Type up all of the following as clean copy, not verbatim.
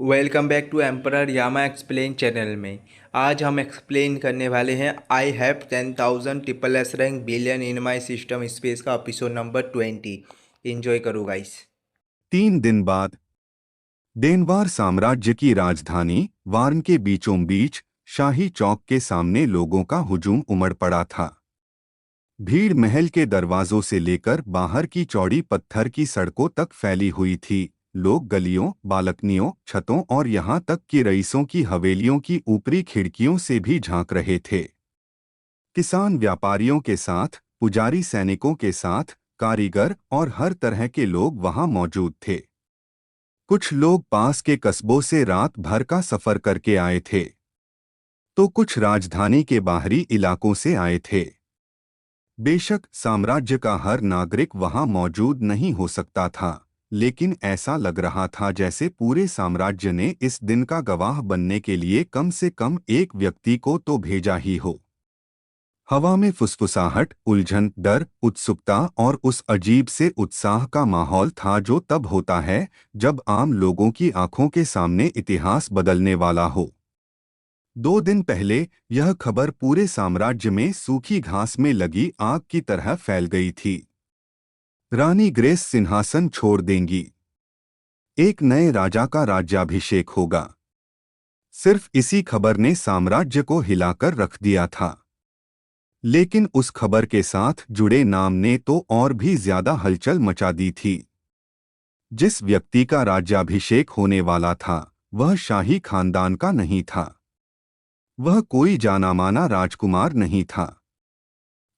Welcome back to emperor Yama explain channel में। आज हम एक्सप्लेन करने वाले हैं I have 10,000 triple S rank billion in my system space का एपिसोड नंबर 20। इंजॉय करो गाइस। 3 दिन बाद डेनवार साम्राज्य की राजधानी वार्न के बीचों बीच शाही चौक के सामने लोगों का हुजूम उमड़ पड़ा था। भीड़ महल के दरवाजों से लेकर बाहर की चौड़ी पत्थर की सड़कों तक फैली हुई थी। लोग गलियों, बालकनियों, छतों और यहाँ तक कि रईसों की हवेलियों की ऊपरी खिड़कियों से भी झांक रहे थे। किसान व्यापारियों के साथ, पुजारी सैनिकों के साथ, कारीगर और हर तरह के लोग वहां मौजूद थे। कुछ लोग पास के कस्बों से रात भर का सफर करके आए थे, तो कुछ राजधानी के बाहरी इलाकों से आए थे। बेशक साम्राज्य का हर नागरिक वहां मौजूद नहीं हो सकता था, लेकिन ऐसा लग रहा था जैसे पूरे साम्राज्य ने इस दिन का गवाह बनने के लिए कम से कम एक व्यक्ति को तो भेजा ही हो। हवा में फुसफुसाहट, उलझन, डर, उत्सुकता और उस अजीब से उत्साह का माहौल था जो तब होता है जब आम लोगों की आंखों के सामने इतिहास बदलने वाला हो। 2 दिन पहले यह खबर पूरे साम्राज्य में सूखी घास में लगी आग की तरह फैल गई थी। रानी ग्रेस सिंहासन छोड़ देंगी। एक नए राजा का राज्याभिषेक होगा। सिर्फ इसी खबर ने साम्राज्य को हिलाकर रख दिया था। लेकिन उस खबर के साथ जुड़े नाम ने तो और भी ज्यादा हलचल मचा दी थी। जिस व्यक्ति का राज्याभिषेक होने वाला था वह शाही खानदान का नहीं था। वह कोई जानामाना राजकुमार नहीं था।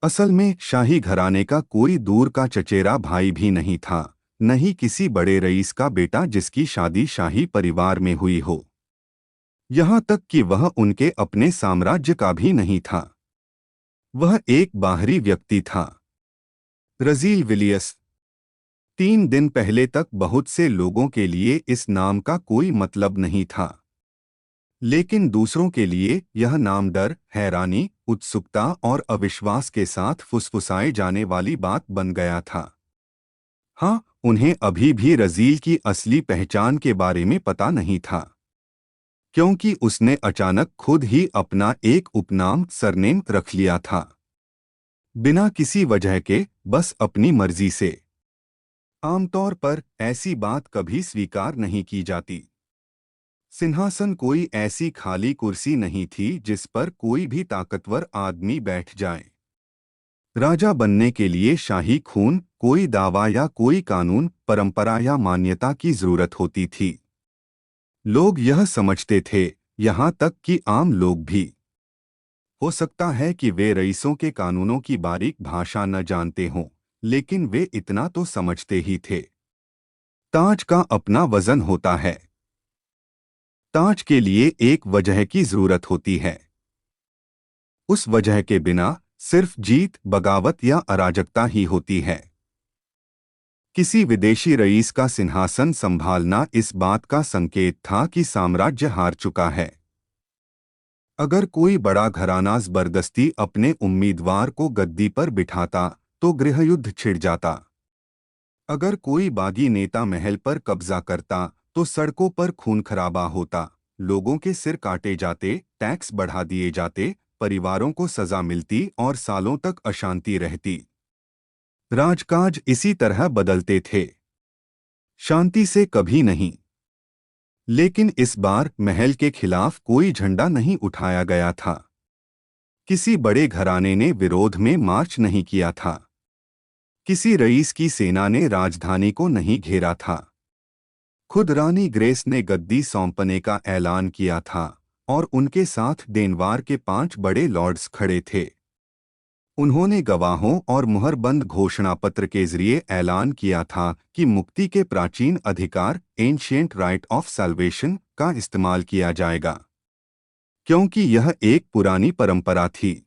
असल में शाही घराने का कोई दूर का चचेरा भाई भी नहीं था, न ही किसी बड़े रईस का बेटा जिसकी शादी शाही परिवार में हुई हो। यहाँ तक कि वह उनके अपने साम्राज्य का भी नहीं था। वह एक बाहरी व्यक्ति था, रज़ील विलियस। 3 दिन पहले तक बहुत से लोगों के लिए इस नाम का कोई मतलब नहीं था, लेकिन दूसरों के लिए यह नाम डर, हैरानी, उत्सुकता और अविश्वास के साथ फुसफुसाए जाने वाली बात बन गया था। हाँ, उन्हें अभी भी रज़ील की असली पहचान के बारे में पता नहीं था, क्योंकि उसने अचानक खुद ही अपना एक उपनाम सरनेम रख लिया था, बिना किसी वजह के, बस अपनी मर्जी से। आमतौर पर ऐसी बात कभी स्वीकार नहीं की जाती। सिंहासन कोई ऐसी खाली कुर्सी नहीं थी जिस पर कोई भी ताकतवर आदमी बैठ जाए। राजा बनने के लिए शाही खून, कोई दावा या कोई कानून, परंपरा या मान्यता की जरूरत होती थी। लोग यह समझते थे, यहाँ तक कि आम लोग भी। हो सकता है कि वे रईसों के कानूनों की बारीक भाषा न जानते हों, लेकिन वे इतना तो समझते ही थे। ताज का अपना वजन होता है। ताज के लिए एक वजह की जरूरत होती है। उस वजह के बिना सिर्फ जीत, बगावत या अराजकता ही होती है। किसी विदेशी रईस का सिंहासन संभालना इस बात का संकेत था कि साम्राज्य हार चुका है। अगर कोई बड़ा घराना जबरदस्ती अपने उम्मीदवार को गद्दी पर बिठाता तो गृहयुद्ध छिड़ जाता। अगर कोई बागी नेता महल पर कब्जा करता तो सड़कों पर खून खराबा होता, लोगों के सिर काटे जाते, टैक्स बढ़ा दिए जाते, परिवारों को सजा मिलती और सालों तक अशांति रहती। राजकाज इसी तरह बदलते थे, शांति से कभी नहीं। लेकिन इस बार महल के खिलाफ कोई झंडा नहीं उठाया गया था। किसी बड़े घराने ने विरोध में मार्च नहीं किया था। किसी रईस की सेना ने राजधानी को नहीं घेरा था। खुद रानी ग्रेस ने गद्दी सौंपने का ऐलान किया था और उनके साथ डेनवार के 5 बड़े लॉर्ड्स खड़े थे। उन्होंने गवाहों और मुहरबंद घोषणापत्र के जरिए ऐलान किया था कि मुक्ति के प्राचीन अधिकार, एंशिएंट राइट ऑफ सैल्वेशन, का इस्तेमाल किया जाएगा, क्योंकि यह एक पुरानी परंपरा थी।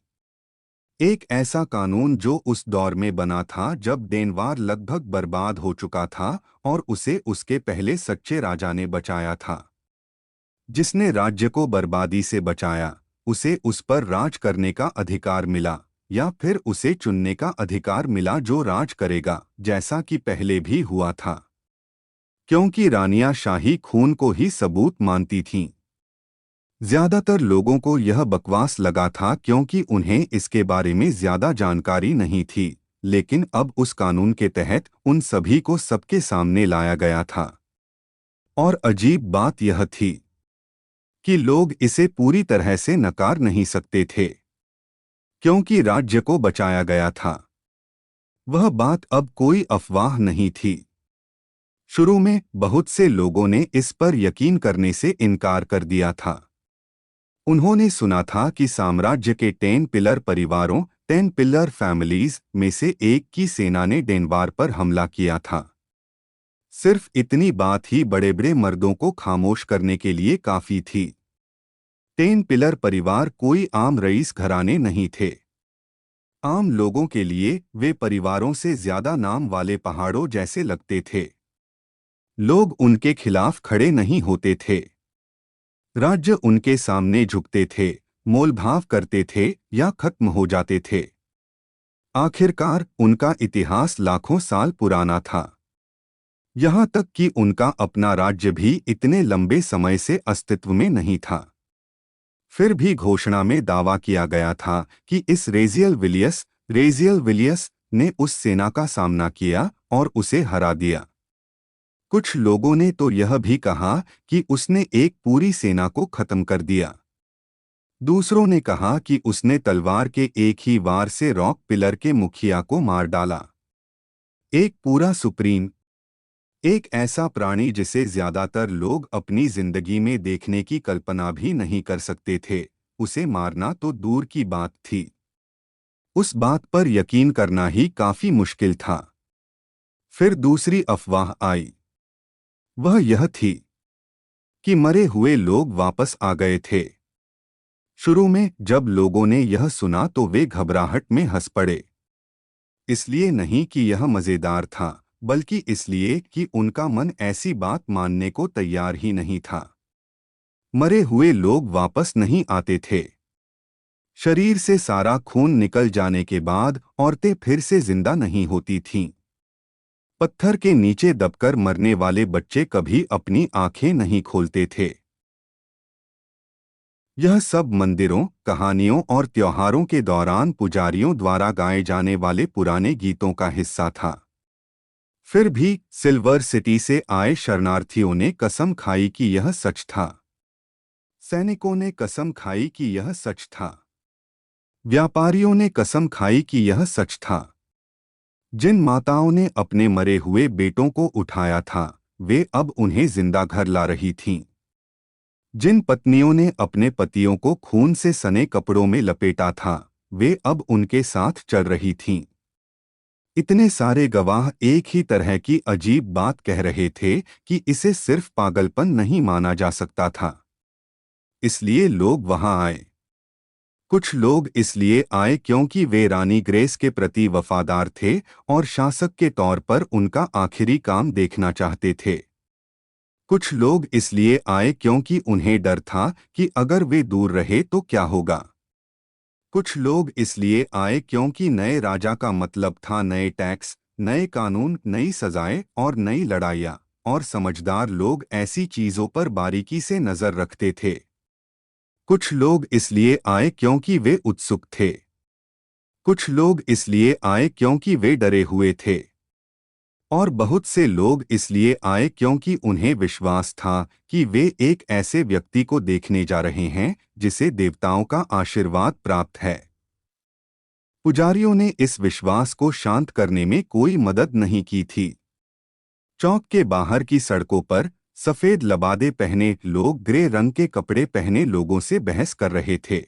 एक ऐसा कानून जो उस दौर में बना था जब डेनवार लगभग बर्बाद हो चुका था और उसे उसके पहले सच्चे राजा ने बचाया था। जिसने राज्य को बर्बादी से बचाया, उसे उस पर राज करने का अधिकार मिला, या फिर उसे चुनने का अधिकार मिला जो राज करेगा, जैसा कि पहले भी हुआ था। क्योंकि रानियां शाही खून को ही सबूत मानती थीं। ज्यादातर लोगों को यह बकवास लगा था क्योंकि उन्हें इसके बारे में ज्यादा जानकारी नहीं थी, लेकिन अब उस कानून के तहत उन सभी को सबके सामने लाया गया था। और अजीब बात यह थी कि लोग इसे पूरी तरह से नकार नहीं सकते थे, क्योंकि राज्य को बचाया गया था। वह बात अब कोई अफवाह नहीं थी। शुरू में बहुत से लोगों ने इस पर यकीन करने से इनकार कर दिया था। उन्होंने सुना था कि साम्राज्य के 10 पिलर परिवारों 10 पिलर फैमिलीज में से एक की सेना ने डेनवार पर हमला किया था। सिर्फ इतनी बात ही बड़े बड़े मर्दों को खामोश करने के लिए काफी थी। 10 पिलर परिवार कोई आम रईस घराने नहीं थे। आम लोगों के लिए वे परिवारों से ज्यादा नाम वाले पहाड़ों जैसे लगते थे। लोग उनके खिलाफ खड़े नहीं होते थे। राज्य उनके सामने झुकते थे, मोलभाव करते थे या खत्म हो जाते थे। आखिरकार उनका इतिहास लाखों साल पुराना था। यहाँ तक कि उनका अपना राज्य भी इतने लंबे समय से अस्तित्व में नहीं था। फिर भी घोषणा में दावा किया गया था कि इस रेजियल विलियस ने उस सेना का सामना किया और उसे हरा दिया। कुछ लोगों ने तो यह भी कहा कि उसने एक पूरी सेना को खत्म कर दिया। दूसरों ने कहा कि उसने तलवार के एक ही वार से रॉक पिलर के मुखिया को मार डाला। एक पूरा सुप्रीम, एक ऐसा प्राणी जिसे ज्यादातर लोग अपनी जिंदगी में देखने की कल्पना भी नहीं कर सकते थे, उसे मारना तो दूर की बात थी। उस बात पर यकीन करना ही काफी मुश्किल था। फिर दूसरी अफवाह आई। वह यह थी कि मरे हुए लोग वापस आ गए थे। शुरू में जब लोगों ने यह सुना तो वे घबराहट में हंस पड़े। इसलिए नहीं कि यह मजेदार था, बल्कि इसलिए कि उनका मन ऐसी बात मानने को तैयार ही नहीं था। मरे हुए लोग वापस नहीं आते थे। शरीर से सारा खून निकल जाने के बाद औरतें फिर से जिंदा नहीं होती थीं। पत्थर के नीचे दबकर मरने वाले बच्चे कभी अपनी आंखें नहीं खोलते थे। यह सब मंदिरों, कहानियों और त्योहारों के दौरान पुजारियों द्वारा गाए जाने वाले पुराने गीतों का हिस्सा था। फिर भी सिल्वर सिटी से आए शरणार्थियों ने कसम खाई कि यह सच था। सैनिकों ने कसम खाई कि यह सच था। व्यापारियों ने कसम खाई कि यह सच था। जिन माताओं ने अपने मरे हुए बेटों को उठाया था, वे अब उन्हें जिंदा घर ला रही थीं। जिन पत्नियों ने अपने पतियों को खून से सने कपड़ों में लपेटा था, वे अब उनके साथ चल रही थीं। इतने सारे गवाह एक ही तरह की अजीब बात कह रहे थे कि इसे सिर्फ पागलपन नहीं माना जा सकता था। इसलिए लोग वहां आए। कुछ लोग इसलिए आए क्योंकि वे रानी ग्रेस के प्रति वफादार थे और शासक के तौर पर उनका आखिरी काम देखना चाहते थे। कुछ लोग इसलिए आए क्योंकि उन्हें डर था कि अगर वे दूर रहे तो क्या होगा। कुछ लोग इसलिए आए क्योंकि नए राजा का मतलब था नए टैक्स, नए कानून, नई सजाएं और नई लड़ाइयाँ, और समझदार लोग ऐसी चीजों पर बारीकी से नजर रखते थे। कुछ लोग इसलिए आए क्योंकि वे उत्सुक थे। कुछ लोग इसलिए आए क्योंकि वे डरे हुए थे। और बहुत से लोग इसलिए आए क्योंकि उन्हें विश्वास था कि वे एक ऐसे व्यक्ति को देखने जा रहे हैं जिसे देवताओं का आशीर्वाद प्राप्त है। पुजारियों ने इस विश्वास को शांत करने में कोई मदद नहीं की थी। चौक के बाहर की सड़कों पर सफेद लबादे पहने लोग ग्रे रंग के कपड़े पहने लोगों से बहस कर रहे थे।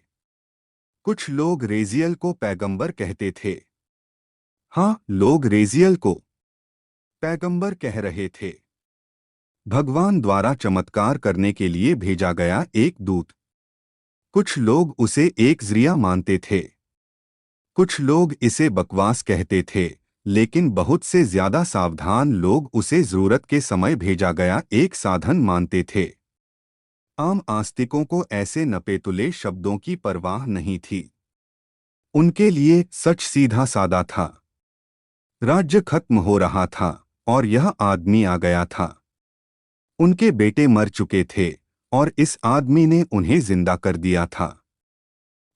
कुछ लोग रेजियल को पैगंबर कहते थे। हाँ, लोग रेजियल को पैगंबर कह रहे थे। भगवान द्वारा चमत्कार करने के लिए भेजा गया एक दूत। कुछ लोग उसे एक जरिया मानते थे। कुछ लोग इसे बकवास कहते थे, लेकिन बहुत से ज्यादा सावधान लोग उसे जरूरत के समय भेजा गया एक साधन मानते थे। आम आस्तिकों को ऐसे नपेतुले शब्दों की परवाह नहीं थी। उनके लिए सच सीधा सादा था। राज्य खत्म हो रहा था और यह आदमी आ गया था। उनके बेटे मर चुके थे और इस आदमी ने उन्हें जिंदा कर दिया था।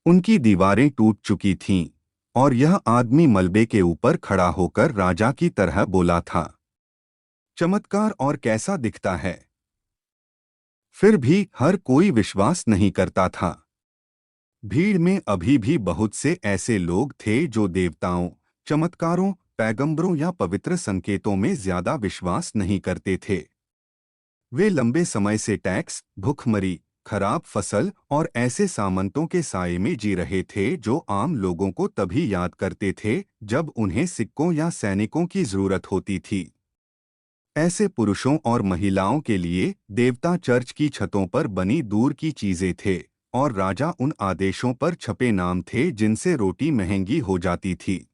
उनकी दीवारें टूट चुकी थीं और यह आदमी मलबे के ऊपर खड़ा होकर राजा की तरह बोला था, चमत्कार और कैसा दिखता है। फिर भी हर कोई विश्वास नहीं करता था। भीड़ में अभी भी बहुत से ऐसे लोग थे जो देवताओं, चमत्कारों, पैगंबरों या पवित्र संकेतों में ज्यादा विश्वास नहीं करते थे। वे लंबे समय से टैक्स, भुखमरी, खराब फसल और ऐसे सामंतों के साये में जी रहे थे जो आम लोगों को तभी याद करते थे जब उन्हें सिक्कों या सैनिकों की जरूरत होती थी। ऐसे पुरुषों और महिलाओं के लिए देवता चर्च की छतों पर बनी दूर की चीजें थे और राजा उन आदेशों पर छपे नाम थे जिनसे रोटी महंगी हो जाती थी।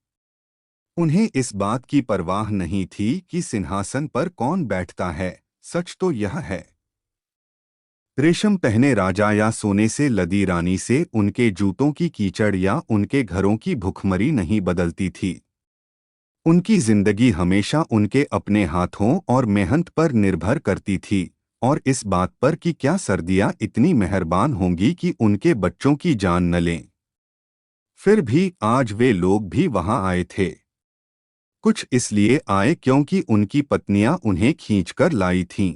उन्हें इस बात की परवाह नहीं थी कि सिंहासन पर कौन बैठता है, सच तो यह है। रेशम पहने राजा या सोने से लदी रानी से उनके जूतों की कीचड़ या उनके घरों की भुखमरी नहीं बदलती थी। उनकी जिंदगी हमेशा उनके अपने हाथों और मेहनत पर निर्भर करती थी और इस बात पर कि क्या सर्दियां इतनी मेहरबान होंगी कि उनके बच्चों की जान न लें। फिर भी आज वे लोग भी वहां आए थे। कुछ इसलिए आए क्योंकि उनकी पत्नियां उन्हें खींचकर लाई थीं।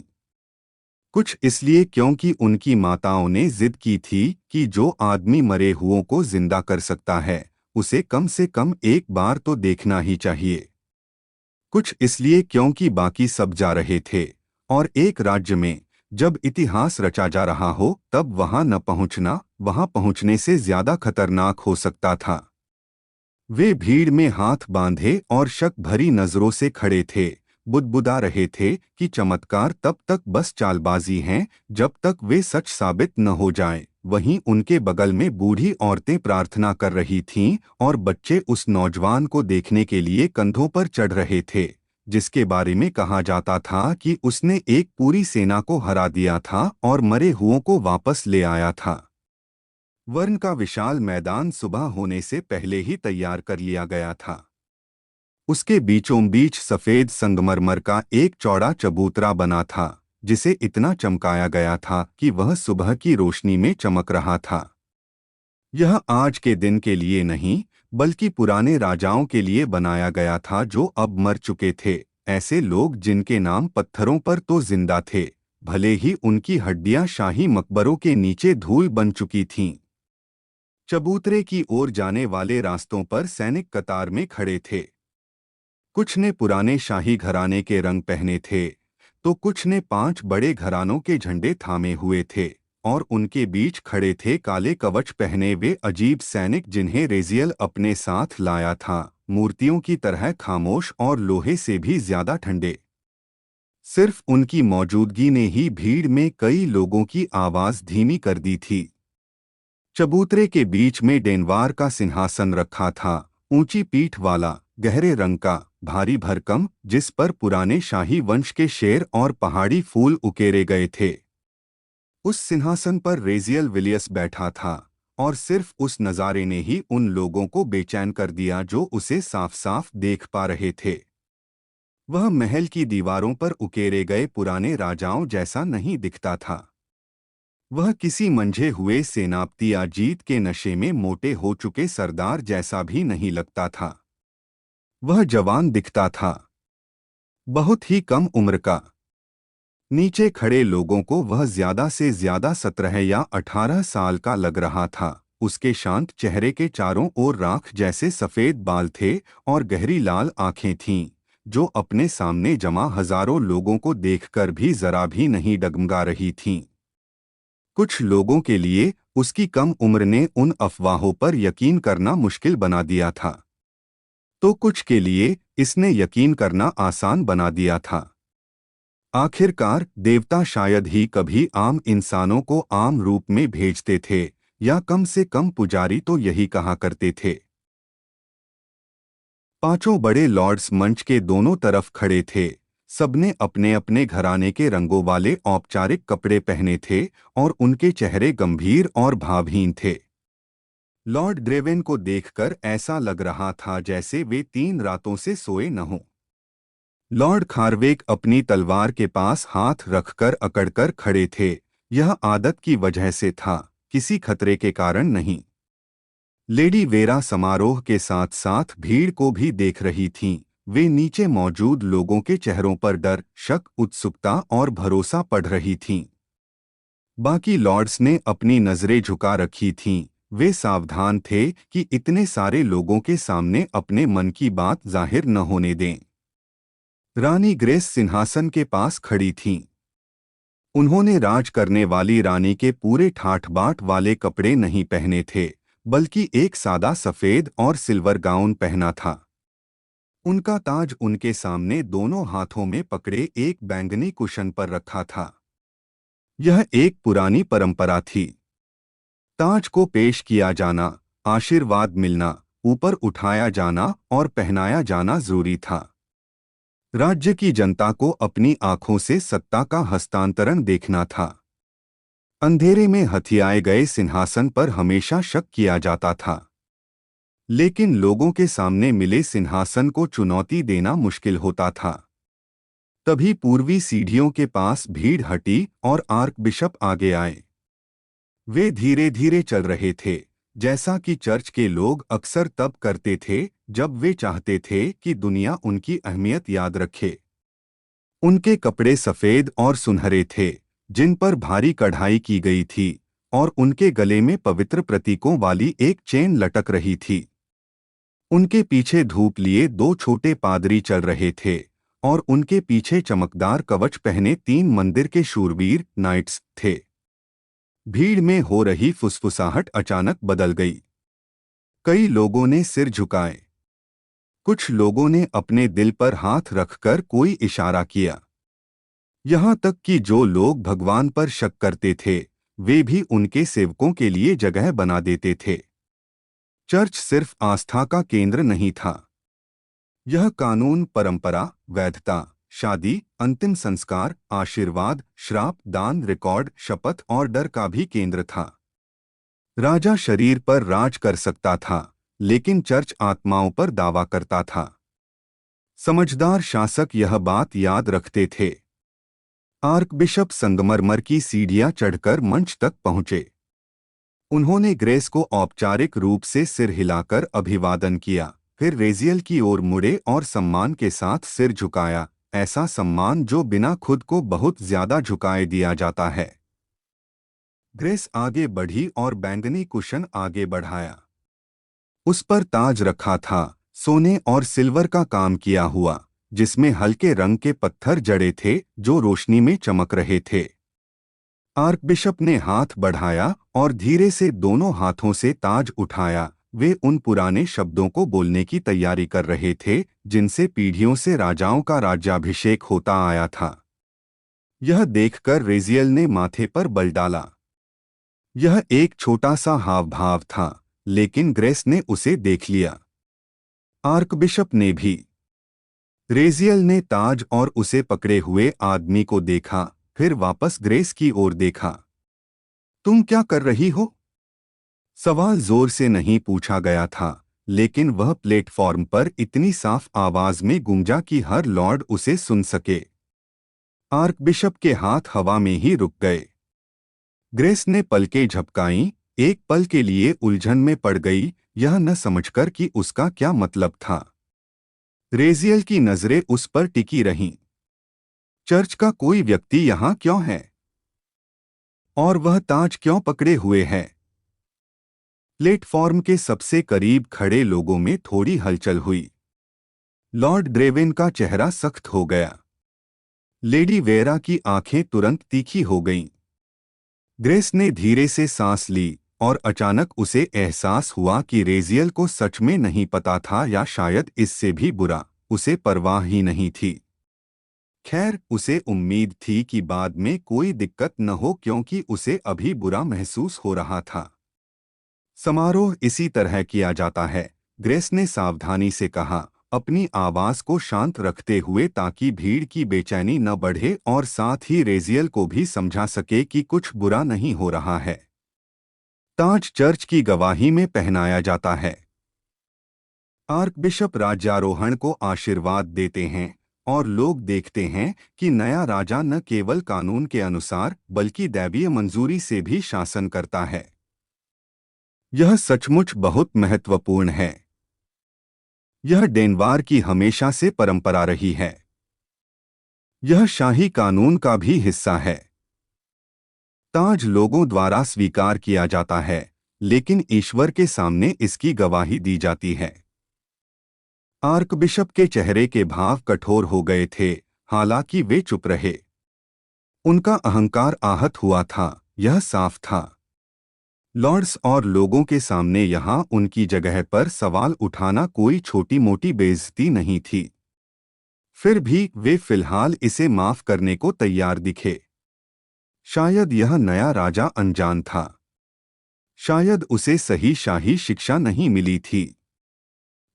कुछ इसलिए क्योंकि उनकी माताओं ने जिद की थी कि जो आदमी मरे हुओं को जिंदा कर सकता है उसे कम से कम एक बार तो देखना ही चाहिए। कुछ इसलिए क्योंकि बाकी सब जा रहे थे और एक राज्य में जब इतिहास रचा जा रहा हो तब वहां न पहुंचना वहां पहुंचने से ज्यादा खतरनाक हो सकता था। वे भीड़ में हाथ बांधे और शक भरी नजरों से खड़े थे, बुदबुदा रहे थे कि चमत्कार तब तक बस चालबाजी हैं जब तक वे सच साबित न हो जाएं। वहीं उनके बगल में बूढ़ी औरतें प्रार्थना कर रही थीं और बच्चे उस नौजवान को देखने के लिए कंधों पर चढ़ रहे थे जिसके बारे में कहा जाता था कि उसने एक पूरी सेना को हरा दिया था और मरे हुओं को वापस ले आया था। वर्ण का विशाल मैदान सुबह होने से पहले ही तैयार कर लिया गया था। उसके बीचों बीच सफेद संगमरमर का एक चौड़ा चबूतरा बना था जिसे इतना चमकाया गया था कि वह सुबह की रोशनी में चमक रहा था। यह आज के दिन के लिए नहीं बल्कि पुराने राजाओं के लिए बनाया गया था जो अब मर चुके थे, ऐसे लोग जिनके नाम पत्थरों पर तो जिंदा थे भले ही उनकी हड्डियां शाही मकबरों के नीचे धूल बन चुकी थीं। चबूतरे की ओर जाने वाले रास्तों पर सैनिक कतार में खड़े थे। कुछ ने पुराने शाही घराने के रंग पहने थे तो कुछ ने 5 बड़े घरानों के झंडे थामे हुए थे और उनके बीच खड़े थे काले कवच पहने वे अजीब सैनिक जिन्हें रेजियल अपने साथ लाया था, मूर्तियों की तरह खामोश और लोहे से भी ज्यादा ठंडे। सिर्फ उनकी मौजूदगी ने ही भीड़ में कई लोगों की आवाज धीमी कर दी थी। चबूतरे के बीच में डेनवार का सिंहासन रखा था, ऊंची पीठ वाला, गहरे रंग का, भारी भरकम, जिस पर पुराने शाही वंश के शेर और पहाड़ी फूल उकेरे गए थे। उस सिंहासन पर रेजियल विलियस बैठा था और सिर्फ उस नज़ारे ने ही उन लोगों को बेचैन कर दिया जो उसे साफ साफ देख पा रहे थे। वह महल की दीवारों पर उकेरे गए पुराने राजाओं जैसा नहीं दिखता था। वह किसी मंझे हुए सेनापति या जीत के नशे में मोटे हो चुके सरदार जैसा भी नहीं लगता था। वह जवान दिखता था, बहुत ही कम उम्र का। नीचे खड़े लोगों को वह ज्यादा से ज्यादा 17 या 18 साल का लग रहा था। उसके शांत चेहरे के चारों ओर राख जैसे सफेद बाल थे और गहरी लाल आंखें थीं जो अपने सामने जमा हजारों लोगों को देखकर भी जरा भी नहीं डगमगा रही थीं। कुछ लोगों के लिए उसकी कम उम्र ने उन अफवाहों पर यकीन करना मुश्किल बना दिया था, तो कुछ के लिए इसने यकीन करना आसान बना दिया था। आखिरकार देवता शायद ही कभी आम इंसानों को आम रूप में भेजते थे, या कम से कम पुजारी तो यही कहा करते थे। पांचों बड़े लॉर्ड्स मंच के दोनों तरफ खड़े थे। सबने अपने अपने घराने के रंगों वाले औपचारिक कपड़े पहने थे और उनके चेहरे गंभीर और भावहीन थे। लॉर्ड ड्रेवेन को देखकर ऐसा लग रहा था जैसे वे 3 रातों से सोए न हों। लॉर्ड खारवेक अपनी तलवार के पास हाथ रखकर अकड़कर खड़े थे। यह आदत की वजह से था, किसी खतरे के कारण नहीं। लेडी वेरा समारोह के साथ साथ भीड़ को भी देख रही थीं। वे नीचे मौजूद लोगों के चेहरों पर डर, शक, उत्सुकता और भरोसा पढ़ रही थीं। बाकी लॉर्ड्स ने अपनी नजरें झुका रखी थीं। वे सावधान थे कि इतने सारे लोगों के सामने अपने मन की बात जाहिर न होने दें। रानी ग्रेस सिंहासन के पास खड़ी थीं। उन्होंने राज करने वाली रानी के पूरे ठाठ बाट वाले कपड़े नहीं पहने थे, बल्कि एक सादा सफेद और सिल्वर गाउन पहना था। उनका ताज उनके सामने दोनों हाथों में पकड़े एक बैंगनी कुशन पर रखा था। यह एक पुरानी परंपरा थी। ताज को पेश किया जाना, आशीर्वाद मिलना, ऊपर उठाया जाना और पहनाया जाना जरूरी था। राज्य की जनता को अपनी आंखों से सत्ता का हस्तांतरण देखना था। अंधेरे में हथियाए गए सिंहासन पर हमेशा शक किया जाता था, लेकिन लोगों के सामने मिले सिंहासन को चुनौती देना मुश्किल होता था। तभी पूर्वी सीढ़ियों के पास भीड़ हटी और आर्कबिशप आगे आए। वे धीरे धीरे चल रहे थे, जैसा कि चर्च के लोग अक्सर तब करते थे जब वे चाहते थे कि दुनिया उनकी अहमियत याद रखे। उनके कपड़े सफेद और सुनहरे थे, जिन पर भारी कढ़ाई की गई थी, और उनके गले में पवित्र प्रतीकों वाली एक चेन लटक रही थी। उनके पीछे धूप लिए दो छोटे पादरी चल रहे थे, और उनके पीछे चमकदार कवच पहने 3 मंदिर के शूरवीर नाइट्स थे। भीड़ में हो रही फुसफुसाहट अचानक बदल गई। कई लोगों ने सिर झुकाए। कुछ लोगों ने अपने दिल पर हाथ रखकर कोई इशारा किया। यहाँ तक कि जो लोग भगवान पर शक करते थे, वे भी उनके सेवकों के लिए जगह बना देते थे। चर्च सिर्फ आस्था का केंद्र नहीं था। यह कानून, परंपरा, वैधता, शादी, अंतिम संस्कार, आशीर्वाद, श्राप, दान, रिकॉर्ड, शपथ और डर का भी केंद्र था। राजा शरीर पर राज कर सकता था, लेकिन चर्च आत्माओं पर दावा करता था। समझदार शासक यह बात याद रखते थे। आर्कबिशप संगमरमर की सीढ़ियां चढ़कर मंच तक पहुंचे। उन्होंने ग्रेस को औपचारिक रूप से सिर हिलाकर अभिवादन किया, फिर रेजियल की ओर मुड़े और सम्मान के साथ सिर झुकाया, ऐसा सम्मान जो बिना खुद को बहुत ज्यादा झुकाए दिया जाता है। ग्रेस आगे बढ़ी और बैंगनी कुशन आगे बढ़ाया। उस पर ताज रखा था, सोने और सिल्वर का काम किया हुआ, जिसमें हल्के रंग के पत्थर जड़े थे जो रोशनी में चमक रहे थे। आर्कबिशप ने हाथ बढ़ाया और धीरे से दोनों हाथों से ताज उठाया। वे उन पुराने शब्दों को बोलने की तैयारी कर रहे थे जिनसे पीढ़ियों से राजाओं का राज्याभिषेक होता आया था। यह देखकर रेजियल ने माथे पर बल डाला। यह एक छोटा सा हाव भाव था, लेकिन ग्रेस ने उसे देख लिया। आर्कबिशप ने भी। रेजियल ने ताज और उसे पकड़े हुए आदमी को देखा, फिर वापस ग्रेस की ओर देखा। तुम क्या कर रही हो? सवाल जोर से नहीं पूछा गया था, लेकिन वह प्लेटफॉर्म पर इतनी साफ आवाज में गूंजा कि हर लॉर्ड उसे सुन सके। आर्कबिशप के हाथ हवा में ही रुक गए। ग्रेस ने पलकें झपकाईं, एक पल के लिए उलझन में पड़ गई, यह न समझकर कि उसका क्या मतलब था। रेजियल की नजरें उस पर टिकी रहीं। चर्च का कोई व्यक्ति यहाँ क्यों है? और वह ताज क्यों पकड़े हुए है? प्लेटफॉर्म के सबसे करीब खड़े लोगों में थोड़ी हलचल हुई। लॉर्ड ड्रेवेन का चेहरा सख्त हो गया। लेडी वेरा की आंखें तुरंत तीखी हो गईं। ग्रेस ने धीरे से सांस ली और अचानक उसे एहसास हुआ कि रेजियल को सच में नहीं पता था, या शायद इससे भी बुरा, उसे परवाह ही नहीं थी। खैर, उसे उम्मीद थी कि बाद में कोई दिक्कत न हो, क्योंकि उसे अभी बुरा महसूस हो रहा था। समारोह इसी तरह किया जाता है, ग्रेस ने सावधानी से कहा, अपनी आवाज को शांत रखते हुए, ताकि भीड़ की बेचैनी न बढ़े और साथ ही रेजियल को भी समझा सके कि कुछ बुरा नहीं हो रहा है। ताज चर्च की गवाही में पहनाया जाता है। आर्कबिशप राज्यारोहण को आशीर्वाद देते हैं और लोग देखते हैं कि नया राजा न केवल कानून के अनुसार बल्कि दैवीय मंजूरी से भी शासन करता है। यह सचमुच बहुत महत्वपूर्ण है। यह डेनवार की हमेशा से परंपरा रही है। यह शाही कानून का भी हिस्सा है। ताज लोगों द्वारा स्वीकार किया जाता है, लेकिन ईश्वर के सामने इसकी गवाही दी जाती है। आर्कबिशप के चेहरे के भाव कठोर हो गए थे, हालांकि वे चुप रहे। उनका अहंकार आहत हुआ था, यह साफ था। लॉर्ड्स और लोगों के सामने यहाँ उनकी जगह पर सवाल उठाना कोई छोटी मोटी बेइज्जती नहीं थी। फिर भी वे फिलहाल इसे माफ करने को तैयार दिखे। शायद यह नया राजा अनजान था। शायद उसे सही शाही शिक्षा नहीं मिली थी।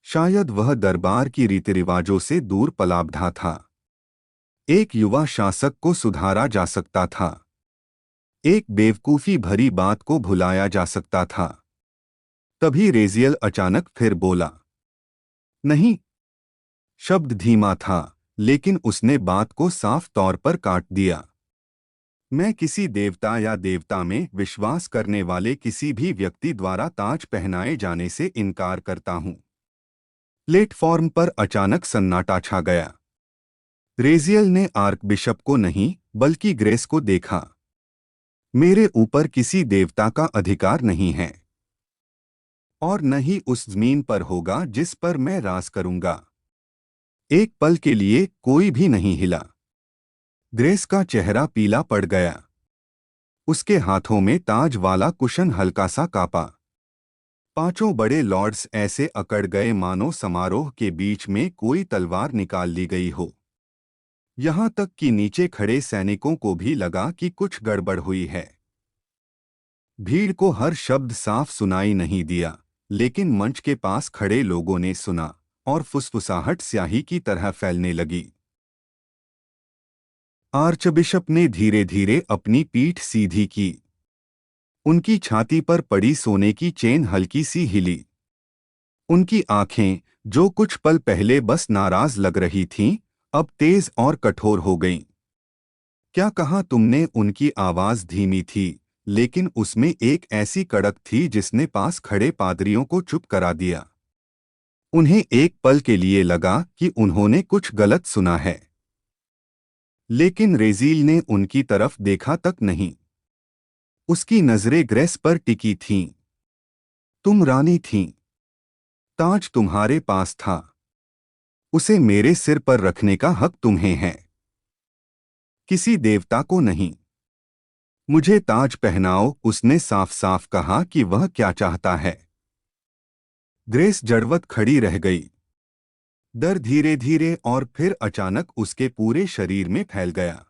शायद वह दरबार की रीति रिवाजों से दूर पलाबधा था। एक युवा शासक को सुधारा जा सकता था। एक बेवकूफी भरी बात को भुलाया जा सकता था। तभी रेजियल अचानक फिर बोला, नहीं। शब्द धीमा था, लेकिन उसने बात को साफ तौर पर काट दिया। मैं किसी देवता या देवता में विश्वास करने वाले किसी भी व्यक्ति द्वारा ताज पहनाए जाने से इनकार करता हूं। प्लेटफॉर्म पर अचानक सन्नाटा छा गया। रेजियल ने आर्कबिशप को नहीं, बल्कि ग्रेस को देखा। मेरे ऊपर किसी देवता का अधिकार नहीं है, और न ही उस जमीन पर होगा जिस पर मैं राज करूंगा। एक पल के लिए कोई भी नहीं हिला। ग्रेस का चेहरा पीला पड़ गया। उसके हाथों में ताज वाला कुशन हल्का सा कांपा। पांचों बड़े लॉर्ड्स ऐसे अकड़ गए मानो समारोह के बीच में कोई तलवार निकाल ली गई हो। यहां तक कि नीचे खड़े सैनिकों को भी लगा कि कुछ गड़बड़ हुई है। भीड़ को हर शब्द साफ सुनाई नहीं दिया, लेकिन मंच के पास खड़े लोगों ने सुना, और फुसफुसाहट स्याही की तरह फैलने लगी। आर्चबिशप ने धीरे धीरे अपनी पीठ सीधी की। उनकी छाती पर पड़ी सोने की चेन हल्की सी हिली। उनकी आंखें, जो कुछ पल पहले बस नाराज लग रही थीं, अब तेज और कठोर हो गईं। क्या कहा तुमने? उनकी आवाज धीमी थी, लेकिन उसमें एक ऐसी कड़क थी जिसने पास खड़े पादरियों को चुप करा दिया। उन्हें एक पल के लिए लगा कि उन्होंने कुछ गलत सुना है, लेकिन रेजील ने उनकी तरफ देखा तक नहीं। उसकी नजरें ग्रेस पर टिकी थीं। तुम रानी थीं। ताज तुम्हारे पास था। उसे मेरे सिर पर रखने का हक तुम्हें है, किसी देवता को नहीं। मुझे ताज पहनाओ, उसने साफ साफ कहा कि वह क्या चाहता है। ग्रेस जड़वत खड़ी रह गई। डर धीरे धीरे और फिर अचानक उसके पूरे शरीर में फैल गया।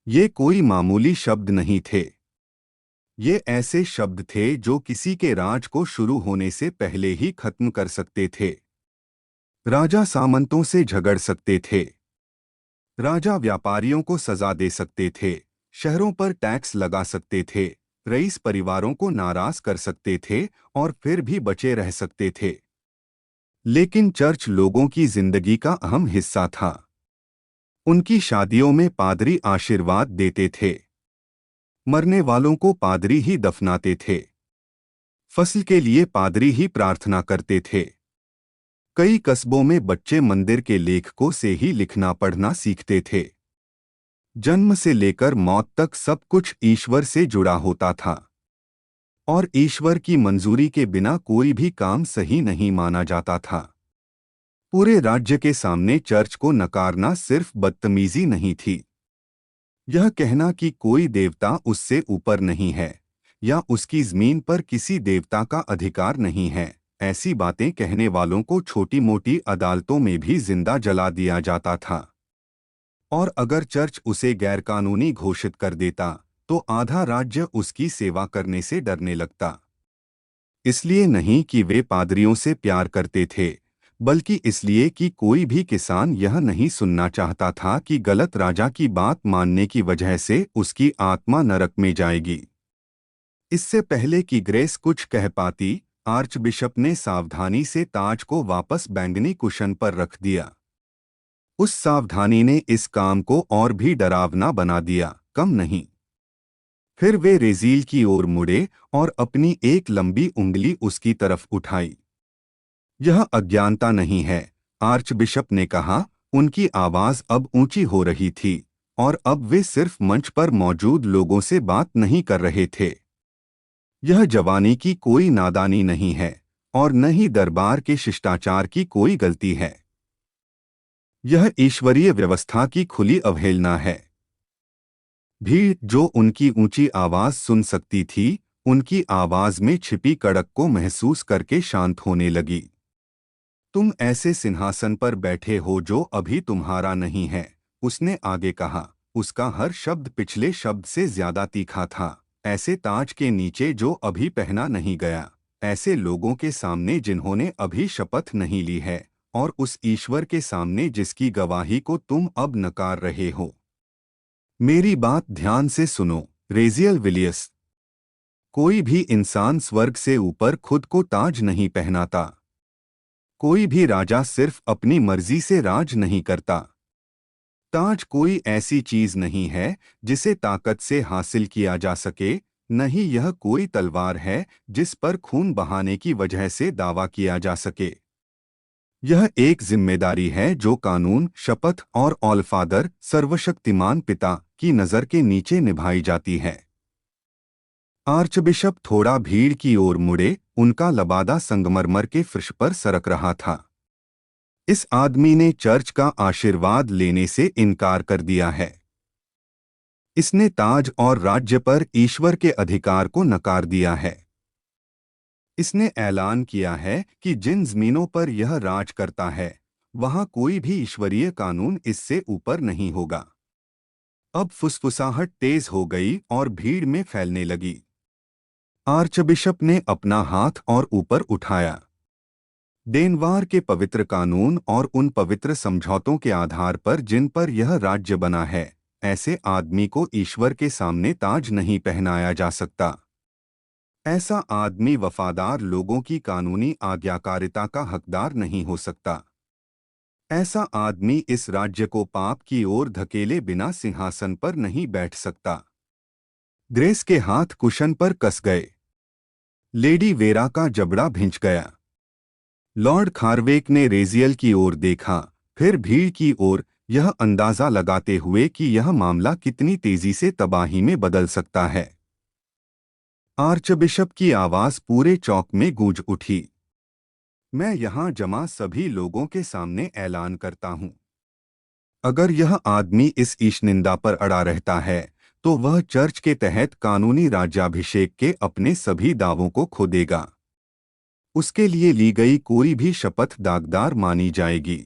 ये कोई मामूली शब्द नहीं थे। ये ऐसे शब्द थे जो किसी के राज को शुरू होने से पहले ही खत्म कर सकते थे। राजा सामंतों से झगड़ सकते थे। राजा व्यापारियों को सजा दे सकते थे। शहरों पर टैक्स लगा सकते थे। रईस परिवारों को नाराज कर सकते थे और फिर भी बचे रह सकते थे। लेकिन चर्च लोगों की जिंदगी का अहम हिस्सा था। उनकी शादियों में पादरी आशीर्वाद देते थे। मरने वालों को पादरी ही दफनाते थे। फसल के लिए पादरी ही प्रार्थना करते थे। कई कस्बों में बच्चे मंदिर के लेखकों से ही लिखना पढ़ना सीखते थे। जन्म से लेकर मौत तक सब कुछ ईश्वर से जुड़ा होता था, और ईश्वर की मंजूरी के बिना कोई भी काम सही नहीं माना जाता था। पूरे राज्य के सामने चर्च को नकारना सिर्फ बदतमीजी नहीं थी। यह कहना कि कोई देवता उससे ऊपर नहीं है, या उसकी जमीन पर किसी देवता का अधिकार नहीं है, ऐसी बातें कहने वालों को छोटी मोटी अदालतों में भी जिंदा जला दिया जाता था। और अगर चर्च उसे गैरकानूनी घोषित कर देता, तो आधा राज्य उसकी सेवा करने से डरने लगता। इसलिए नहीं कि वे पादरियों से प्यार करते थे, बल्कि इसलिए कि कोई भी किसान यह नहीं सुनना चाहता था कि गलत राजा की बात मानने की वजह से उसकी आत्मा नरक में जाएगी। इससे पहले कि ग्रेस कुछ कह पाती, आर्चबिशप ने सावधानी से ताज को वापस बैंगनी कुशन पर रख दिया। उस सावधानी ने इस काम को और भी डरावना बना दिया, कम नहीं। फिर वे रेजील की ओर मुड़े और अपनी एक लंबी उंगली उसकी तरफ उठाई। यह अज्ञानता नहीं है, आर्चबिशप ने कहा। उनकी आवाज अब ऊंची हो रही थी और अब वे सिर्फ मंच पर मौजूद लोगों से बात नहीं कर रहे थे। यह जवानी की कोई नादानी नहीं है और न ही दरबार के शिष्टाचार की कोई गलती है। यह ईश्वरीय व्यवस्था की खुली अवहेलना है। भीड़ जो उनकी ऊंची आवाज सुन सकती थी, उनकी आवाज में छिपी कड़क को महसूस करके शांत होने लगी। तुम ऐसे सिंहासन पर बैठे हो जो अभी तुम्हारा नहीं है, उसने आगे कहा। उसका हर शब्द पिछले शब्द से ज्यादा तीखा था। ऐसे ताज के नीचे जो अभी पहना नहीं गया, ऐसे लोगों के सामने जिन्होंने अभी शपथ नहीं ली है, और उस ईश्वर के सामने जिसकी गवाही को तुम अब नकार रहे हो। मेरी बात ध्यान से सुनो, रेजियल विलियस। कोई भी इंसान स्वर्ग से ऊपर खुद को ताज नहीं पहनाता। कोई भी राजा सिर्फ अपनी मर्जी से राज नहीं करता। ताज कोई ऐसी चीज नहीं है जिसे ताकत से हासिल किया जा सके, न ही यह कोई तलवार है जिस पर खून बहाने की वजह से दावा किया जा सके। यह एक जिम्मेदारी है जो कानून, शपथ और ऑलफादर, सर्वशक्तिमान पिता की नज़र के नीचे निभाई जाती है। आर्चबिशप थोड़ा भीड़ की ओर मुड़े, उनका लबादा संगमरमर के फर्श पर सरक रहा था। इस आदमी ने चर्च का आशीर्वाद लेने से इनकार कर दिया है। इसने ताज और राज्य पर ईश्वर के अधिकार को नकार दिया है। इसने ऐलान किया है कि जिन जमीनों पर यह राज करता है, वहां कोई भी ईश्वरीय कानून इससे ऊपर नहीं होगा। अब फुसफुसाहट तेज हो गई और भीड़ में फैलने लगी। आर्चबिशप ने अपना हाथ और ऊपर उठाया। डेनवार के पवित्र कानून और उन पवित्र समझौतों के आधार पर जिन पर यह राज्य बना है, ऐसे आदमी को ईश्वर के सामने ताज नहीं पहनाया जा सकता। ऐसा आदमी वफादार लोगों की कानूनी आज्ञाकारिता का हकदार नहीं हो सकता। ऐसा आदमी इस राज्य को पाप की ओर धकेले बिना सिंहासन पर नहीं बैठ सकता। ग्रेस के हाथ कुशन पर कस गए। लेडी वेरा का जबड़ा भिंच गया। लॉर्ड खारवेक ने रेजियल की ओर देखा, फिर भीड़ की ओर, यह अंदाजा लगाते हुए कि यह मामला कितनी तेजी से तबाही में बदल सकता है। आर्चबिशप की आवाज पूरे चौक में गूंज उठी। मैं यहाँ जमा सभी लोगों के सामने ऐलान करता हूँ, अगर यह आदमी इस ईशनिंदा पर अड़ा रहता है, तो वह चर्च के तहत कानूनी राज्याभिषेक के अपने सभी दावों को खो देगा। उसके लिए ली गई कोई भी शपथ दागदार मानी जाएगी।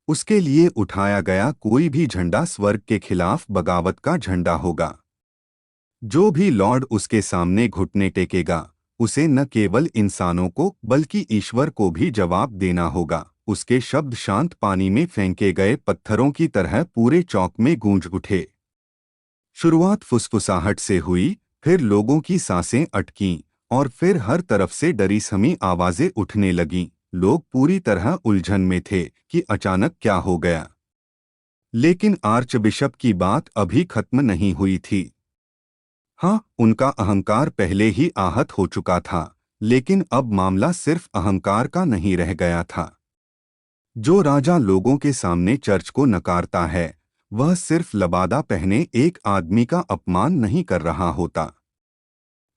उसके लिए उठाया गया कोई भी झंडा स्वर्ग के खिलाफ बगावत का झंडा होगा। जो भी लॉर्ड उसके सामने घुटने टेकेगा, उसे न केवल इंसानों को बल्कि ईश्वर को भी जवाब देना होगा। उसके शब्द शांत पानी में फेंके गए पत्थरों की तरह पूरे चौक में गूंज उठे। शुरुआत फुसफुसाहट से हुई, फिर लोगों की सांसें अटकीं और फिर हर तरफ से डरी समी आवाजें उठने लगीं। लोग पूरी तरह उलझन में थे कि अचानक क्या हो गया। लेकिन आर्चबिशप की बात अभी खत्म नहीं हुई थी। हाँ, उनका अहंकार पहले ही आहत हो चुका था, लेकिन अब मामला सिर्फ अहंकार का नहीं रह गया था। जो राजा लोगों के सामने चर्च को नकारता है, वह सिर्फ लबादा पहने एक आदमी का अपमान नहीं कर रहा होता।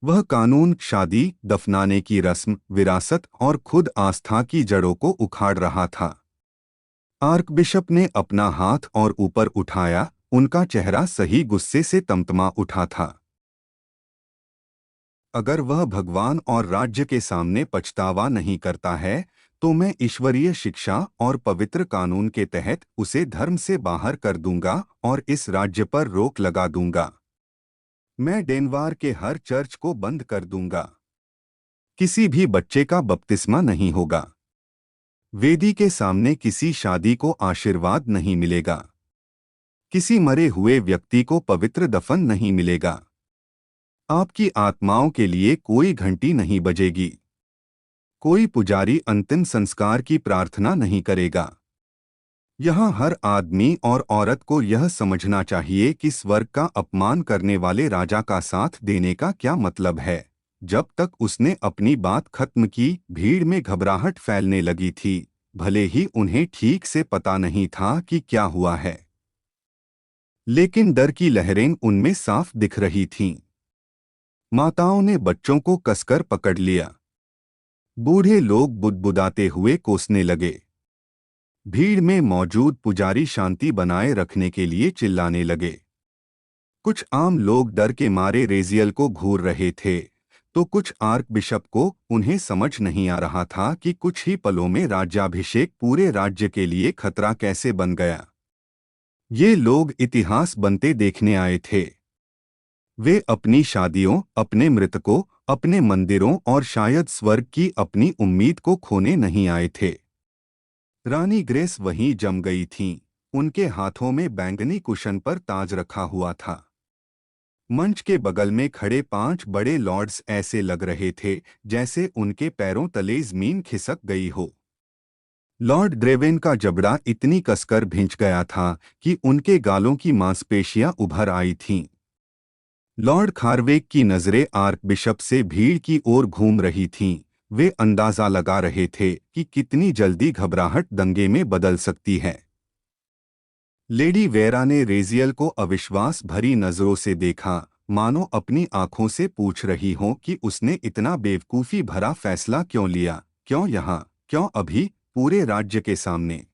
वह कानून, शादी, दफनाने की रस्म, विरासत और खुद आस्था की जड़ों को उखाड़ रहा था। आर्कबिशप ने अपना हाथ और ऊपर उठाया, उनका चेहरा सही गुस्से से तमतमा उठा था। अगर वह भगवान और राज्य के सामने पछतावा नहीं करता है, तो मैं ईश्वरीय शिक्षा और पवित्र कानून के तहत उसे धर्म से बाहर कर दूंगा और इस राज्य पर रोक लगा दूंगा। मैं डेनवार के हर चर्च को बंद कर दूंगा। किसी भी बच्चे का बपतिस्मा नहीं होगा। वेदी के सामने किसी शादी को आशीर्वाद नहीं मिलेगा। किसी मरे हुए व्यक्ति को पवित्र दफन नहीं मिलेगा। आपकी आत्माओं के लिए कोई घंटी नहीं बजेगी। कोई पुजारी अंतिम संस्कार की प्रार्थना नहीं करेगा। यहाँ हर आदमी और औरत को यह समझना चाहिए कि स्वर्ग का अपमान करने वाले राजा का साथ देने का क्या मतलब है। जब तक उसने अपनी बात खत्म की, भीड़ में घबराहट फैलने लगी थी, भले ही उन्हें ठीक से पता नहीं था कि क्या हुआ है, लेकिन डर की लहरें उनमें साफ दिख रही थीं। माताओं ने बच्चों को कसकर पकड़ लिया। बूढ़े लोग बुदबुदाते हुए कोसने लगे। भीड़ में मौजूद पुजारी शांति बनाए रखने के लिए चिल्लाने लगे। कुछ आम लोग डर के मारे रेजियल को घूर रहे थे, तो कुछ आर्क बिशप को उन्हें समझ नहीं आ रहा था कि कुछ ही पलों में राज्याभिषेक पूरे राज्य के लिए खतरा कैसे बन गया। ये लोग इतिहास बनते देखने आए थे। वे अपनी शादियों, अपने मृतकों, अपने मंदिरों और शायद स्वर्ग की अपनी उम्मीद को खोने नहीं आए थे। रानी ग्रेस वहीं जम गई थीं। उनके हाथों में बैंगनी कुशन पर ताज रखा हुआ था। मंच के बगल में खड़े 5 बड़े लॉर्ड्स ऐसे लग रहे थे जैसे उनके पैरों तले जमीन खिसक गई हो। लॉर्ड ड्रेवेन का जबड़ा इतनी कसकर भिंच गया था कि उनके गालों की मांसपेशियां उभर आई थीं। लॉर्ड खारवेक की नजरें आर्क बिशप से भीड़ की ओर घूम रही थीं। वे अंदाजा लगा रहे थे कि कितनी जल्दी घबराहट दंगे में बदल सकती है। लेडी वेरा ने रेजियल को अविश्वास भरी नजरों से देखा, मानो अपनी आंखों से पूछ रही हो कि उसने इतना बेवकूफ़ी भरा फैसला क्यों लिया, क्यों यहाँ, क्यों अभी, पूरे राज्य के सामने।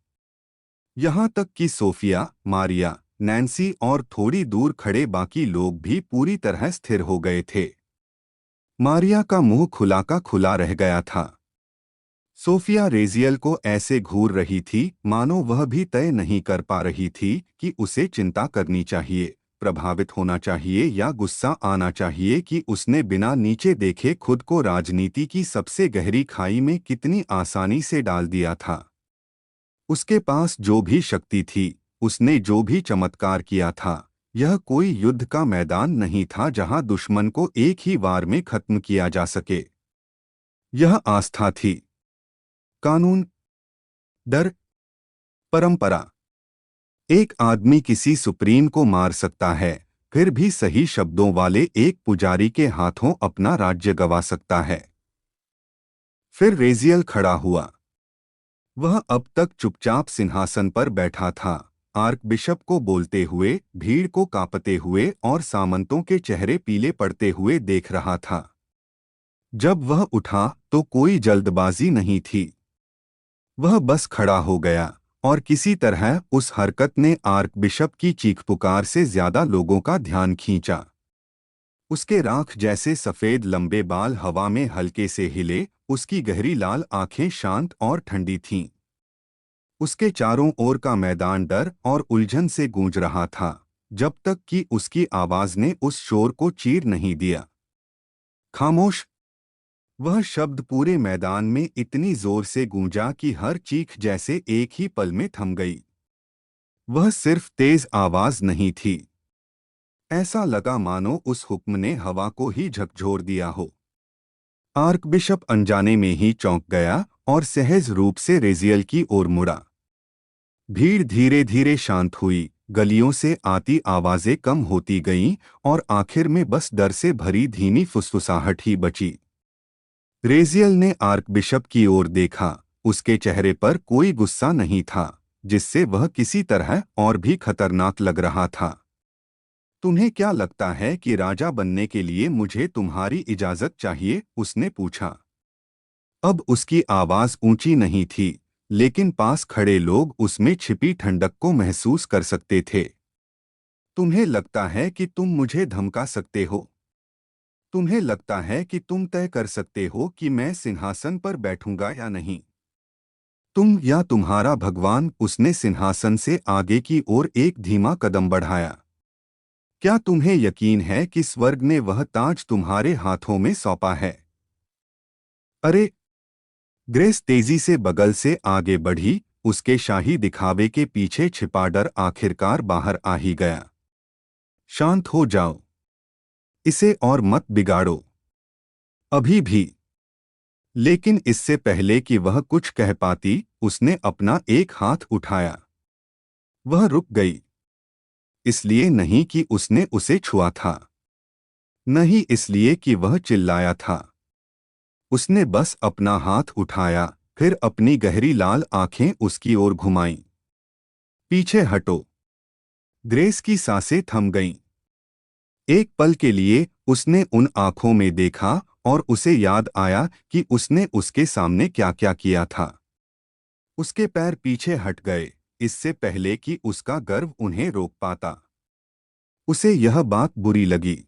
यहाँ तक कि सोफिया, मारिया, नैन्सी और थोड़ी दूर खड़े बाकी लोग भी पूरी तरह स्थिर हो गए थे। मारिया का मुंह खुला का खुला रह गया था। सोफिया रेजियल को ऐसे घूर रही थी मानो वह भी तय नहीं कर पा रही थी कि उसे चिंता करनी चाहिए, प्रभावित होना चाहिए या गुस्सा आना चाहिए कि उसने बिना नीचे देखे खुद को राजनीति की सबसे गहरी खाई में कितनी आसानी से डाल दिया था। उसके पास जो भी शक्ति थी, उसने जो भी चमत्कार किया था, यह कोई युद्ध का मैदान नहीं था जहां दुश्मन को एक ही वार में खत्म किया जा सके। यह आस्था थी, कानून, डर, परंपरा। एक आदमी किसी सुप्रीम को मार सकता है, फिर भी सही शब्दों वाले एक पुजारी के हाथों अपना राज्य गंवा सकता है। फिर रेजियल खड़ा हुआ। वह अब तक चुपचाप सिंहासन पर बैठा था, आर्क बिशप को बोलते हुए, भीड़ को कांपते हुए और सामंतों के चेहरे पीले पड़ते हुए देख रहा था। जब वह उठा तो कोई जल्दबाजी नहीं थी। वह बस खड़ा हो गया और किसी तरह उस हरकत ने आर्क बिशप की चीख पुकार से ज्यादा लोगों का ध्यान खींचा। उसके राख जैसे सफेद लंबे बाल हवा में हल्के से हिले, उसकी गहरी लाल आंखें शांत और ठंडी थीं। उसके चारों ओर का मैदान डर और उलझन से गूंज रहा था, जब तक कि उसकी आवाज ने उस शोर को चीर नहीं दिया। खामोश। वह शब्द पूरे मैदान में इतनी जोर से गूंजा कि हर चीख जैसे एक ही पल में थम गई। वह सिर्फ तेज आवाज नहीं थी, ऐसा लगा मानो उस हुक्म ने हवा को ही झकझोर दिया हो। आर्कबिशप अनजाने में ही चौंक गया और सहज रूप से रेजियल की ओर मुड़ा। भीड़ धीरे धीरे शांत हुई, गलियों से आती आवाजें कम होती गईं और आखिर में बस डर से भरी धीमी फुसफुसाहट ही बची। रेजियल ने आर्कबिशप की ओर देखा। उसके चेहरे पर कोई गुस्सा नहीं था, जिससे वह किसी तरह और भी खतरनाक लग रहा था। तुम्हें क्या लगता है कि राजा बनने के लिए मुझे तुम्हारी इजाजत चाहिए? उसने पूछा। अब उसकी आवाज ऊंची नहीं थी, लेकिन पास खड़े लोग उसमें छिपी ठंडक को महसूस कर सकते थे। तुम्हें लगता है कि तुम मुझे धमका सकते हो? तुम्हें लगता है कि तुम तय कर सकते हो कि मैं सिंहासन पर बैठूंगा या नहीं? तुम या तुम्हारा भगवान? उसने सिंहासन से आगे की ओर एक धीमा कदम बढ़ाया। क्या तुम्हें यकीन है कि स्वर्ग ने वह ताज तुम्हारे हाथों में सौंपा है? अरे! ग्रेस तेजी से बगल से आगे बढ़ी, उसके शाही दिखावे के पीछे छिपा डर आखिरकार बाहर आ ही गया। शांत हो जाओ। इसे और मत बिगाड़ो। अभी भी। लेकिन इससे पहले कि वह कुछ कह पाती, उसने अपना एक हाथ उठाया। वह रुक गई, इसलिए नहीं कि उसने उसे छुआ था, नहीं इसलिए कि वह चिल्लाया था। उसने बस अपना हाथ उठाया, फिर अपनी गहरी लाल आंखें उसकी ओर घुमाईं। पीछे हटो। ग्रेस की सांसें थम गईं। एक पल के लिए उसने उन आंखों में देखा और उसे याद आया कि उसने उसके सामने क्या क्या किया था। उसके पैर पीछे हट गए, इससे पहले कि उसका गर्व उन्हें रोक पाता। उसे यह बात बुरी लगी।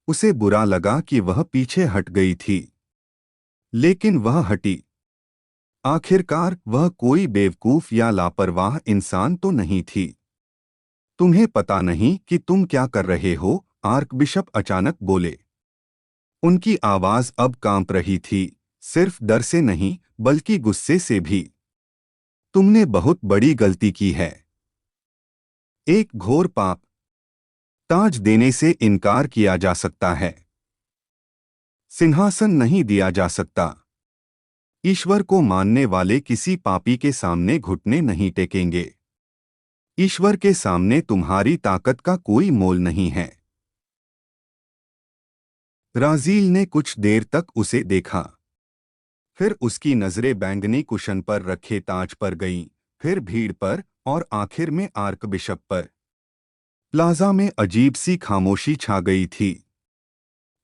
उसे बुरा लगा कि वह पीछे हट गई थी, लेकिन वह हटी। आखिरकार वह कोई बेवकूफ या लापरवाह इंसान तो नहीं थी। तुम्हें पता नहीं कि तुम क्या कर रहे हो, आर्कबिशप अचानक बोले। उनकी आवाज अब कांप रही थी, सिर्फ डर से नहीं बल्कि गुस्से से भी। तुमने बहुत बड़ी गलती की है। एक घोर पाप। ताज देने से इनकार किया जा सकता है, सिंहासन नहीं दिया जा सकता। ईश्वर को मानने वाले किसी पापी के सामने घुटने नहीं टेकेंगे। ईश्वर के सामने तुम्हारी ताकत का कोई मोल नहीं है। राजील ने कुछ देर तक उसे देखा। फिर उसकी नजरें बैंगनी कुशन पर रखे ताज पर गईं, फिर भीड़ पर और आखिर में आर्कबिशप पर। प्लाजा में अजीब सी खामोशी छा गई थी।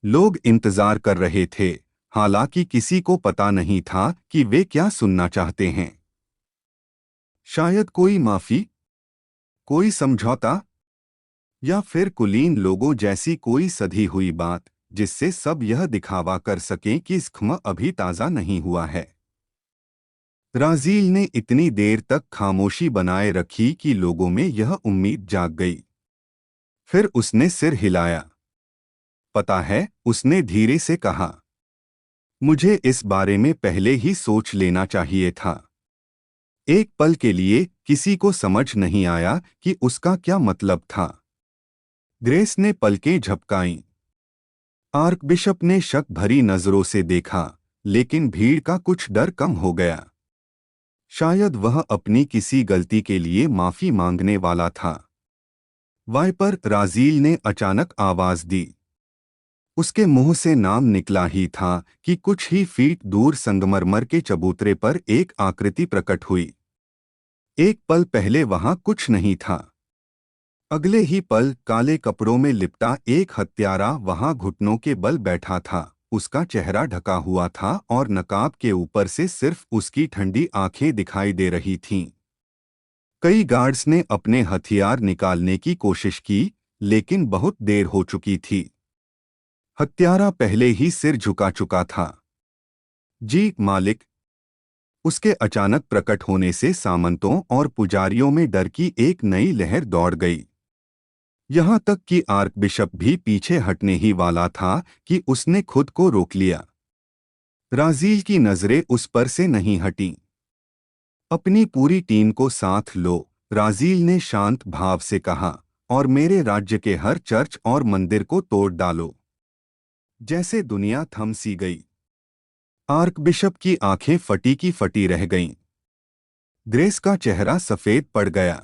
लोग इंतजार कर रहे थे, हालांकि किसी को पता नहीं था कि वे क्या सुनना चाहते हैं। शायद कोई माफी, कोई समझौता, या फिर कुलीन लोगों जैसी कोई सधी हुई बात, जिससे सब यह दिखावा कर सकें कि स्ख्म अभी ताज़ा नहीं हुआ है। राजील ने इतनी देर तक खामोशी बनाए रखी कि लोगों में यह उम्मीद जाग गई। फिर उसने सिर हिलाया। पता है, उसने धीरे से कहा, मुझे इस बारे में पहले ही सोच लेना चाहिए था। एक पल के लिए किसी को समझ नहीं आया कि उसका क्या मतलब था। ग्रेस ने पलकें झपकाईं। आर्कबिशप ने शक भरी नजरों से देखा, लेकिन भीड़ का कुछ डर कम हो गया। शायद वह अपनी किसी गलती के लिए माफी मांगने वाला था। वाइपर, राजील ने अचानक आवाज दी। उसके मुंह से नाम निकला ही था कि कुछ ही फीट दूर संगमरमर के चबूतरे पर एक आकृति प्रकट हुई। एक पल पहले वहां कुछ नहीं था। अगले ही पल काले कपड़ों में लिपटा एक हत्यारा वहां घुटनों के बल बैठा था। उसका चेहरा ढका हुआ था और नकाब के ऊपर से सिर्फ उसकी ठंडी आंखें दिखाई दे रही थीं। कई गार्ड्स ने अपने हथियार निकालने की कोशिश की, लेकिन बहुत देर हो चुकी थी। हत्यारा पहले ही सिर झुका चुका था। जी मालिक। उसके अचानक प्रकट होने से सामंतों और पुजारियों में डर की एक नई लहर दौड़ गई। यहां तक कि आर्कबिशप भी पीछे हटने ही वाला था कि उसने खुद को रोक लिया। राजील की नजरें उस पर से नहीं हटीं। अपनी पूरी टीम को साथ लो, राजील ने शांत भाव से कहा, और मेरे राज्य के हर चर्च और मंदिर को तोड़ डालो। जैसे दुनिया थम सी गई। आर्कबिशप की आंखें फटी की फटी रह गईं। ग्रेस का चेहरा सफेद पड़ गया।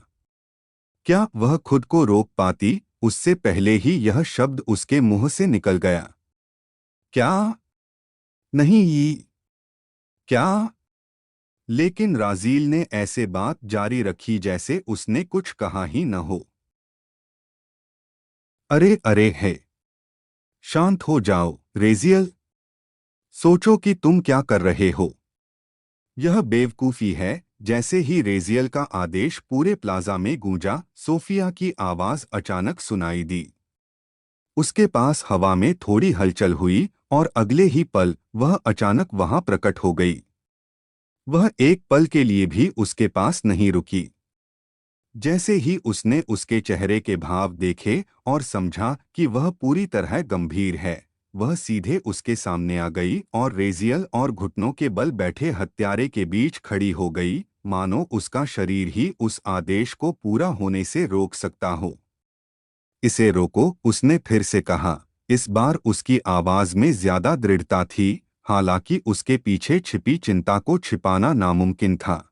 क्या वह खुद को रोक पाती, उससे पहले ही यह शब्द उसके मुंह से निकल गया। क्या? नहीं ये। क्या? लेकिन राजील ने ऐसे बात जारी रखी जैसे उसने कुछ कहा ही न हो। अरे अरे है। शांत हो जाओ, रेजियल। सोचो कि तुम क्या कर रहे हो। यह बेवकूफ़ी है। जैसे ही रेजियल का आदेश पूरे प्लाजा में गूंजा, सोफिया की आवाज़ अचानक सुनाई दी। उसके पास हवा में थोड़ी हलचल हुई और अगले ही पल वह अचानक वहां प्रकट हो गई। वह एक पल के लिए भी उसके पास नहीं रुकी। जैसे ही उसने उसके चेहरे के भाव देखे और समझा कि वह पूरी तरह गंभीर है, वह सीधे उसके सामने आ गई और रेजियल और घुटनों के बल बैठे हत्यारे के बीच खड़ी हो गई, मानो उसका शरीर ही उस आदेश को पूरा होने से रोक सकता हो। इसे रोको, उसने फिर से कहा। इस बार उसकी आवाज में ज्यादा दृढ़ता थी, हालांकि उसके पीछे छिपी चिंता को छिपाना नामुमकिन था।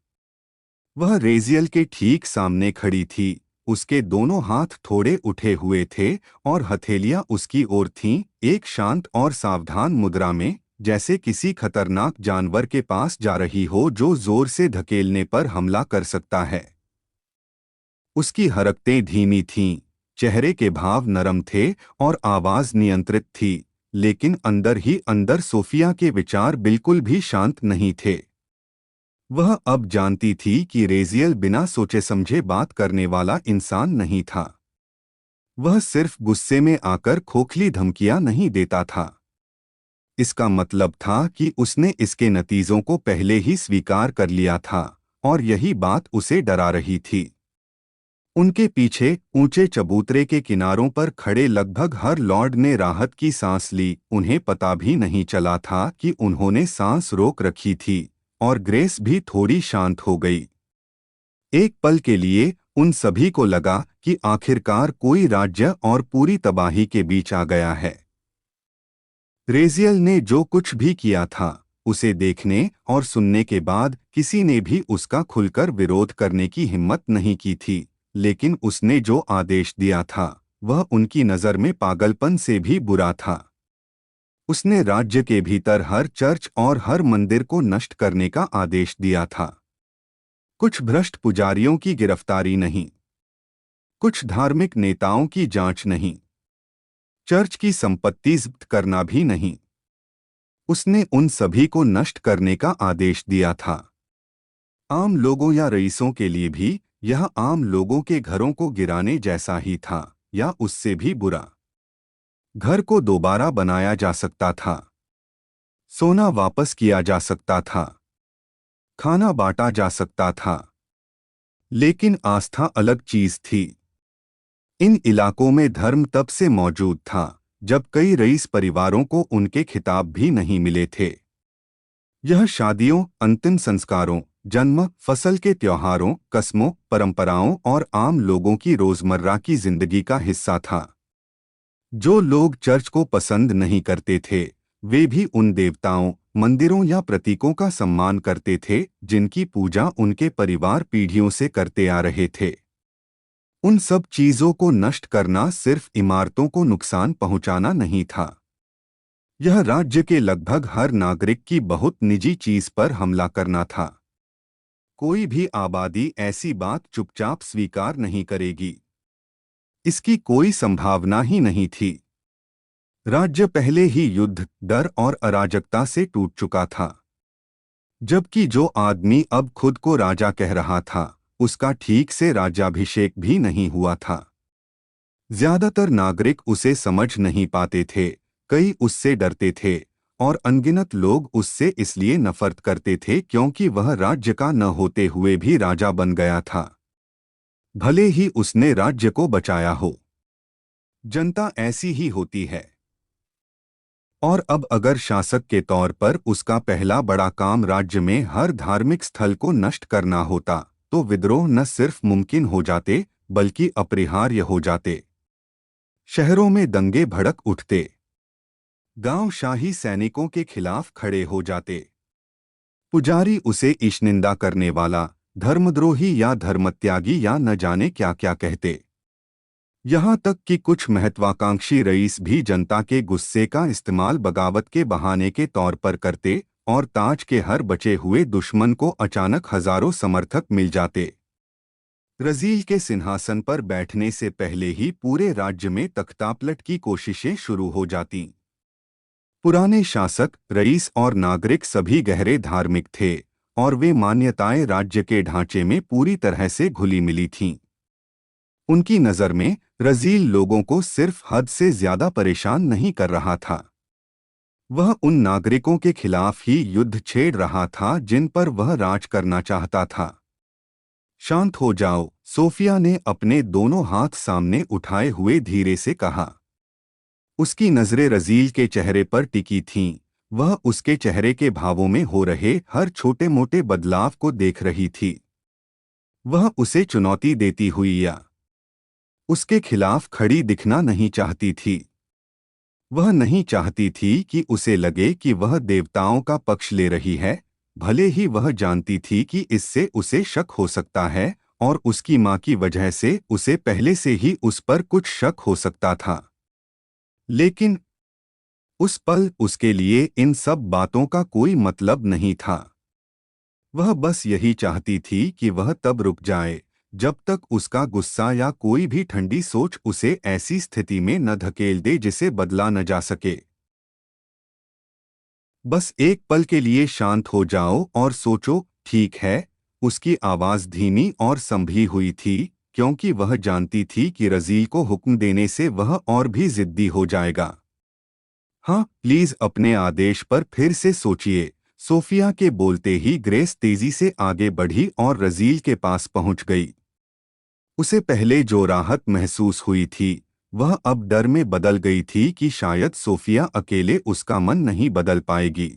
वह रेजियल के ठीक सामने खड़ी थी। उसके दोनों हाथ थोड़े उठे हुए थे और हथेलियां उसकी ओर थीं, एक शांत और सावधान मुद्रा में, जैसे किसी खतरनाक जानवर के पास जा रही हो जो जोर से धकेलने पर हमला कर सकता है। उसकी हरकतें धीमी थीं, चेहरे के भाव नरम थे और आवाज नियंत्रित थी, लेकिन अंदर ही अंदर सोफिया के विचार बिल्कुल भी शांत नहीं थे। वह अब जानती थी कि रेजियल बिना सोचे समझे बात करने वाला इंसान नहीं था। वह सिर्फ गुस्से में आकर खोखली धमकियां नहीं देता था। इसका मतलब था कि उसने इसके नतीजों को पहले ही स्वीकार कर लिया था, और यही बात उसे डरा रही थी। उनके पीछे ऊंचे चबूतरे के किनारों पर खड़े लगभग हर लॉर्ड ने राहत की सांस ली। उन्हें पता भी नहीं चला था कि उन्होंने सांस रोक रखी थी, और ग्रेस भी थोड़ी शांत हो गई। एक पल के लिए उन सभी को लगा कि आखिरकार कोई राज्य और पूरी तबाही के बीच आ गया है। रेजियल ने जो कुछ भी किया था, उसे देखने और सुनने के बाद किसी ने भी उसका खुलकर विरोध करने की हिम्मत नहीं की थी, लेकिन उसने जो आदेश दिया था वह उनकी नज़र में पागलपन से भी बुरा था। उसने राज्य के भीतर हर चर्च और हर मंदिर को नष्ट करने का आदेश दिया था। कुछ भ्रष्ट पुजारियों की गिरफ्तारी नहीं, कुछ धार्मिक नेताओं की जांच नहीं, चर्च की संपत्ति जब्त करना भी नहीं। उसने उन सभी को नष्ट करने का आदेश दिया था। आम लोगों या रईसों के लिए भी यह आम लोगों के घरों को गिराने जैसा ही था, या उससे भी बुरा। घर को दोबारा बनाया जा सकता था, सोना वापस किया जा सकता था, खाना बांटा जा सकता था, लेकिन आस्था अलग चीज थी। इन इलाकों में धर्म तब से मौजूद था जब कई रईस परिवारों को उनके खिताब भी नहीं मिले थे। यह शादियों, अंतिम संस्कारों, जन्म, फसल के त्योहारों, कस्मों, परंपराओं और आम लोगों की रोजमर्रा की जिंदगी का हिस्सा था। जो लोग चर्च को पसंद नहीं करते थे, वे भी उन देवताओं, मंदिरों या प्रतीकों का सम्मान करते थे जिनकी पूजा उनके परिवार पीढ़ियों से करते आ रहे थे। उन सब चीजों को नष्ट करना सिर्फ इमारतों को नुकसान पहुंचाना नहीं था। यह राज्य के लगभग हर नागरिक की बहुत निजी चीज पर हमला करना था। कोई भी आबादी ऐसी बात चुपचाप स्वीकार नहीं करेगी। इसकी कोई संभावना ही नहीं थी। राज्य पहले ही युद्ध, डर और अराजकता से टूट चुका था। जबकि जो आदमी अब खुद को राजा कह रहा था, उसका ठीक से राज्याभिषेक भी नहीं हुआ था। ज्यादातर नागरिक उसे समझ नहीं पाते थे, कई उससे डरते थे, और अनगिनत लोग उससे इसलिए नफरत करते थे क्योंकि वह राज्य का न होते हुए भी राजा बन गया था, भले ही उसने राज्य को बचाया हो। जनता ऐसी ही होती है। और अब अगर शासक के तौर पर उसका पहला बड़ा काम राज्य में हर धार्मिक स्थल को नष्ट करना होता, तो विद्रोह न सिर्फ मुमकिन हो जाते बल्कि अपरिहार्य हो जाते। शहरों में दंगे भड़क उठते, गांव शाही सैनिकों के खिलाफ खड़े हो जाते, पुजारी उसे ईशनिंदा करने वाला, धर्मद्रोही या धर्मत्यागी या न जाने क्या क्या कहते। यहाँ तक कि कुछ महत्वाकांक्षी रईस भी जनता के गुस्से का इस्तेमाल बगावत के बहाने के तौर पर करते, और ताज के हर बचे हुए दुश्मन को अचानक हजारों समर्थक मिल जाते। रजील के सिंहासन पर बैठने से पहले ही पूरे राज्य में तख्तापलट की कोशिशें शुरू हो जातीं। पुराने शासक, रईस और नागरिक सभी गहरे धार्मिक थे, और वे मान्यताएं राज्य के ढांचे में पूरी तरह से घुली मिली थीं। उनकी नज़र में रजील लोगों को सिर्फ हद से ज्यादा परेशान नहीं कर रहा था, वह उन नागरिकों के खिलाफ ही युद्ध छेड़ रहा था जिन पर वह राज करना चाहता था। शांत हो जाओ, सोफिया ने अपने दोनों हाथ सामने उठाए हुए धीरे से कहा। उसकी नजरें रजील के चेहरे पर टिकी थीं, वह उसके चेहरे के भावों में हो रहे हर छोटे मोटे बदलाव को देख रही थी। वह उसे चुनौती देती हुई या उसके खिलाफ खड़ी दिखना नहीं चाहती थी। वह नहीं चाहती थी कि उसे लगे कि वह देवताओं का पक्ष ले रही है, भले ही वह जानती थी कि इससे उसे शक हो सकता है और उसकी माँ की वजह से उसे पहले से ही उस पर कुछ शक हो सकता था। लेकिन उस पल उसके लिए इन सब बातों का कोई मतलब नहीं था। वह बस यही चाहती थी कि वह तब रुक जाए जब तक उसका गुस्सा या कोई भी ठंडी सोच उसे ऐसी स्थिति में न धकेल दे जिसे बदला न जा सके। बस एक पल के लिए शांत हो जाओ और सोचो, ठीक है। उसकी आवाज धीमी और संभली हुई थी, क्योंकि वह जानती थी कि रज़ील को हुक्म देने से वह और भी जिद्दी हो जाएगा। हाँ, प्लीज अपने आदेश पर फिर से सोचिए। सोफिया के बोलते ही ग्रेस तेजी से आगे बढ़ी और रज़ील के पास पहुंच गई। उसे पहले जो राहत महसूस हुई थी, वह अब डर में बदल गई थी कि शायद सोफिया अकेले उसका मन नहीं बदल पाएगी।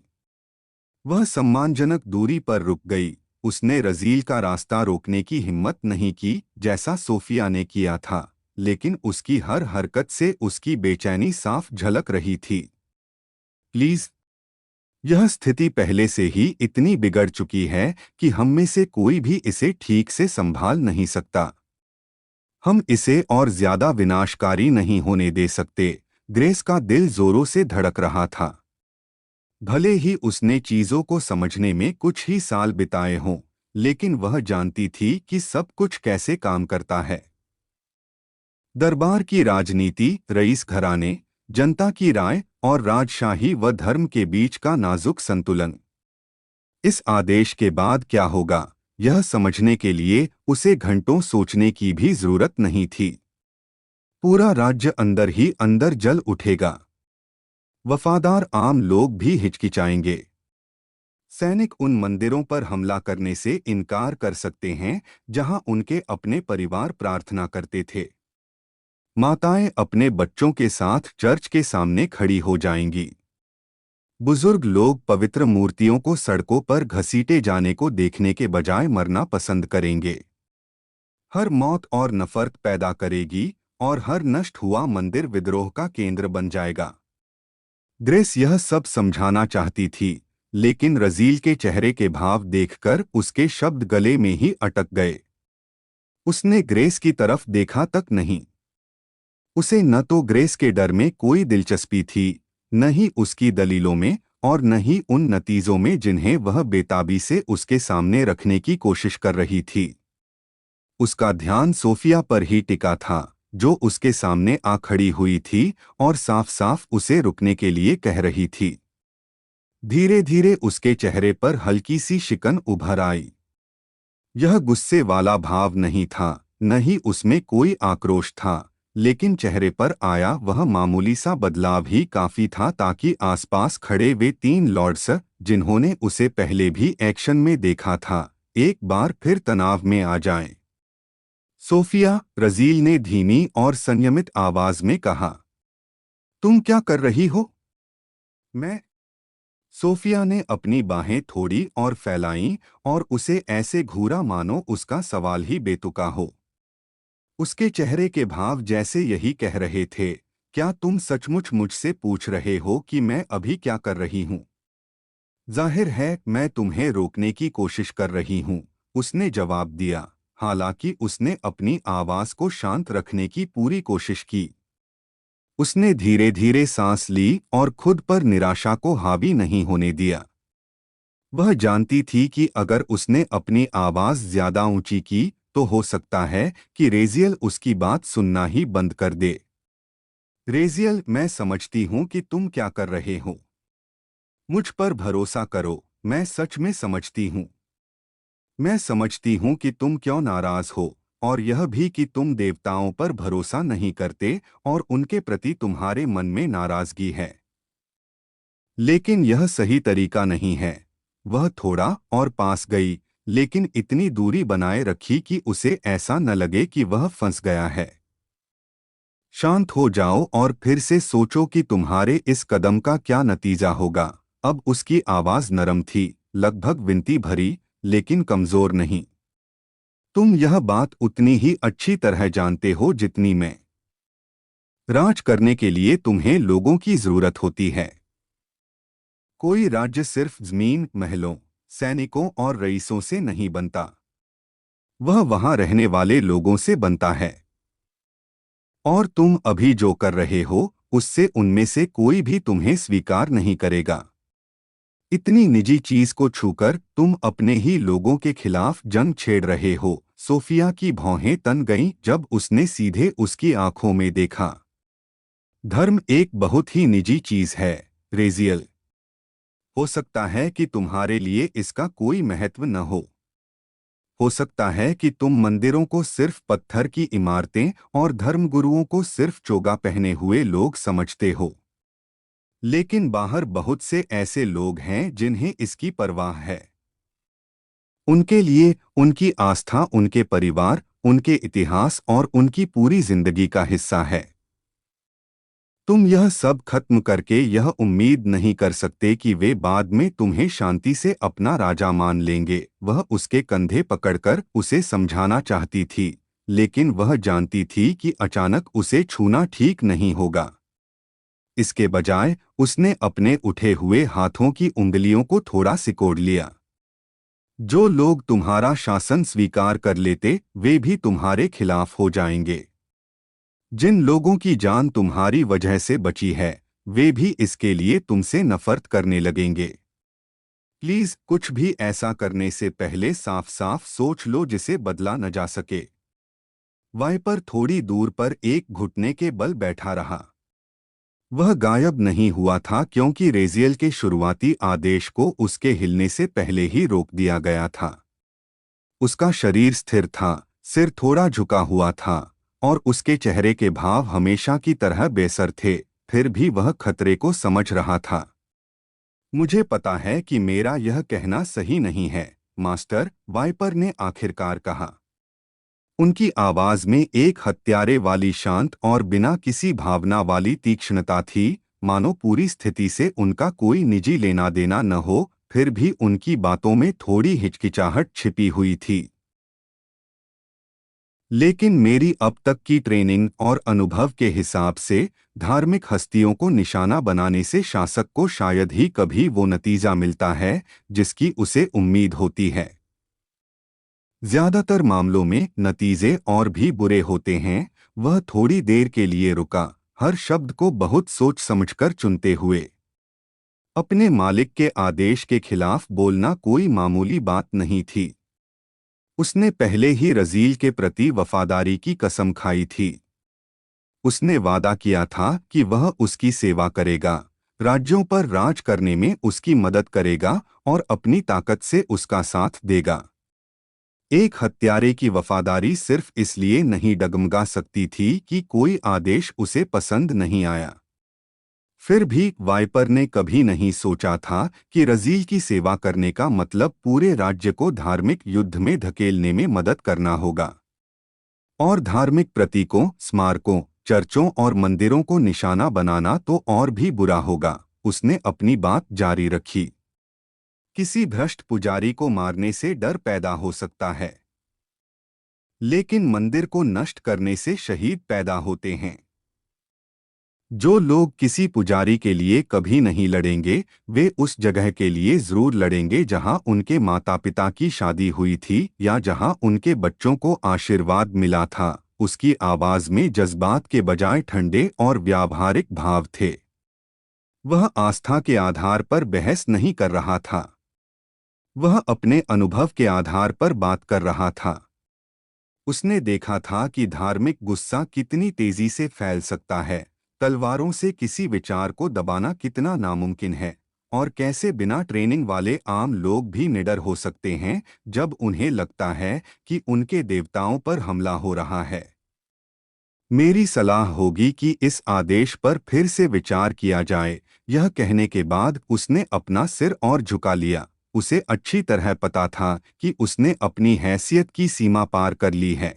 वह सम्मानजनक दूरी पर रुक गई। उसने रज़ील का रास्ता रोकने की हिम्मत नहीं की जैसा सोफिया ने किया था, लेकिन उसकी हर हरकत से उसकी बेचैनी साफ झलक रही थी। प्लीज, यह स्थिति पहले से ही इतनी बिगड़ चुकी है कि हम में से कोई भी इसे ठीक से संभाल नहीं सकता। हम इसे और ज्यादा विनाशकारी नहीं होने दे सकते। ग्रेस का दिल जोरों से धड़क रहा था। भले ही उसने चीजों को समझने में कुछ ही साल बिताए हों, लेकिन वह जानती थी कि सब कुछ कैसे काम करता है। दरबार की राजनीति, रईस घराने, जनता की राय और राजशाही व धर्म के बीच का नाजुक संतुलन। इस आदेश के बाद क्या होगा, यह समझने के लिए उसे घंटों सोचने की भी जरूरत नहीं थी। पूरा राज्य अंदर ही अंदर जल उठेगा। वफादार आम लोग भी हिचकिचाएंगे। सैनिक उन मंदिरों पर हमला करने से इनकार कर सकते हैं जहां उनके अपने परिवार प्रार्थना करते थे। माताएं अपने बच्चों के साथ चर्च के सामने खड़ी हो जाएंगी। बुजुर्ग लोग पवित्र मूर्तियों को सड़कों पर घसीटे जाने को देखने के बजाय मरना पसंद करेंगे। हर मौत और नफरत पैदा करेगी और हर नष्ट हुआ मंदिर विद्रोह का केंद्र बन जाएगा। ग्रेस यह सब समझाना चाहती थी, लेकिन रज़ील के चेहरे के भाव देखकर उसके शब्द गले में ही अटक गए। उसने ग्रेस की तरफ देखा तक नहीं। उसे न तो ग्रेस के डर में कोई दिलचस्पी थी, न ही उसकी दलीलों में, और न ही उन नतीजों में जिन्हें वह बेताबी से उसके सामने रखने की कोशिश कर रही थी। उसका ध्यान सोफिया पर ही टिका था, जो उसके सामने आ खड़ी हुई थी और साफ साफ उसे रुकने के लिए कह रही थी। धीरे धीरे उसके चेहरे पर हल्की सी शिकन उभर आई। यह गुस्से वाला भाव नहीं था, न ही उसमें कोई आक्रोश था, लेकिन चेहरे पर आया वह मामूली सा बदलाव ही काफी था ताकि आसपास खड़े वे 3 लॉर्ड्स, जिन्होंने उसे पहले भी एक्शन में देखा था, एक बार फिर तनाव में आ जाएं। सोफिया, रज़ील ने धीमी और संयमित आवाज में कहा, तुम क्या कर रही हो? मैं। सोफिया ने अपनी बाहें थोड़ी और फैलाईं और उसे ऐसे घूरा मानो उसका सवाल ही बेतुका हो। उसके चेहरे के भाव जैसे यही कह रहे थे, क्या तुम सचमुच मुझसे पूछ रहे हो कि मैं अभी क्या कर रही हूँ? जाहिर है मैं तुम्हें रोकने की कोशिश कर रही हूँ, उसने जवाब दिया, हालांकि उसने अपनी आवाज को शांत रखने की पूरी कोशिश की। उसने धीरे धीरे सांस ली और खुद पर निराशा को हावी नहीं होने दिया। वह जानती थी कि अगर उसने अपनी आवाज ज्यादा ऊंची की तो हो सकता है कि रेजियल उसकी बात सुनना ही बंद कर दे। रेजियल, मैं समझती हूं कि तुम क्या कर रहे हो। मुझ पर भरोसा करो, मैं सच में समझती हूं। मैं समझती हूं कि तुम क्यों नाराज हो, और यह भी कि तुम देवताओं पर भरोसा नहीं करते और उनके प्रति तुम्हारे मन में नाराजगी है। लेकिन यह सही तरीका नहीं है। वह थोड़ा और पास गई, लेकिन इतनी दूरी बनाए रखी कि उसे ऐसा न लगे कि वह फंस गया है। शांत हो जाओ और फिर से सोचो कि तुम्हारे इस कदम का क्या नतीजा होगा। अब उसकी आवाज नरम थी, लगभग विनती भरी, लेकिन कमजोर नहीं। तुम यह बात उतनी ही अच्छी तरह जानते हो जितनी मैं। राज करने के लिए तुम्हें लोगों की जरूरत होती है। कोई राज्य सिर्फ जमीन, महलों सैनिकों और रईसों से नहीं बनता। वह वहां रहने वाले लोगों से बनता है। और तुम अभी जो कर रहे हो उससे उनमें से कोई भी तुम्हें स्वीकार नहीं करेगा। इतनी निजी चीज को छूकर तुम अपने ही लोगों के खिलाफ जंग छेड़ रहे हो। सोफिया की भौहें तन गईं जब उसने सीधे उसकी आंखों में देखा। धर्म एक बहुत ही निजी चीज है, रेजियल। हो सकता है कि तुम्हारे लिए इसका कोई महत्व न हो सकता है कि तुम मंदिरों को सिर्फ पत्थर की इमारतें और धर्मगुरुओं को सिर्फ चोगा पहने हुए लोग समझते हो। लेकिन बाहर बहुत से ऐसे लोग हैं जिन्हें इसकी परवाह है। उनके लिए उनकी आस्था उनके परिवार, उनके इतिहास और उनकी पूरी जिंदगी का हिस्सा है। तुम यह सब खत्म करके यह उम्मीद नहीं कर सकते कि वे बाद में तुम्हें शांति से अपना राजा मान लेंगे। वह उसके कंधे पकड़कर उसे समझाना चाहती थी, लेकिन वह जानती थी कि अचानक उसे छूना ठीक नहीं होगा। इसके बजाय उसने अपने उठे हुए हाथों की उंगलियों को थोड़ा सिकोड़ लिया। जो लोग तुम्हारा शासन स्वीकार कर लेते वे भी तुम्हारे खिलाफ हो जाएंगे। जिन लोगों की जान तुम्हारी वजह से बची है वे भी इसके लिए तुमसे नफरत करने लगेंगे। प्लीज कुछ भी ऐसा करने से पहले साफ साफ सोच लो जिसे बदला न जा सके। वाइपर थोड़ी दूर पर एक घुटने के बल बैठा रहा। वह गायब नहीं हुआ था क्योंकि रेजियल के शुरुआती आदेश को उसके हिलने से पहले ही रोक दिया गया था। उसका शरीर स्थिर था, सिर थोड़ा झुका हुआ था और उसके चेहरे के भाव हमेशा की तरह बेसर थे। फिर भी वह खतरे को समझ रहा था। मुझे पता है कि मेरा यह कहना सही नहीं है, मास्टर, वाइपर ने आखिरकार कहा। उनकी आवाज में एक हत्यारे वाली शांत और बिना किसी भावना वाली तीक्ष्णता थी, मानो पूरी स्थिति से उनका कोई निजी लेना देना न हो। फिर भी उनकी बातों में थोड़ी हिचकिचाहट छिपी हुई थी। लेकिन मेरी अब तक की ट्रेनिंग और अनुभव के हिसाब से धार्मिक हस्तियों को निशाना बनाने से शासक को शायद ही कभी वो नतीजा मिलता है जिसकी उसे उम्मीद होती है। ज्यादातर मामलों में नतीजे और भी बुरे होते हैं। वह थोड़ी देर के लिए रुका, हर शब्द को बहुत सोच समझकर चुनते हुए। अपने मालिक के आदेश के खिलाफ बोलना कोई मामूली बात नहीं थी। उसने पहले ही रजील के प्रति वफादारी की कसम खाई थी। उसने वादा किया था कि वह उसकी सेवा करेगा, राज्यों पर राज करने में उसकी मदद करेगा और अपनी ताकत से उसका साथ देगा। एक हत्यारे की वफादारी सिर्फ इसलिए नहीं डगमगा सकती थी कि कोई आदेश उसे पसंद नहीं आया। फिर भी वाइपर ने कभी नहीं सोचा था कि रजील की सेवा करने का मतलब पूरे राज्य को धार्मिक युद्ध में धकेलने में मदद करना होगा। और धार्मिक प्रतीकों, स्मारकों, चर्चों और मंदिरों को निशाना बनाना तो और भी बुरा होगा। उसने अपनी बात जारी रखी। किसी भ्रष्ट पुजारी को मारने से डर पैदा हो सकता है, लेकिन मंदिर को नष्ट करने से शहीद पैदा होते हैं। जो लोग किसी पुजारी के लिए कभी नहीं लड़ेंगे वे उस जगह के लिए जरूर लड़ेंगे जहां उनके माता पिता की शादी हुई थी या जहां उनके बच्चों को आशीर्वाद मिला था। उसकी आवाज में जज्बात के बजाय ठंडे और व्यावहारिक भाव थे। वह आस्था के आधार पर बहस नहीं कर रहा था, वह अपने अनुभव के आधार पर बात कर रहा था। उसने देखा था कि धार्मिक गुस्सा कितनी तेजी से फैल सकता है, तलवारों से किसी विचार को दबाना कितना नामुमकिन है, और कैसे बिना ट्रेनिंग वाले आम लोग भी निडर हो सकते हैं जब उन्हें लगता है कि उनके देवताओं पर हमला हो रहा है। मेरी सलाह होगी कि इस आदेश पर फिर से विचार किया जाए। यह कहने के बाद उसने अपना सिर और झुका लिया। उसे अच्छी तरह पता था कि उसने अपनी हैसियत की सीमा पार कर ली है।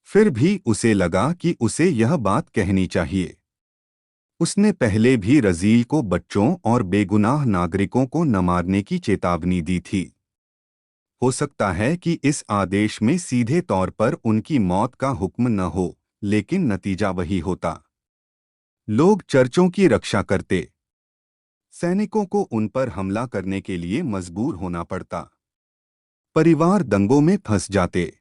फिर भी उसे लगा कि उसे यह बात कहनी चाहिए। उसने पहले भी रजील को बच्चों और बेगुनाह नागरिकों को न मारने की चेतावनी दी थी। हो सकता है कि इस आदेश में सीधे तौर पर उनकी मौत का हुक्म न हो, लेकिन नतीजा वही होता। लोग चर्चों की रक्षा करते, सैनिकों को उन पर हमला करने के लिए मजबूर होना पड़ता। परिवार दंगों में फंस जाते।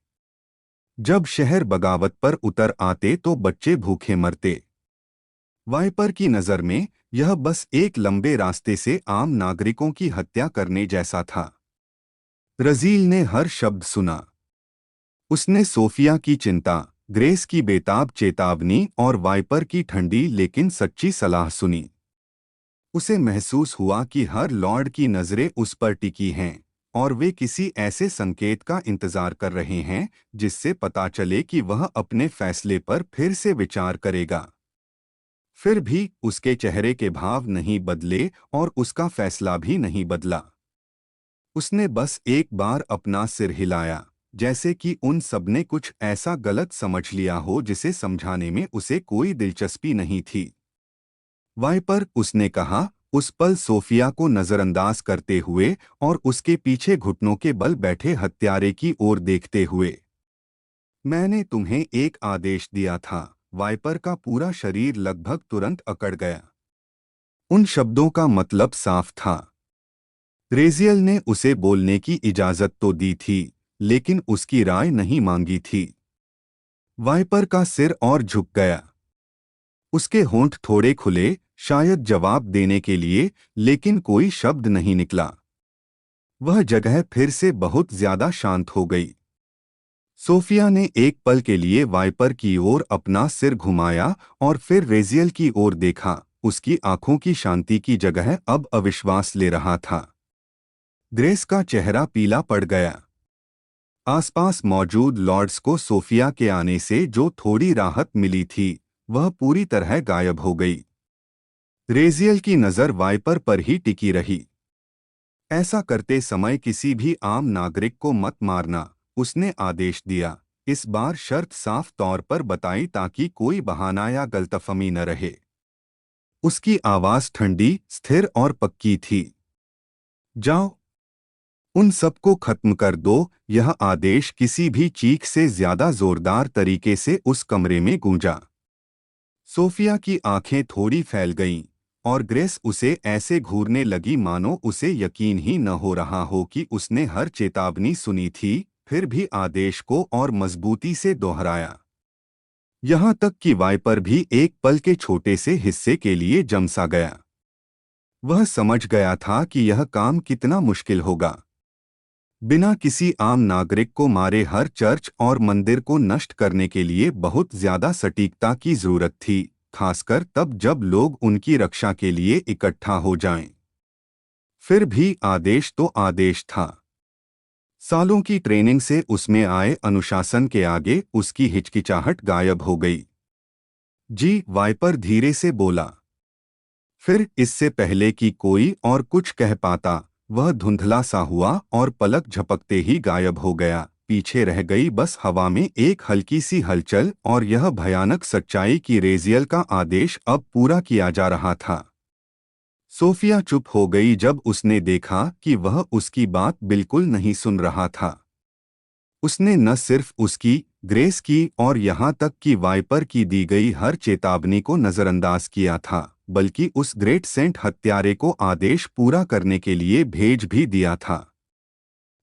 जब शहर बगावत पर उतर आते तो बच्चे भूखे मरते। वाइपर की नज़र में यह बस एक लंबे रास्ते से आम नागरिकों की हत्या करने जैसा था। रजील ने हर शब्द सुना। उसने सोफिया की चिंता, ग्रेस की बेताब चेतावनी और वाइपर की ठंडी लेकिन सच्ची सलाह सुनी। उसे महसूस हुआ कि हर लॉर्ड की नज़रें उस पर टिकी हैं और वे किसी ऐसे संकेत का इंतजार कर रहे हैं जिससे पता चले कि वह अपने फैसले पर फिर से विचार करेगा। फिर भी उसके चेहरे के भाव नहीं बदले और उसका फैसला भी नहीं बदला। उसने बस एक बार अपना सिर हिलाया, जैसे कि उन सबने कुछ ऐसा गलत समझ लिया हो जिसे समझाने में उसे कोई दिलचस्पी नहीं थी। वाइपर, उसने कहा, उस पल सोफिया को नजरअंदाज करते हुए और उसके पीछे घुटनों के बल बैठे हत्यारे की ओर देखते हुए। मैंने तुम्हें एक आदेश दिया था। वाइपर का पूरा शरीर लगभग तुरंत अकड़ गया। उन शब्दों का मतलब साफ था। रेजियल ने उसे बोलने की इजाजत तो दी थी, लेकिन उसकी राय नहीं मांगी थी। वाइपर का सिर और झुक गया। उसके होंठ थोड़े खुले, शायद जवाब देने के लिए, लेकिन कोई शब्द नहीं निकला। वह जगह फिर से बहुत ज्यादा शांत हो गई। सोफिया ने एक पल के लिए वाइपर की ओर अपना सिर घुमाया और फिर रेजियल की ओर देखा। उसकी आंखों की शांति की जगह अब अविश्वास ले रहा था। ग्रेस का चेहरा पीला पड़ गया। आसपास मौजूद लॉर्ड्स को सोफिया के आने से जो थोड़ी राहत मिली थी, वह पूरी तरह गायब हो गई। रेजियल की नज़र वाइपर पर ही टिकी रही। ऐसा करते समय किसी भी आम नागरिक को मत मारना, उसने आदेश दिया। इस बार शर्त साफ तौर पर बताई ताकि कोई बहाना या गलतफहमी न रहे। उसकी आवाज़ ठंडी, स्थिर और पक्की थी। जाओ, उन सबको खत्म कर दो। यह आदेश किसी भी चीख से ज्यादा जोरदार तरीके से उस कमरे में गूंजा। सोफिया की आंखें थोड़ी फैल गईं और ग्रेस उसे ऐसे घूरने लगी मानो उसे यकीन ही न हो रहा हो कि उसने हर चेतावनी सुनी थी। फिर भी आदेश को और मजबूती से दोहराया। यहाँ तक कि वाइपर भी एक पल के छोटे से हिस्से के लिए जम सा गया। वह समझ गया था कि यह काम कितना मुश्किल होगा। बिना किसी आम नागरिक को मारे हर चर्च और मंदिर को नष्ट करने के लिए बहुत ज्यादा सटीकता की जरूरत थी, खासकर तब जब लोग उनकी रक्षा के लिए इकट्ठा हो जाएं। फिर भी आदेश तो आदेश था। सालों की ट्रेनिंग से उसमें आए अनुशासन के आगे उसकी हिचकिचाहट गायब हो गई। जी, वाइपर धीरे से बोला। फिर इससे पहले कि कोई और कुछ कह पाता, वह धुंधला सा हुआ और पलक झपकते ही गायब हो गया। पीछे रह गई बस हवा में एक हल्की सी हलचल और यह भयानक सच्चाई कि रेजियल का आदेश अब पूरा किया जा रहा था। सोफिया चुप हो गई जब उसने देखा कि वह उसकी बात बिल्कुल नहीं सुन रहा था। उसने न सिर्फ उसकी, ग्रेस की और यहाँ तक कि वाइपर की दी गई हर चेतावनी को नज़रअंदाज किया था, बल्कि उस ग्रेट सेंट हत्यारे को आदेश पूरा करने के लिए भेज भी दिया था।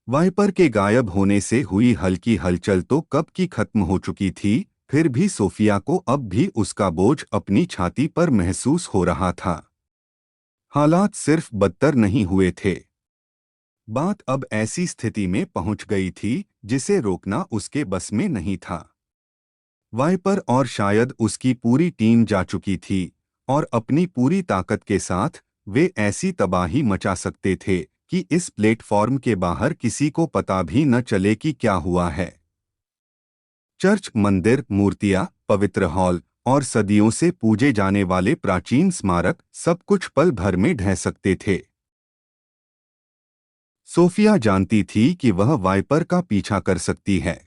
वाइपर के गायब होने से हुई हल्की हलचल तो कब की खत्म हो चुकी थी, फिर भी सोफिया को अब भी उसका बोझ अपनी छाती पर महसूस हो रहा था। हालात सिर्फ बदतर नहीं हुए थे। बात अब ऐसी स्थिति में पहुंच गई थी जिसे रोकना उसके बस में नहीं था। वाइपर और शायद उसकी पूरी टीम जा चुकी थी और अपनी पूरी ताकत के साथ वे ऐसी तबाही मचा सकते थे कि इस प्लेटफॉर्म के बाहर किसी को पता भी न चले कि क्या हुआ है। चर्च, मंदिर, मूर्तियां, पवित्र हॉल और सदियों से पूजे जाने वाले प्राचीन स्मारक सब कुछ पल भर में ढह सकते थे। सोफिया जानती थी कि वह वाइपर का पीछा कर सकती है।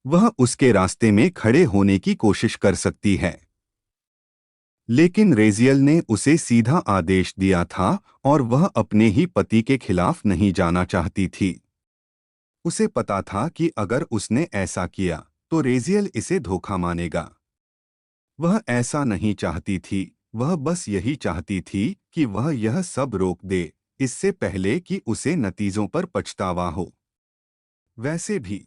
वह उसके रास्ते में खड़े होने की कोशिश कर सकती है। लेकिन रेजियल ने उसे सीधा आदेश दिया था और वह अपने ही पति के खिलाफ नहीं जाना चाहती थी। उसे पता था कि अगर उसने ऐसा किया तो रेजियल इसे धोखा मानेगा। वह ऐसा नहीं चाहती थी, वह बस यही चाहती थी कि वह यह सब रोक दे, इससे पहले कि उसे नतीजों पर पछतावा हो। वैसे भी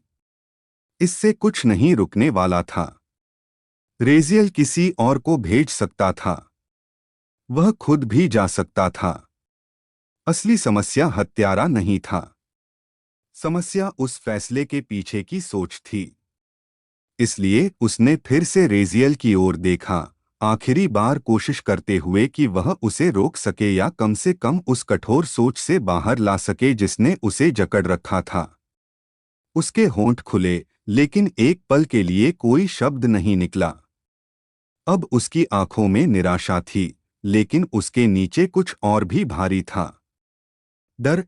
इससे कुछ नहीं रुकने वाला था। रेजियल किसी और को भेज सकता था, वह खुद भी जा सकता था। असली समस्या हत्यारा नहीं था, समस्या उस फैसले के पीछे की सोच थी। इसलिए उसने फिर से रेजियल की ओर देखा, आखिरी बार कोशिश करते हुए कि वह उसे रोक सके या कम से कम उस कठोर सोच से बाहर ला सके जिसने उसे जकड़ रखा था। उसके होंठ खुले, लेकिन एक पल के लिए कोई शब्द नहीं निकला। अब उसकी आंखों में निराशा थी, लेकिन उसके नीचे कुछ और भी भारी था। डर।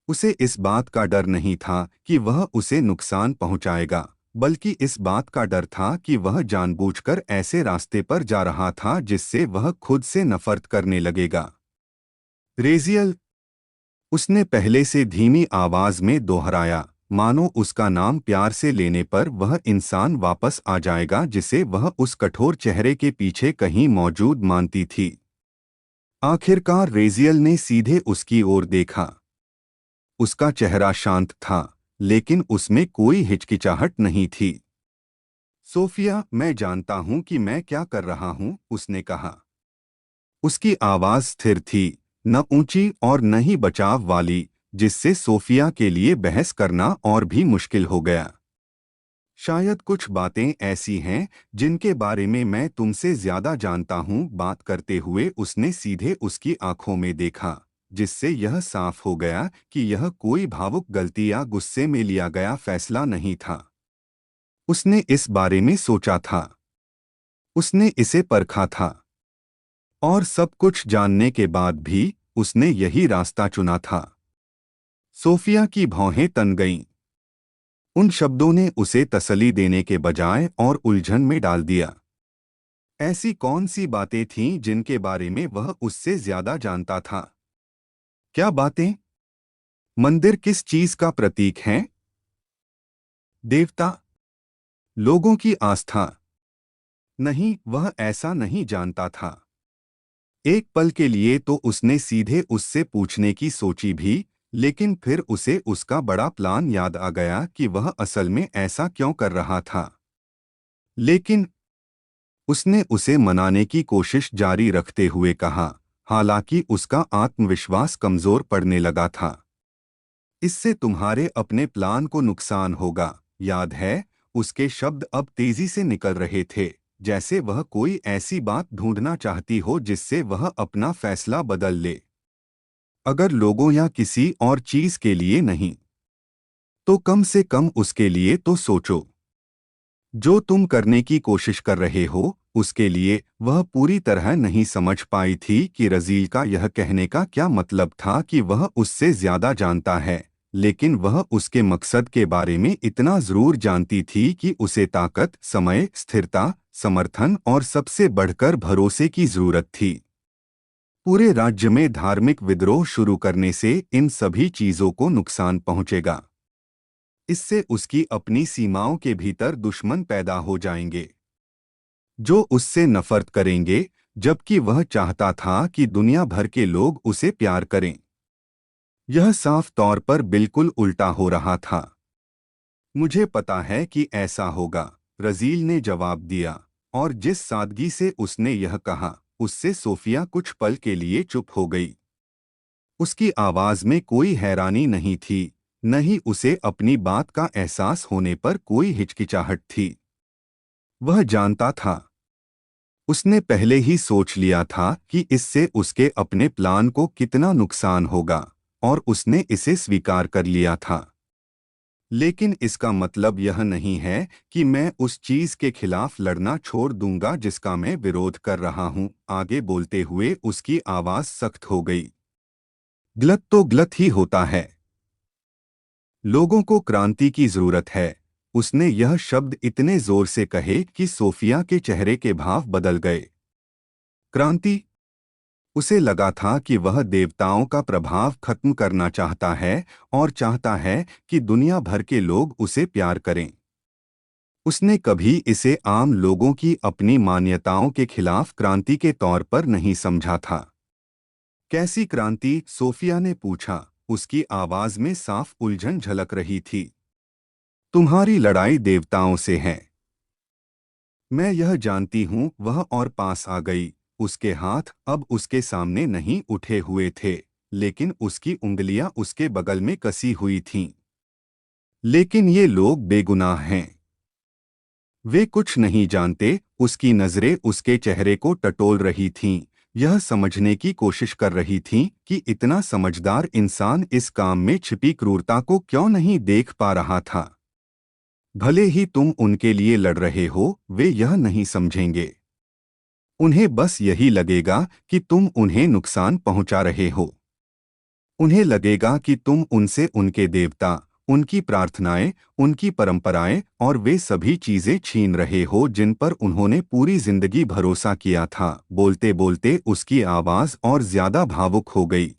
उसे इस बात का डर नहीं था कि वह उसे नुकसान पहुंचाएगा, बल्कि इस बात का डर था कि वह जानबूझकर ऐसे रास्ते पर जा रहा था जिससे वह खुद से नफरत करने लगेगा। रेजियल, उसने पहले से धीमी आवाज में दोहराया, मानो उसका नाम प्यार से लेने पर वह इंसान वापस आ जाएगा जिसे वह उस कठोर चेहरे के पीछे कहीं मौजूद मानती थी। आखिरकार रेजियल ने सीधे उसकी ओर देखा। उसका चेहरा शांत था, लेकिन उसमें कोई हिचकिचाहट नहीं थी। सोफिया, मैं जानता हूं कि मैं क्या कर रहा हूं, उसने कहा। उसकी आवाज स्थिर थी, न ऊंची और न ही बचाव वाली, जिससे सोफिया के लिए बहस करना और भी मुश्किल हो गया। शायद कुछ बातें ऐसी हैं जिनके बारे में मैं तुमसे ज्यादा जानता हूं, बात करते हुए उसने सीधे उसकी आंखों में देखा, जिससे यह साफ हो गया कि यह कोई भावुक गलती या गुस्से में लिया गया फैसला नहीं था। उसने इस बारे में सोचा था, उसने इसे परखा था, और सब कुछ जानने के बाद भी उसने यही रास्ता चुना था। सोफिया की भौहें तन गईं। उन शब्दों ने उसे तसल्ली देने के बजाय और उलझन में डाल दिया। ऐसी कौन सी बातें थीं जिनके बारे में वह उससे ज्यादा जानता था? क्या बातें? मंदिर किस चीज का प्रतीक है? देवता? लोगों की आस्था? नहीं, वह ऐसा नहीं जानता था। एक पल के लिए तो उसने सीधे उससे पूछने की सोची भी, लेकिन फिर उसे उसका बड़ा प्लान याद आ गया कि वह असल में ऐसा क्यों कर रहा था। लेकिन उसने उसे मनाने की कोशिश जारी रखते हुए कहा, हालांकि उसका आत्मविश्वास कमजोर पड़ने लगा था। इससे तुम्हारे अपने प्लान को नुकसान होगा, याद है? उसके शब्द अब तेजी से निकल रहे थे, जैसे वह कोई ऐसी बात ढूंढना चाहती हो जिससे वह अपना फैसला बदल ले। अगर लोगों या किसी और चीज के लिए नहीं, तो कम से कम उसके लिए तो सोचो। जो तुम करने की कोशिश कर रहे हो, उसके लिए। वह पूरी तरह नहीं समझ पाई थी कि रजील का यह कहने का क्या मतलब था कि वह उससे ज्यादा जानता है, लेकिन वह उसके मकसद के बारे में इतना जरूर जानती थी कि उसे ताकत, समय, स्थिरता, समर्थन और सबसे बढ़कर भरोसे की जरूरत थी। पूरे राज्य में धार्मिक विद्रोह शुरू करने से इन सभी चीजों को नुकसान पहुंचेगा। इससे उसकी अपनी सीमाओं के भीतर दुश्मन पैदा हो जाएंगे, जो उससे नफरत करेंगे, जबकि वह चाहता था कि दुनिया भर के लोग उसे प्यार करें। यह साफ तौर पर बिल्कुल उल्टा हो रहा था। मुझे पता है कि ऐसा होगा, रजील ने जवाब दिया, और जिस सादगी से उसने यह कहा, उससे सोफिया कुछ पल के लिए चुप हो गई। उसकी आवाज में कोई हैरानी नहीं थी, न ही उसे अपनी बात का एहसास होने पर कोई हिचकिचाहट थी। वह जानता था, उसने पहले ही सोच लिया था कि इससे उसके अपने प्लान को कितना नुकसान होगा, और उसने इसे स्वीकार कर लिया था। लेकिन इसका मतलब यह नहीं है कि मैं उस चीज के खिलाफ लड़ना छोड़ दूंगा जिसका मैं विरोध कर रहा हूं। आगे बोलते हुए उसकी आवाज सख्त हो गई। गलत तो गलत ही होता है। लोगों को क्रांति की जरूरत है। उसने यह शब्द इतने जोर से कहे कि सोफिया के चेहरे के भाव बदल गए। क्रांति? उसे लगा था कि वह देवताओं का प्रभाव खत्म करना चाहता है और चाहता है कि दुनिया भर के लोग उसे प्यार करें। उसने कभी इसे आम लोगों की अपनी मान्यताओं के खिलाफ क्रांति के तौर पर नहीं समझा था। कैसी क्रांति? सोफिया ने पूछा। उसकी आवाज में साफ उलझन झलक रही थी। तुम्हारी लड़ाई देवताओं से है। मैं यह जानती हूँ। वह और पास आ गई। उसके हाथ अब उसके सामने नहीं उठे हुए थे, लेकिन उसकी उंगलियां उसके बगल में कसी हुई थीं। लेकिन ये लोग बेगुनाह हैं। वे कुछ नहीं जानते। उसकी नजरें उसके चेहरे को टटोल रही थीं, यह समझने की कोशिश कर रही थीं कि इतना समझदार इंसान इस काम में छिपी क्रूरता को क्यों नहीं देख पा रहा था। भले ही तुम उनके लिए लड़ रहे हो, वे यह नहीं समझेंगे। उन्हें बस यही लगेगा कि तुम उन्हें नुकसान पहुंचा रहे हो। उन्हें लगेगा कि तुम उनसे उनके देवता, उनकी प्रार्थनाएं, उनकी परंपराएं और वे सभी चीजें छीन रहे हो जिन पर उन्होंने पूरी जिंदगी भरोसा किया था। बोलते बोलते उसकी आवाज और ज्यादा भावुक हो गई।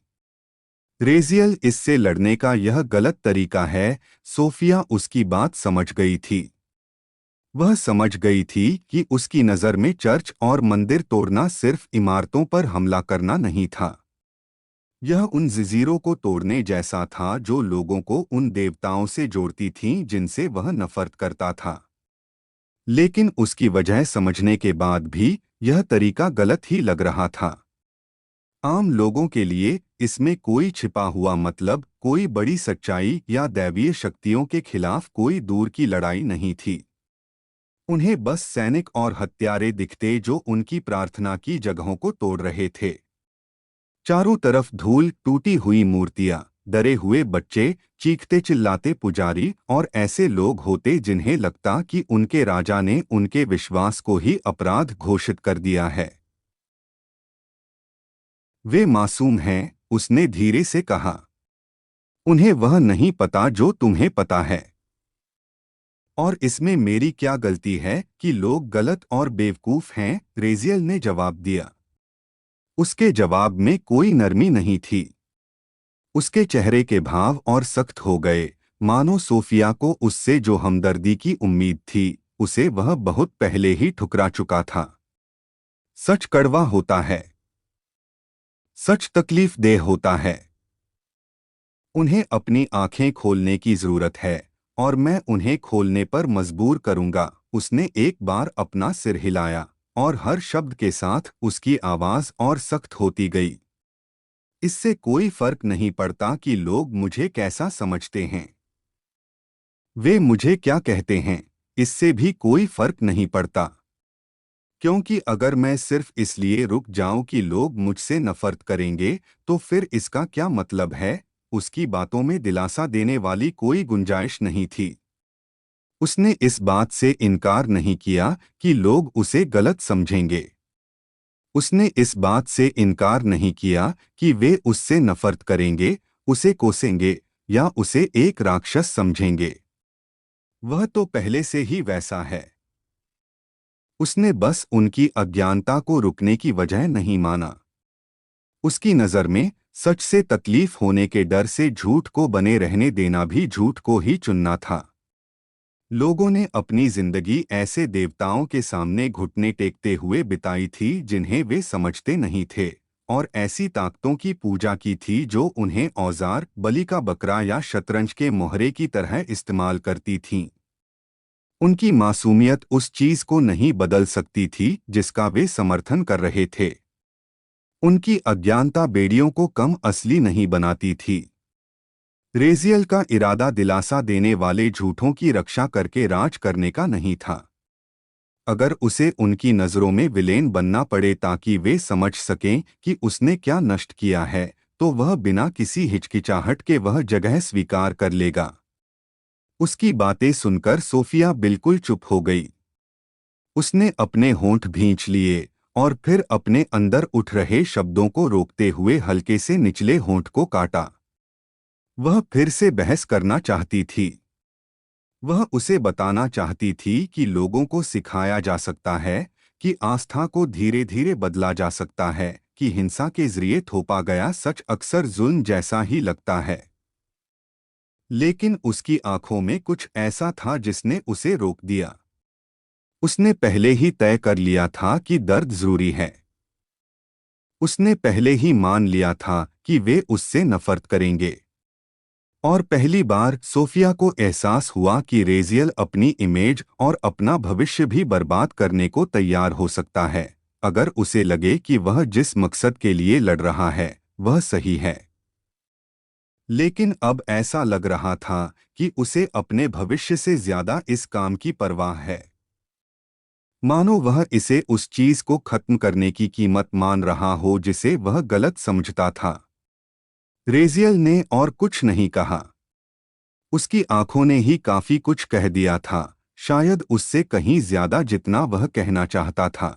रेजियल, इससे लड़ने का यह गलत तरीका है। सोफिया उसकी बात समझ गई थी। वह समझ गई थी कि उसकी नज़र में चर्च और मंदिर तोड़ना सिर्फ इमारतों पर हमला करना नहीं था। यह उन जंजीरों को तोड़ने जैसा था जो लोगों को उन देवताओं से जोड़ती थीं जिनसे वह नफरत करता था। लेकिन उसकी वजह समझने के बाद भी यह तरीका गलत ही लग रहा था। आम लोगों के लिए इसमें कोई छिपा हुआ मतलब, कोई बड़ी सच्चाई या दैवीय शक्तियों के खिलाफ कोई दूर की लड़ाई नहीं थी। उन्हें बस सैनिक और हत्यारे दिखते जो उनकी प्रार्थना की जगहों को तोड़ रहे थे। चारों तरफ धूल, टूटी हुई मूर्तियां, डरे हुए बच्चे, चीखते चिल्लाते पुजारी और ऐसे लोग होते जिन्हें लगता कि उनके राजा ने उनके विश्वास को ही अपराध घोषित कर दिया है। वे मासूम हैं, उसने धीरे से कहा। उन्हें वह नहीं पता जो तुम्हें पता है। और इसमें मेरी क्या गलती है कि लोग गलत और बेवकूफ हैं? रेजियल ने जवाब दिया। उसके जवाब में कोई नरमी नहीं थी। उसके चेहरे के भाव और सख्त हो गए, मानो सोफिया को उससे जो हमदर्दी की उम्मीद थी, उसे वह बहुत पहले ही ठुकरा चुका था। सच कड़वा होता है। सच तकलीफदेह होता है। उन्हें अपनी आंखें खोलने की जरूरत है, और मैं उन्हें खोलने पर मजबूर करूंगा। उसने एक बार अपना सिर हिलाया, और हर शब्द के साथ उसकी आवाज और सख्त होती गई। इससे कोई फर्क नहीं पड़ता कि लोग मुझे कैसा समझते हैं। वे मुझे क्या कहते हैं, इससे भी कोई फर्क नहीं पड़ता। क्योंकि अगर मैं सिर्फ इसलिए रुक जाऊं कि लोग मुझसे नफरत करेंगे, तो फिर इसका क्या मतलब है? उसकी बातों में दिलासा देने वाली कोई गुंजाइश नहीं थी। उसने इस बात से इनकार नहीं किया कि लोग उसे गलत समझेंगे। उसने इस बात से इनकार नहीं किया कि वे उससे नफरत करेंगे, उसे कोसेंगे या उसे एक राक्षस समझेंगे। वह तो पहले से ही वैसा है। उसने बस उनकी अज्ञानता को रुकने की वजह नहीं माना। उसकी नज़र में सच से तकलीफ होने के डर से झूठ को बने रहने देना भी झूठ को ही चुनना था। लोगों ने अपनी जिंदगी ऐसे देवताओं के सामने घुटने टेकते हुए बिताई थी जिन्हें वे समझते नहीं थे, और ऐसी ताकतों की पूजा की थी जो उन्हें औजार, बलि का बकरा या शतरंज के मोहरे की तरह इस्तेमाल करती थीं। उनकी मासूमियत उस चीज को नहीं बदल सकती थी जिसका वे समर्थन कर रहे थे। उनकी अज्ञानता बेड़ियों को कम असली नहीं बनाती थी। रेजियल का इरादा दिलासा देने वाले झूठों की रक्षा करके राज करने का नहीं था। अगर उसे उनकी नज़रों में विलेन बनना पड़े ताकि वे समझ सकें कि उसने क्या नष्ट किया है, तो वह बिना किसी हिचकिचाहट के वह जगह स्वीकार कर लेगा। उसकी बातें सुनकर सोफिया बिल्कुल चुप हो गई। उसने अपने होंठ भींच लिए और फिर अपने अंदर उठ रहे शब्दों को रोकते हुए हल्के से निचले होंठ को काटा। वह फिर से बहस करना चाहती थी। वह उसे बताना चाहती थी कि लोगों को सिखाया जा सकता है, कि आस्था को धीरे धीरे बदला जा सकता है, कि हिंसा के जरिए थोपा गया सच अक्सर जुल्म जैसा ही लगता है। लेकिन उसकी आंखों में कुछ ऐसा था जिसने उसे रोक दिया। उसने पहले ही तय कर लिया था कि दर्द जरूरी है। उसने पहले ही मान लिया था कि वे उससे नफरत करेंगे। और पहली बार सोफिया को एहसास हुआ कि रेजियल अपनी इमेज और अपना भविष्य भी बर्बाद करने को तैयार हो सकता है, अगर उसे लगे कि वह जिस मकसद के लिए लड़ रहा है वह सही है। लेकिन अब ऐसा लग रहा था कि उसे अपने भविष्य से ज्यादा इस काम की परवाह है। मानो वह इसे उस चीज को खत्म करने की कीमत मान रहा हो जिसे वह गलत समझता था। रेजियल ने और कुछ नहीं कहा। उसकी आंखों ने ही काफी कुछ कह दिया था, शायद उससे कहीं ज्यादा जितना वह कहना चाहता था।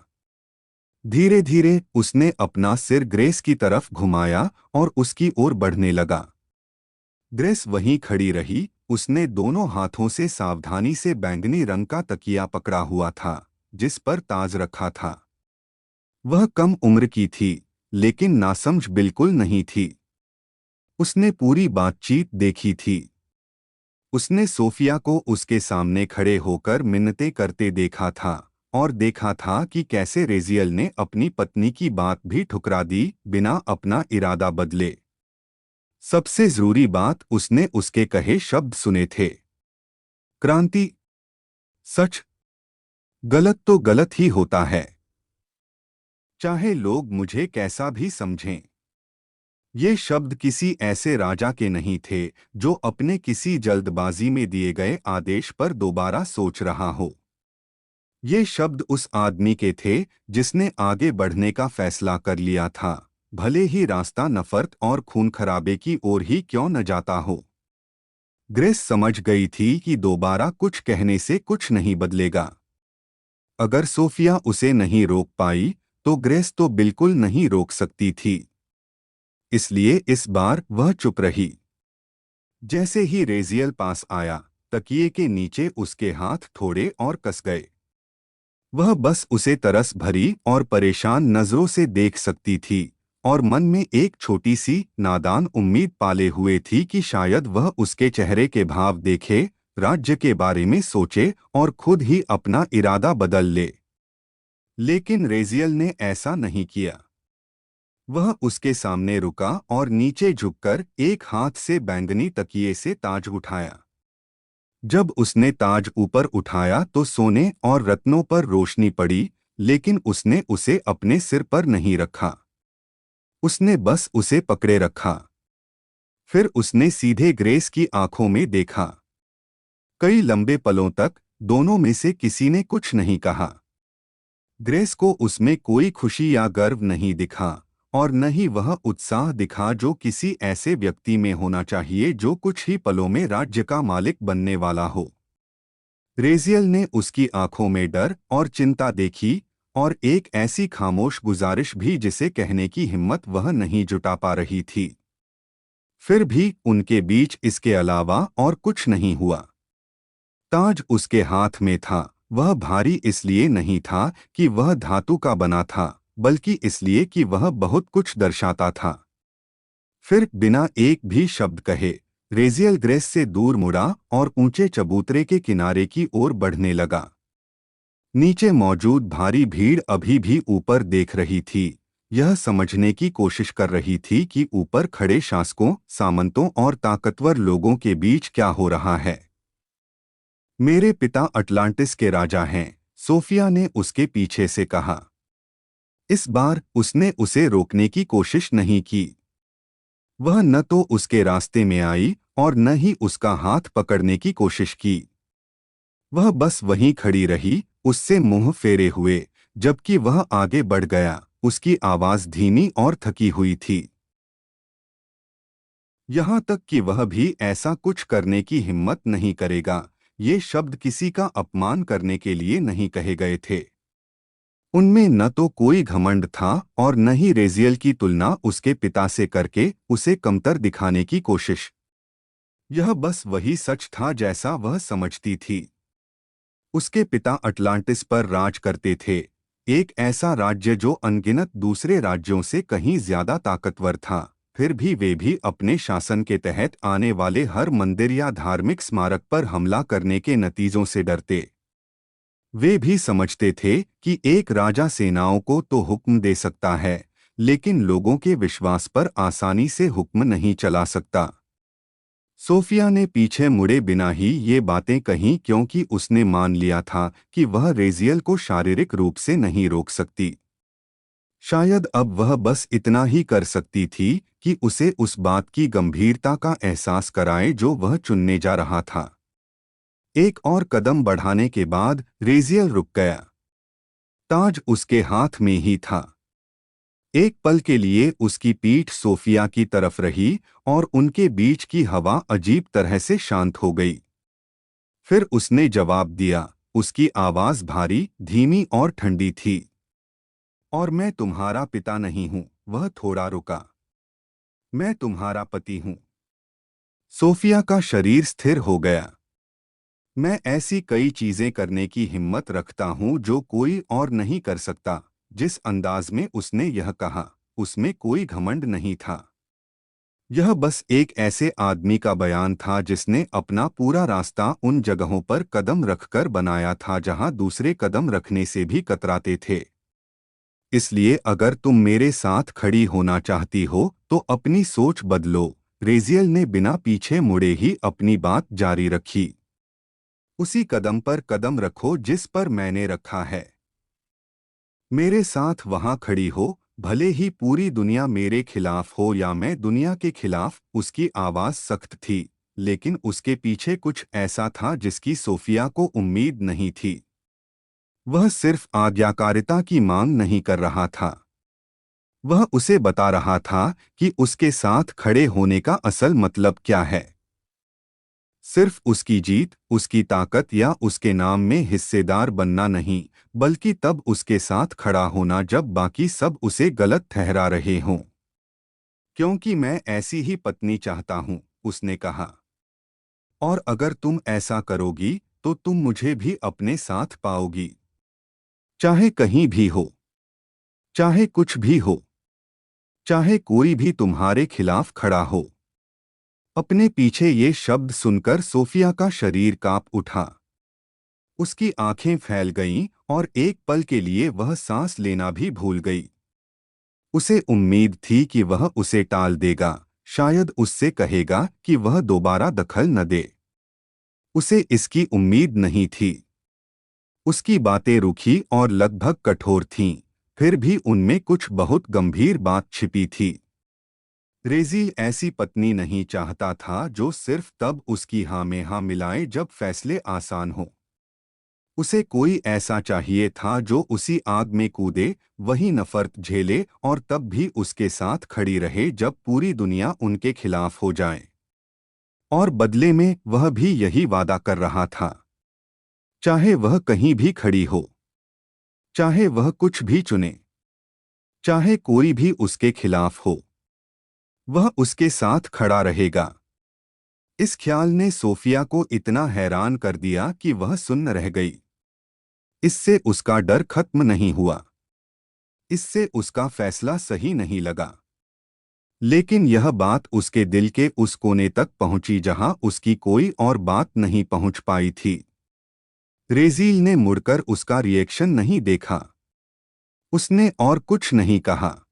धीरे धीरे उसने अपना सिर ग्रेस की तरफ घुमाया और उसकी ओर बढ़ने लगा। ग्रेस वहीं खड़ी रही, उसने दोनों हाथों से सावधानी से बैंगनी रंग का तकिया पकड़ा हुआ था जिस पर ताज रखा था। वह कम उम्र की थी, लेकिन नासमझ बिल्कुल नहीं थी। उसने पूरी बातचीत देखी थी। उसने सोफिया को उसके सामने खड़े होकर मिन्नतें करते देखा था और देखा था कि कैसे रेजियल ने अपनी पत्नी की बात भी ठुकरा दी बिना अपना इरादा बदले। सबसे जरूरी बात, उसने उसके कहे शब्द सुने थे। क्रांति, सच, गलत तो गलत ही होता है, चाहे लोग मुझे कैसा भी समझें। ये शब्द किसी ऐसे राजा के नहीं थे जो अपने किसी जल्दबाजी में दिए गए आदेश पर दोबारा सोच रहा हो। ये शब्द उस आदमी के थे जिसने आगे बढ़ने का फैसला कर लिया था, भले ही रास्ता नफरत और खून खराबे की ओर ही क्यों न जाता हो। ग्रेस समझ गई थी कि दोबारा कुछ कहने से कुछ नहीं बदलेगा। अगर सोफिया उसे नहीं रोक पाई तो ग्रेस तो बिल्कुल नहीं रोक सकती थी। इसलिए इस बार वह चुप रही। जैसे ही रेजियल पास आया, तकिए के नीचे उसके हाथ थोड़े और कस गए। वह बस उसे तरस भरी और परेशान नजरों से देख सकती थी और मन में एक छोटी सी नादान उम्मीद पाले हुए थी कि शायद वह उसके चेहरे के भाव देखे, राज्य के बारे में सोचे और खुद ही अपना इरादा बदल ले। लेकिन रेजियल ने ऐसा नहीं किया। वह उसके सामने रुका और नीचे झुककर एक हाथ से बैंगनी तकिए से ताज उठाया। जब उसने ताज ऊपर उठाया तो सोने और रत्नों पर रोशनी पड़ी, लेकिन उसने उसे अपने सिर पर नहीं रखा। उसने बस उसे पकड़े रखा। फिर उसने सीधे ग्रेस की आंखों में देखा। कई लंबे पलों तक दोनों में से किसी ने कुछ नहीं कहा। ग्रेस को उसमें कोई खुशी या गर्व नहीं दिखा और न ही वह उत्साह दिखा जो किसी ऐसे व्यक्ति में होना चाहिए जो कुछ ही पलों में राज्य का मालिक बनने वाला हो। रेजियल ने उसकी आंखों में डर और चिंता देखी और एक ऐसी खामोश गुजारिश भी जिसे कहने की हिम्मत वह नहीं जुटा पा रही थी। फिर भी उनके बीच इसके अलावा और कुछ नहीं हुआ। ताज उसके हाथ में था। वह भारी इसलिए नहीं था कि वह धातु का बना था, बल्कि इसलिए कि वह बहुत कुछ दर्शाता था। फिर बिना एक भी शब्द कहे रेजियल ग्रेस से दूर मुड़ा और ऊंचे चबूतरे के किनारे की ओर बढ़ने लगा। नीचे मौजूद भारी भीड़ अभी भी ऊपर देख रही थी, यह समझने की कोशिश कर रही थी कि ऊपर खड़े शासकों, सामंतों और ताकतवर लोगों के बीच क्या हो रहा है। मेरे पिता अटलांटिस के राजा हैं, सोफिया ने उसके पीछे से कहा। इस बार उसने उसे रोकने की कोशिश नहीं की। वह न तो उसके रास्ते में आई और न ही उसका हाथ पकड़ने की कोशिश की। वह बस वहीं खड़ी रही, उससे मुंह फेरे हुए, जबकि वह आगे बढ़ गया। उसकी आवाज धीमी और थकी हुई थी। यहाँ तक कि वह भी ऐसा कुछ करने की हिम्मत नहीं करेगा। ये शब्द किसी का अपमान करने के लिए नहीं कहे गए थे। उनमें न तो कोई घमंड था और न ही रेजियल की तुलना उसके पिता से करके उसे कमतर दिखाने की कोशिश। यह बस वही सच था जैसा वह समझती थी। उसके पिता अटलांटिस पर राज करते थे, एक ऐसा राज्य जो अनगिनत दूसरे राज्यों से कहीं ज्यादा ताकतवर था। फिर भी वे भी अपने शासन के तहत आने वाले हर मंदिर या धार्मिक स्मारक पर हमला करने के नतीजों से डरते। वे भी समझते थे कि एक राजा सेनाओं को तो हुक्म दे सकता है, लेकिन लोगों के विश्वास पर आसानी से हुक्म नहीं चला सकता। सोफिया ने पीछे मुड़े बिना ही ये बातें कहीं, क्योंकि उसने मान लिया था कि वह रेजियल को शारीरिक रूप से नहीं रोक सकती। शायद अब वह बस इतना ही कर सकती थी कि उसे उस बात की गंभीरता का एहसास कराए जो वह चुनने जा रहा था। एक और कदम बढ़ाने के बाद रेजियल रुक गया। ताज उसके हाथ में ही था। एक पल के लिए उसकी पीठ सोफिया की तरफ रही और उनके बीच की हवा अजीब तरह से शांत हो गई। फिर उसने जवाब दिया। उसकी आवाज भारी, धीमी और ठंडी थी। और मैं तुम्हारा पिता नहीं हूं। वह थोड़ा रुका। मैं तुम्हारा पति हूं। सोफिया का शरीर स्थिर हो गया। मैं ऐसी कई चीजें करने की हिम्मत रखता हूं जो कोई और नहीं कर सकता। जिस अंदाज में उसने यह कहा, उसमें कोई घमंड नहीं था। यह बस एक ऐसे आदमी का बयान था जिसने अपना पूरा रास्ता उन जगहों पर कदम रखकर बनाया था जहां दूसरे कदम रखने से भी कतराते थे। इसलिए अगर तुम मेरे साथ खड़ी होना चाहती हो तो अपनी सोच बदलो। रेजियल ने बिना पीछे मुड़े ही अपनी बात जारी रखी। उसी कदम पर कदम रखो जिस पर मैंने रखा है। मेरे साथ वहां खड़ी हो, भले ही पूरी दुनिया मेरे खिलाफ हो या मैं दुनिया के खिलाफ। उसकी आवाज सख्त थी, लेकिन उसके पीछे कुछ ऐसा था जिसकी सोफिया को उम्मीद नहीं थी। वह सिर्फ आज्ञाकारिता की मांग नहीं कर रहा था। वह उसे बता रहा था कि उसके साथ खड़े होने का असल मतलब क्या है। सिर्फ उसकी जीत, उसकी ताकत या उसके नाम में हिस्सेदार बनना नहीं, बल्कि तब उसके साथ खड़ा होना जब बाकी सब उसे गलत ठहरा रहे हों। क्योंकि मैं ऐसी ही पत्नी चाहता हूं, उसने कहा। और अगर तुम ऐसा करोगी तो तुम मुझे भी अपने साथ पाओगी। चाहे कहीं भी हो, चाहे कुछ भी हो, चाहे कोई भी तुम्हारे खिलाफ खड़ा हो। अपने पीछे ये शब्द सुनकर सोफिया का शरीर कांप उठा। उसकी आंखें फैल गईं और एक पल के लिए वह सांस लेना भी भूल गई। उसे उम्मीद थी कि वह उसे टाल देगा, शायद उससे कहेगा कि वह दोबारा दखल न दे। उसे इसकी उम्मीद नहीं थी। उसकी बातें रूखी और लगभग कठोर थीं, फिर भी उनमें कुछ बहुत गंभीर बात छिपी थी। रेजी ऐसी पत्नी नहीं चाहता था जो सिर्फ तब उसकी हाँ में हाँ मिलाए जब फैसले आसान हों। उसे कोई ऐसा चाहिए था जो उसी आग में कूदे, वही नफरत झेले और तब भी उसके साथ खड़ी रहे जब पूरी दुनिया उनके खिलाफ हो जाए। और बदले में वह भी यही वादा कर रहा था। चाहे वह कहीं भी खड़ी हो, चाहे वह कुछ भी चुने, चाहे कोई भी उसके खिलाफ हो, वह उसके साथ खड़ा रहेगा। इस ख्याल ने सोफिया को इतना हैरान कर दिया कि वह सुन्न रह गई। इससे उसका डर खत्म नहीं हुआ। इससे उसका फैसला सही नहीं लगा। लेकिन यह बात उसके दिल के उस कोने तक पहुंची जहां उसकी कोई और बात नहीं पहुंच पाई थी। रेजील ने मुड़कर उसका रिएक्शन नहीं देखा। उसने और कुछ नहीं कहा।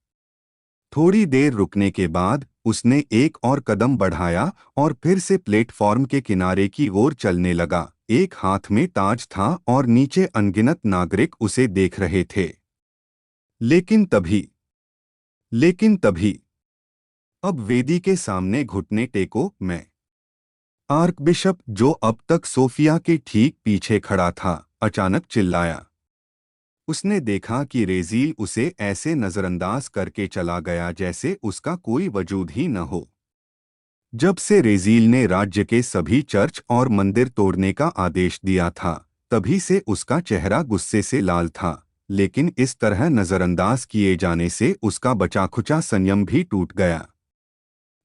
थोड़ी देर रुकने के बाद उसने एक और कदम बढ़ाया और फिर से प्लेटफॉर्म के किनारे की ओर चलने लगा। एक हाथ में ताज था और नीचे अनगिनत नागरिक उसे देख रहे थे। लेकिन तभी अब वेदी के सामने घुटने टेको। मैं आर्कबिशप, जो अब तक सोफिया के ठीक पीछे खड़ा था, अचानक चिल्लाया। उसने देखा कि रेजील उसे ऐसे नजरअंदाज करके चला गया जैसे उसका कोई वजूद ही न हो। जब से रेजील ने राज्य के सभी चर्च और मंदिर तोड़ने का आदेश दिया था, तभी से उसका चेहरा गुस्से से लाल था। लेकिन इस तरह नजरअंदाज किए जाने से उसका बचाखुचा संयम भी टूट गया।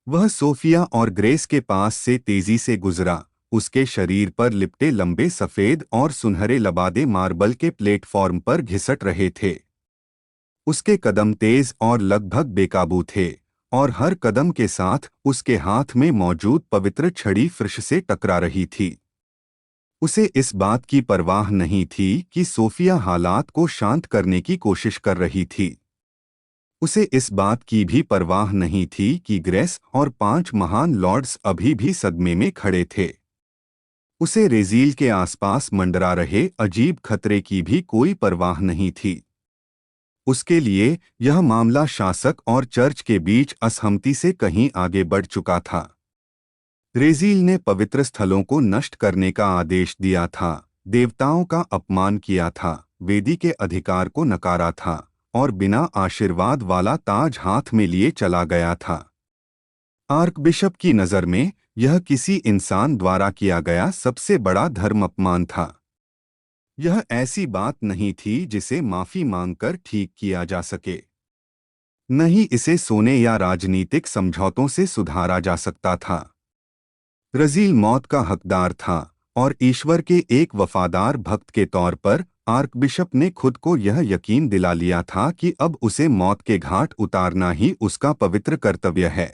वह सोफिया और ग्रेस के पास से तेजी से गुजरा। उसके शरीर पर लिपटे लंबे सफेद और सुनहरे लबादे मार्बल के प्लेटफॉर्म पर घिसट रहे थे। उसके कदम तेज और लगभग बेकाबू थे, और हर कदम के साथ उसके हाथ में मौजूद पवित्र छड़ी फर्श से टकरा रही थी। उसे इस बात की परवाह नहीं थी कि सोफिया हालात को शांत करने की कोशिश कर रही थी। उसे इस बात की भी परवाह नहीं थी कि ग्रेस और 5 महान लॉर्ड्स अभी भी सदमे में खड़े थे। उसे रेजील के आसपास मंडरा रहे अजीब खतरे की भी कोई परवाह नहीं थी। उसके लिए यह मामला शासक और चर्च के बीच असहमति से कहीं आगे बढ़ चुका था। रेजील ने पवित्र स्थलों को नष्ट करने का आदेश दिया था, देवताओं का अपमान किया था, वेदी के अधिकार को नकारा था और बिना आशीर्वाद वाला ताज हाथ में लिए चला गया था। आर्कबिशप की नज़र में यह किसी इंसान द्वारा किया गया सबसे बड़ा धर्म अपमान था। यह ऐसी बात नहीं थी जिसे माफी मांगकर ठीक किया जा सके। न ही इसे सोने या राजनीतिक समझौतों से सुधारा जा सकता था। रजील मौत का हकदार था और ईश्वर के एक वफादार भक्त के तौर पर आर्कबिशप ने खुद को यह यकीन दिला लिया था कि अब उसे मौत के घाट उतारना ही उसका पवित्र कर्तव्य है।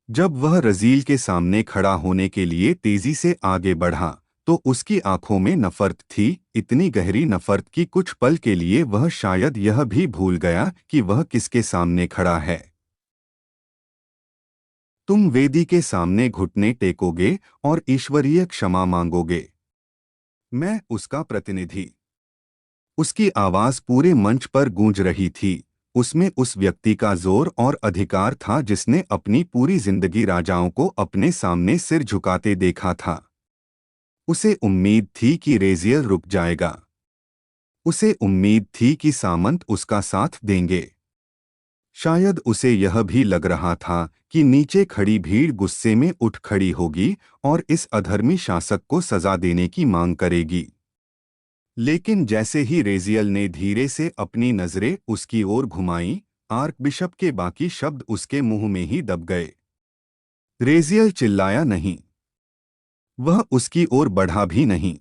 जब वह रजील के सामने खड़ा होने के लिए तेजी से आगे बढ़ा तो उसकी आंखों में नफरत थी, इतनी गहरी नफरत कि कुछ पल के लिए वह शायद यह भी भूल गया कि वह किसके सामने खड़ा है। तुम वेदी के सामने घुटने टेकोगे और ईश्वरीय क्षमा मांगोगे। मैं उसका प्रतिनिधि। उसकी आवाज पूरे मंच पर गूंज रही थी। उसमें उस व्यक्ति का जोर और अधिकार था जिसने अपनी पूरी जिंदगी राजाओं को अपने सामने सिर झुकाते देखा था। उसे उम्मीद थी कि रेजियल रुक जाएगा। उसे उम्मीद थी कि सामंत उसका साथ देंगे। शायद उसे यह भी लग रहा था कि नीचे खड़ी भीड़ गुस्से में उठ खड़ी होगी और इस अधर्मी शासक को सजा देने की मांग करेगी। लेकिन जैसे ही रेजियल ने धीरे से अपनी नजरें उसकी ओर घुमाईं, आर्कबिशप के बाकी शब्द उसके मुंह में ही दब गए। रेजियल चिल्लाया नहीं। वह उसकी ओर बढ़ा भी नहीं।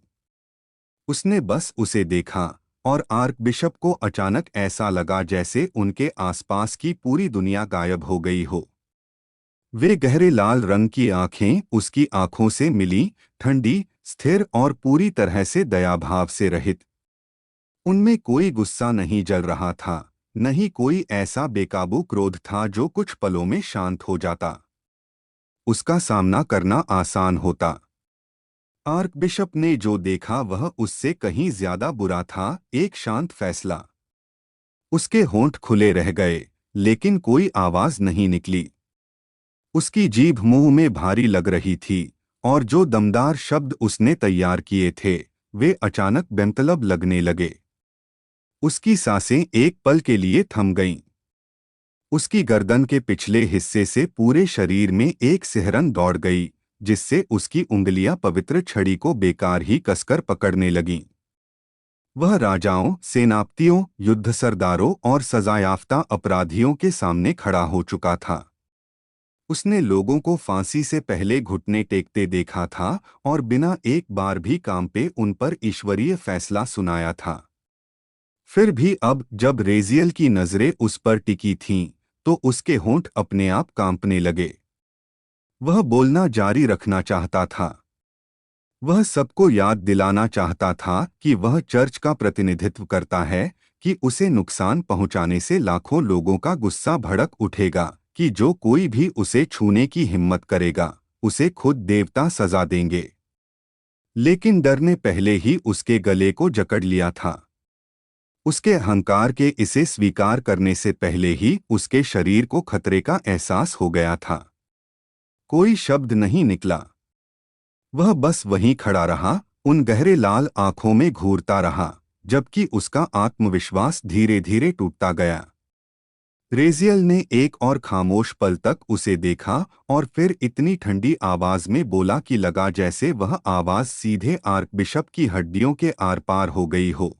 उसने बस उसे देखा और आर्कबिशप को अचानक ऐसा लगा जैसे उनके आसपास की पूरी दुनिया गायब हो गई हो। वे गहरे लाल रंग की आंखें उसकी आंखों से मिली, ठंडी, स्थिर और पूरी तरह से दयाभाव से रहित। उनमें कोई गुस्सा नहीं जल रहा था, न ही कोई ऐसा बेकाबू क्रोध था जो कुछ पलों में शांत हो जाता। उसका सामना करना आसान होता। आर्कबिशप ने जो देखा वह उससे कहीं ज्यादा बुरा था, एक शांत फैसला। उसके होंठ खुले रह गए, लेकिन कोई आवाज नहीं निकली। उसकी जीभ मुंह में भारी लग रही थी और जो दमदार शब्द उसने तैयार किए थे वे अचानक बेमतलब लगने लगे। उसकी सांसें एक पल के लिए थम गईं। उसकी गर्दन के पिछले हिस्से से पूरे शरीर में एक सिहरन दौड़ गई, जिससे उसकी उंगलियां पवित्र छड़ी को बेकार ही कसकर पकड़ने लगीं। वह राजाओं, सेनापतियों, युद्ध सरदारों और सजायाफ्ता अपराधियों के सामने खड़ा हो चुका था। उसने लोगों को फांसी से पहले घुटने टेकते देखा था और बिना एक बार भी कांपे उन पर ईश्वरीय फैसला सुनाया था। फिर भी अब जब रेजियल की नजरें उस पर टिकी थीं, तो उसके होंठ अपने आप कांपने लगे। वह बोलना जारी रखना चाहता था। वह सबको याद दिलाना चाहता था कि वह चर्च का प्रतिनिधित्व करता है, कि उसे नुकसान पहुंचाने से लाखों लोगों का गुस्सा भड़क उठेगा, कि जो कोई भी उसे छूने की हिम्मत करेगा, उसे खुद देवता सजा देंगे। लेकिन डर ने पहले ही उसके गले को जकड़ लिया था। उसके अहंकार के इसे स्वीकार करने से पहले ही उसके शरीर को खतरे का एहसास हो गया था। कोई शब्द नहीं निकला। वह बस वहीं खड़ा रहा, उन गहरे लाल आंखों में घूरता रहा, जबकि उसका आत्मविश्वास धीरे धीरे टूटता गया। रेजियल ने एक और खामोश पल तक उसे देखा और फिर इतनी ठंडी आवाज में बोला कि लगा जैसे वह आवाज सीधे आर्कबिशप की हड्डियों के आर पार हो गई हो।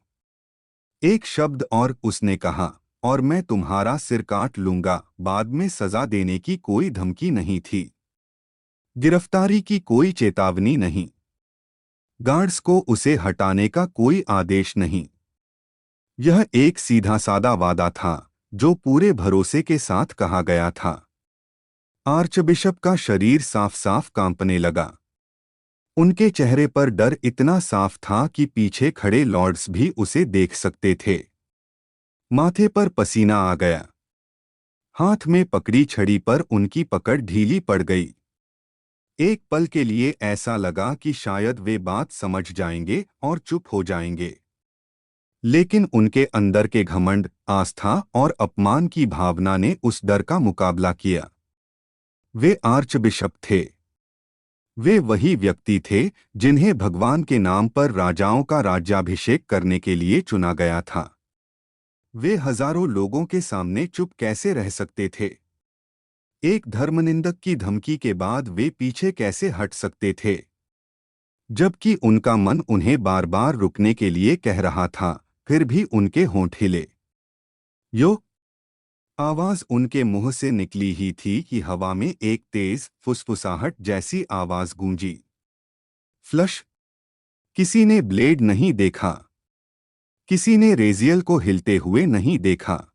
एक शब्द और उसने कहा, और मैं तुम्हारा सिर काट लूंगा। बाद में सजा देने की कोई धमकी नहीं थी। गिरफ्तारी की कोई चेतावनी नहीं। गार्ड्स को उसे हटाने का कोई आदेश नहीं। यह एक सीधा सादा वादा था जो पूरे भरोसे के साथ कहा गया था। आर्चबिशप का शरीर साफ साफ कांपने लगा। उनके चेहरे पर डर इतना साफ था कि पीछे खड़े लॉर्ड्स भी उसे देख सकते थे। माथे पर पसीना आ गया। हाथ में पकड़ी छड़ी पर उनकी पकड़ ढीली पड़ गई। एक पल के लिए ऐसा लगा कि शायद वे बात समझ जाएंगे और चुप हो जाएंगे। लेकिन उनके अंदर के घमंड, आस्था और अपमान की भावना ने उस डर का मुकाबला किया। वे आर्चबिशप थे। वे वही व्यक्ति थे जिन्हें भगवान के नाम पर राजाओं का राज्याभिषेक करने के लिए चुना गया था। वे हजारों लोगों के सामने चुप कैसे रह सकते थे? एक धर्मनिंदक की धमकी के बाद वे पीछे कैसे हट सकते थे? जबकि उनका मन उन्हें बार बार रुकने के लिए कह रहा था, फिर भी उनके होंठ हिले। यो! आवाज उनके मुंह से निकली ही थी कि हवा में एक तेज फुसफुसाहट जैसी आवाज गूंजी। फ्लश! किसी ने ब्लेड नहीं देखा। किसी ने रेजियल को हिलते हुए नहीं देखा।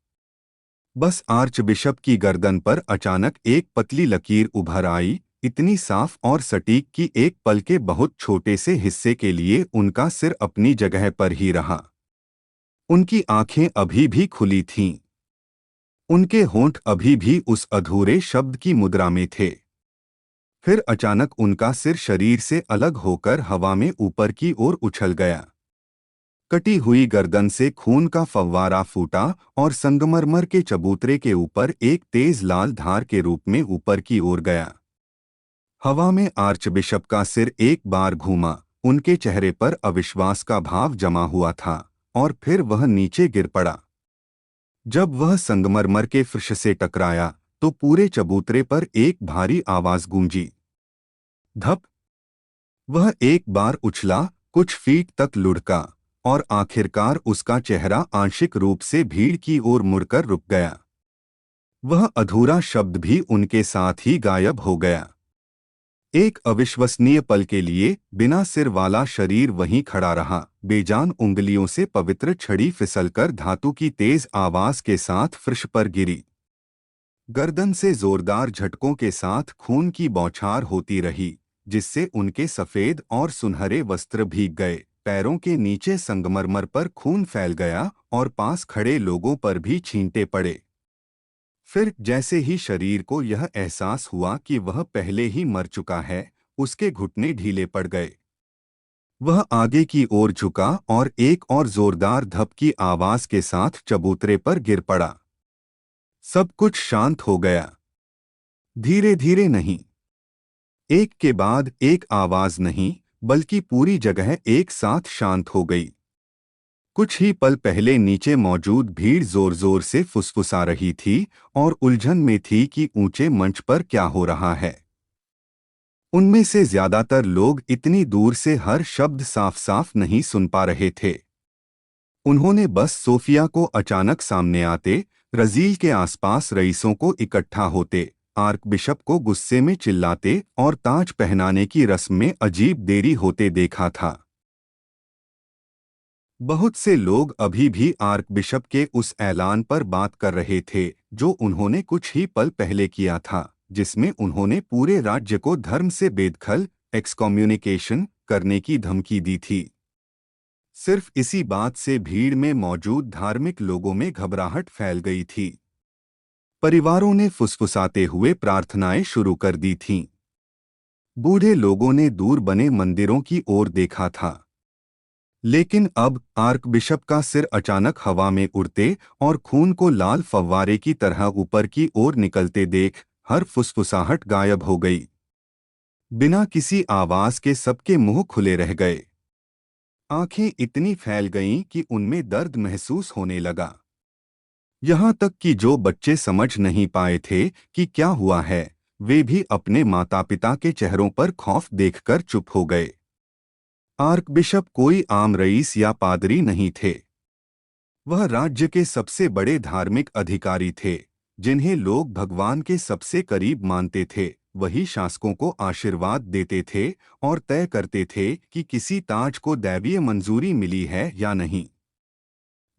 बस आर्चबिशप की गर्दन पर अचानक एक पतली लकीर उभर आई, इतनी साफ और सटीक कि एक पल के बहुत छोटे से हिस्से के लिए उनका सिर अपनी जगह पर ही रहा। उनकी आंखें अभी भी खुली थीं। उनके होंठ अभी भी उस अधूरे शब्द की मुद्रा में थे। फिर अचानक उनका सिर शरीर से अलग होकर हवा में ऊपर की ओर उछल गया। कटी हुई गर्दन से खून का फव्वारा फूटा और संगमरमर के चबूतरे के ऊपर एक तेज लाल धार के रूप में ऊपर की ओर गया। हवा में आर्चबिशप का सिर एक बार घूमा, उनके चेहरे पर अविश्वास का भाव जमा हुआ था, और फिर वह नीचे गिर पड़ा। जब वह संगमरमर के फर्श से टकराया तो पूरे चबूतरे पर एक भारी आवाज गूंजी। धप! वह एक बार उछला, कुछ फीट तक लुढ़का, और आखिरकार उसका चेहरा आंशिक रूप से भीड़ की ओर मुड़कर रुक गया। वह अधूरा शब्द भी उनके साथ ही गायब हो गया। एक अविश्वसनीय पल के लिए बिना सिर वाला शरीर वहीं खड़ा रहा, बेजान उंगलियों से पवित्र छड़ी फिसलकर धातु की तेज आवाज के साथ फर्श पर गिरी। गर्दन से जोरदार झटकों के साथ खून की बौछार होती रही, जिससे उनके सफेद और सुनहरे वस्त्र भीग गए। पैरों के नीचे संगमरमर पर खून फैल गया और पास खड़े लोगों पर भी छींटे पड़े। फिर जैसे ही शरीर को यह एहसास हुआ कि वह पहले ही मर चुका है, उसके घुटने ढीले पड़ गए। वह आगे की ओर झुका और एक और जोरदार धप की आवाज के साथ चबूतरे पर गिर पड़ा। सब कुछ शांत हो गया। धीरे धीरे नहीं, एक के बाद एक आवाज नहीं, बल्कि पूरी जगह एक साथ शांत हो गई। कुछ ही पल पहले नीचे मौजूद भीड़ जोर जोर से फुसफुसा रही थी और उलझन में थी कि ऊंचे मंच पर क्या हो रहा है। उनमें से ज्यादातर लोग इतनी दूर से हर शब्द साफ साफ नहीं सुन पा रहे थे। उन्होंने बस सोफिया को अचानक सामने आते, रजील के आसपास रईसों को इकट्ठा होते, आर्कबिशप को गुस्से में चिल्लाते और ताज पहनाने की रस्म में अजीब देरी होते देखा था। बहुत से लोग अभी भी आर्कबिशप के उस ऐलान पर बात कर रहे थे जो उन्होंने कुछ ही पल पहले किया था, जिसमें उन्होंने पूरे राज्य को धर्म से बेदखल, एक्सकम्युनिकेशन करने की धमकी दी थी। सिर्फ इसी बात से भीड़ में मौजूद धार्मिक लोगों में घबराहट फैल गई थी। परिवारों ने फुसफुसाते हुए प्रार्थनाएं शुरू कर दी थीं। बूढ़े लोगों ने दूर बने मंदिरों की ओर देखा था। लेकिन अब आर्कबिशप का सिर अचानक हवा में उड़ते और खून को लाल फव्वारे की तरह ऊपर की ओर निकलते देख हर फुसफुसाहट गायब हो गई। बिना किसी आवाज के सबके मुंह खुले रह गए। आंखें इतनी फैल गईं कि उनमें दर्द महसूस होने लगा। यहाँ तक कि जो बच्चे समझ नहीं पाए थे कि क्या हुआ है, वे भी अपने माता पिता के चेहरों पर खौफ देखकर चुप हो गए। आर्कबिशप कोई आम रईस या पादरी नहीं थे। वह राज्य के सबसे बड़े धार्मिक अधिकारी थे, जिन्हें लोग भगवान के सबसे करीब मानते थे। वही शासकों को आशीर्वाद देते थे और तय करते थे कि किसी ताज को दैवीय मंजूरी मिली है या नहीं।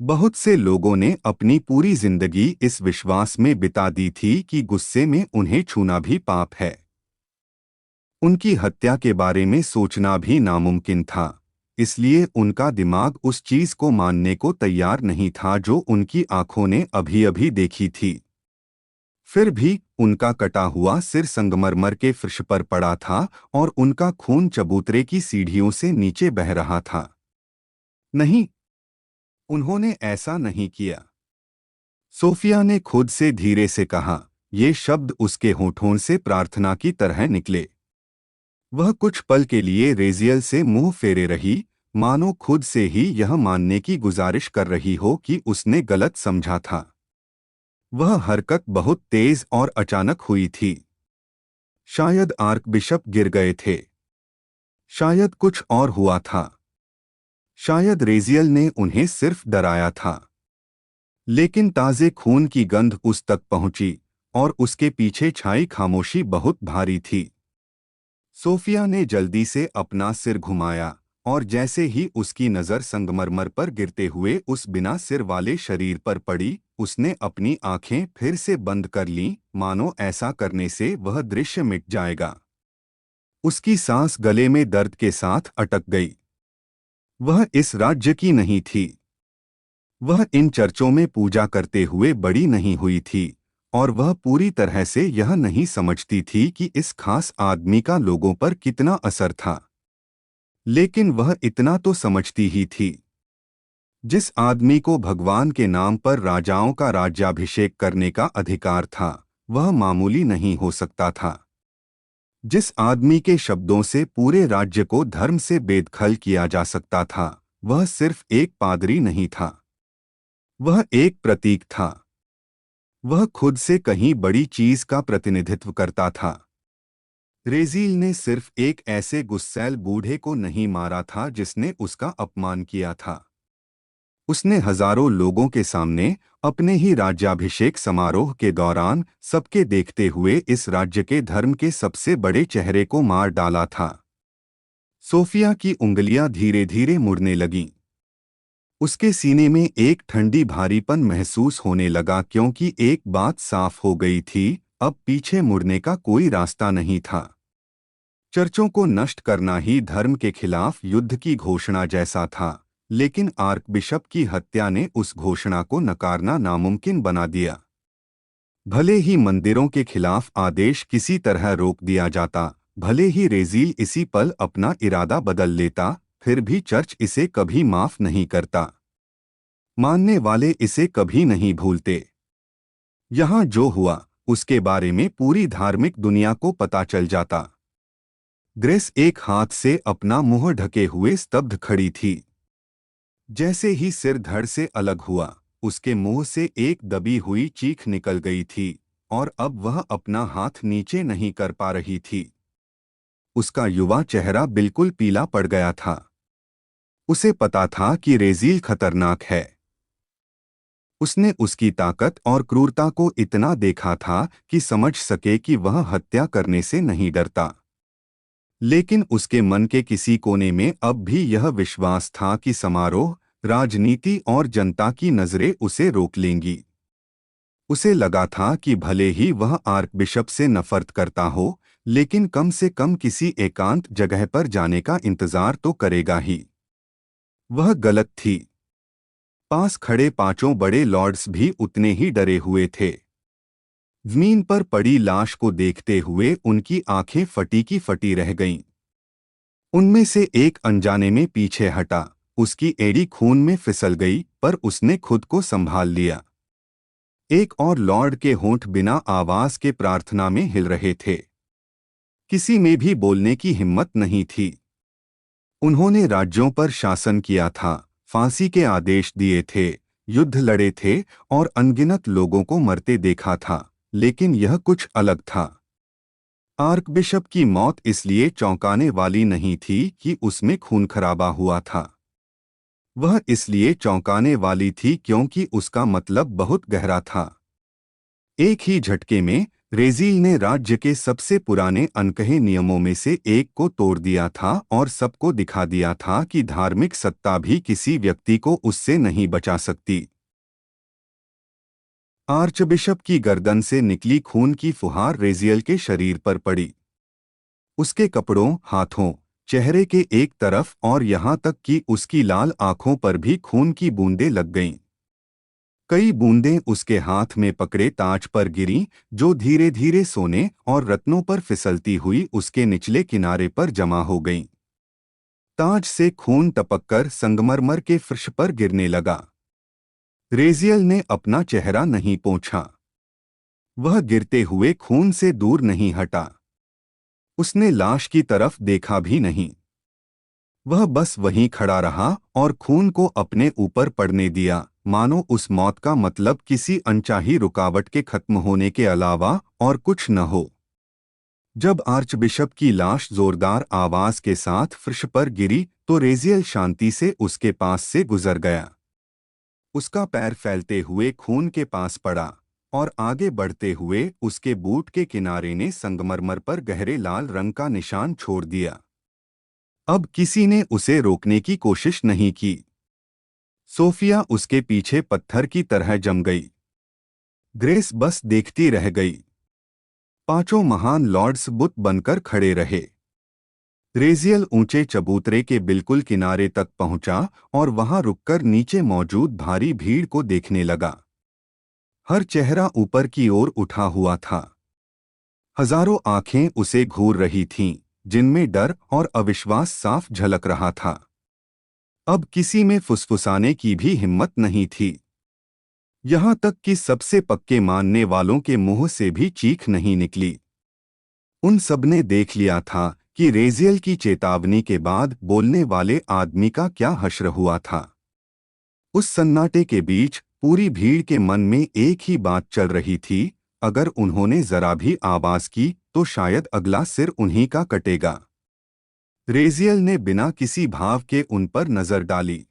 बहुत से लोगों ने अपनी पूरी जिंदगी इस विश्वास में बिता दी थी कि गुस्से में उन्हें छूना भी पाप है। उनकी हत्या के बारे में सोचना भी नामुमकिन था, इसलिए उनका दिमाग उस चीज को मानने को तैयार नहीं था जो उनकी आंखों ने अभी अभी देखी थी। फिर भी उनका कटा हुआ सिर संगमरमर के फर्श पर पड़ा था और उनका खून चबूतरे की सीढ़ियों से नीचे बह रहा था। नहीं, उन्होंने ऐसा नहीं किया। सोफिया ने खुद से धीरे से कहा। ये शब्द उसके होठों से प्रार्थना की तरह निकले। वह कुछ पल के लिए रेजियल से मुंह फेरे रही, मानो खुद से ही यह मानने की गुजारिश कर रही हो कि उसने गलत समझा था। वह हरकत बहुत तेज और अचानक हुई थी। शायद आर्कबिशप गिर गए थे। शायद कुछ और हुआ था। शायद रेजियल ने उन्हें सिर्फ डराया था। लेकिन ताजे खून की गंध उस तक पहुंची और उसके पीछे छाई खामोशी बहुत भारी थी। सोफिया ने जल्दी से अपना सिर घुमाया और जैसे ही उसकी नज़र संगमरमर पर गिरते हुए उस बिना सिर वाले शरीर पर पड़ी, उसने अपनी आंखें फिर से बंद कर लीं, मानो ऐसा करने से वह दृश्य मिट जाएगा। उसकी सांस गले में दर्द के साथ अटक गई। वह इस राज्य की नहीं थी। वह इन चर्चों में पूजा करते हुए बड़ी नहीं हुई थी और वह पूरी तरह से यह नहीं समझती थी कि इस खास आदमी का लोगों पर कितना असर था। लेकिन वह इतना तो समझती ही थी। जिस आदमी को भगवान के नाम पर राजाओं का राज्याभिषेक करने का अधिकार था, वह मामूली नहीं हो सकता था। जिस आदमी के शब्दों से पूरे राज्य को धर्म से बेदखल किया जा सकता था, वह सिर्फ एक पादरी नहीं था। वह एक प्रतीक था। वह खुद से कहीं बड़ी चीज का प्रतिनिधित्व करता था। रेजील ने सिर्फ एक ऐसे गुस्सैल बूढ़े को नहीं मारा था जिसने उसका अपमान किया था। उसने हजारों लोगों के सामने अपने ही राज्याभिषेक समारोह के दौरान सबके देखते हुए इस राज्य के धर्म के सबसे बड़े चेहरे को मार डाला था। सोफिया की उंगलियां धीरे धीरे मुड़ने लगीं। उसके सीने में एक ठंडी भारीपन महसूस होने लगा क्योंकि एक बात साफ हो गई थी, अब पीछे मुड़ने का कोई रास्ता नहीं था। चर्चों को नष्ट करना ही धर्म के खिलाफ युद्ध की घोषणा जैसा था, लेकिन आर्कबिशप की हत्या ने उस घोषणा को नकारना नामुमकिन बना दिया। भले ही मंदिरों के खिलाफ आदेश किसी तरह रोक दिया जाता, भले ही रेजील इसी पल अपना इरादा बदल लेता, फिर भी चर्च इसे कभी माफ नहीं करता। मानने वाले इसे कभी नहीं भूलते। यहाँ जो हुआ, उसके बारे में पूरी धार्मिक दुनिया को पता चल जाता। ग्रेस एक हाथ से अपना मुंह ढके हुए स्तब्ध खड़ी थी। जैसे ही सिर धड़ से अलग हुआ, उसके मुंह से एक दबी हुई चीख निकल गई थी और अब वह अपना हाथ नीचे नहीं कर पा रही थी। उसका युवा चेहरा बिल्कुल पीला पड़ गया था। उसे पता था कि रेजील खतरनाक है। उसने उसकी ताकत और क्रूरता को इतना देखा था कि समझ सके कि वह हत्या करने से नहीं डरता। लेकिन उसके मन के किसी कोने में अब भी यह विश्वास था कि समारोह, राजनीति और जनता की नजरें उसे रोक लेंगी। उसे लगा था कि भले ही वह आर्कबिशप से नफरत करता हो, लेकिन कम से कम किसी एकांत जगह पर जाने का इंतजार तो करेगा ही। वह गलत थी। पास खड़े पांचों बड़े लॉर्ड्स भी उतने ही डरे हुए थे। जमीन पर पड़ी लाश को देखते हुए उनकी आंखें फटी की फटी रह गईं। उनमें से एक अनजाने में पीछे हटा, उसकी एड़ी खून में फिसल गई, पर उसने खुद को संभाल लिया। एक और लॉर्ड के होंठ बिना आवाज के प्रार्थना में हिल रहे थे। किसी में भी बोलने की हिम्मत नहीं थी। उन्होंने राज्यों पर शासन किया था, फांसी के आदेश दिए थे, युद्ध लड़े थे और अनगिनत लोगों को मरते देखा था, लेकिन यह कुछ अलग था। आर्कबिशप की मौत इसलिए चौंकाने वाली नहीं थी कि उसमें खून खराबा हुआ था। वह इसलिए चौंकाने वाली थी क्योंकि उसका मतलब बहुत गहरा था। एक ही झटके में रेजील ने राज्य के सबसे पुराने अनकहे नियमों में से एक को तोड़ दिया था और सबको दिखा दिया था कि धार्मिक सत्ता भी किसी व्यक्ति को उससे नहीं बचा सकती। आर्चबिशप की गर्दन से निकली खून की फुहार रेजियल के शरीर पर पड़ी। उसके कपड़ों, हाथों, चेहरे के एक तरफ और यहाँ तक कि उसकी लाल आंखों पर भी खून की बूंदें लग गईं। कई बूंदें उसके हाथ में पकड़े ताज पर गिरीं, जो धीरे धीरे सोने और रत्नों पर फिसलती हुई उसके निचले किनारे पर जमा हो गईं। ताज से खून टपककर संगमरमर के फर्श पर गिरने लगा। रेजियल ने अपना चेहरा नहीं पोंछा। वह गिरते हुए खून से दूर नहीं हटा। उसने लाश की तरफ देखा भी नहीं। वह बस वहीं खड़ा रहा और खून को अपने ऊपर पड़ने दिया, मानो उस मौत का मतलब किसी अनचाही रुकावट के खत्म होने के अलावा और कुछ न हो। जब आर्चबिशप की लाश जोरदार आवाज के साथ फर्श पर गिरी तो रेजियल शांति से उसके पास से गुजर गया। उसका पैर फैलते हुए खून के पास पड़ा और आगे बढ़ते हुए उसके बूट के किनारे ने संगमरमर पर गहरे लाल रंग का निशान छोड़ दिया। अब किसी ने उसे रोकने की कोशिश नहीं की। सोफिया उसके पीछे पत्थर की तरह जम गई। ग्रेस बस देखती रह गई। पांचों महान लॉर्ड्स बुत बनकर खड़े रहे। रेजियल ऊंचे चबूतरे के बिल्कुल किनारे तक पहुंचा और वहां रुककर नीचे मौजूद भारी भीड़ को देखने लगा। हर चेहरा ऊपर की ओर उठा हुआ था। हजारों आंखें उसे घूर रही थीं, जिनमें डर और अविश्वास साफ झलक रहा था। अब किसी में फुसफुसाने की भी हिम्मत नहीं थी। यहां तक कि सबसे पक्के मानने वालों के मुंह से भी चीख नहीं निकली। उन सबने देख लिया था कि रेजियल की चेतावनी के बाद बोलने वाले आदमी का क्या हश्र हुआ था। उस सन्नाटे के बीच पूरी भीड़ के मन में एक ही बात चल रही थी, अगर उन्होंने जरा भी आवाज की तो शायद अगला सिर उन्हीं का कटेगा। रेजियल ने बिना किसी भाव के उन पर नजर डाली।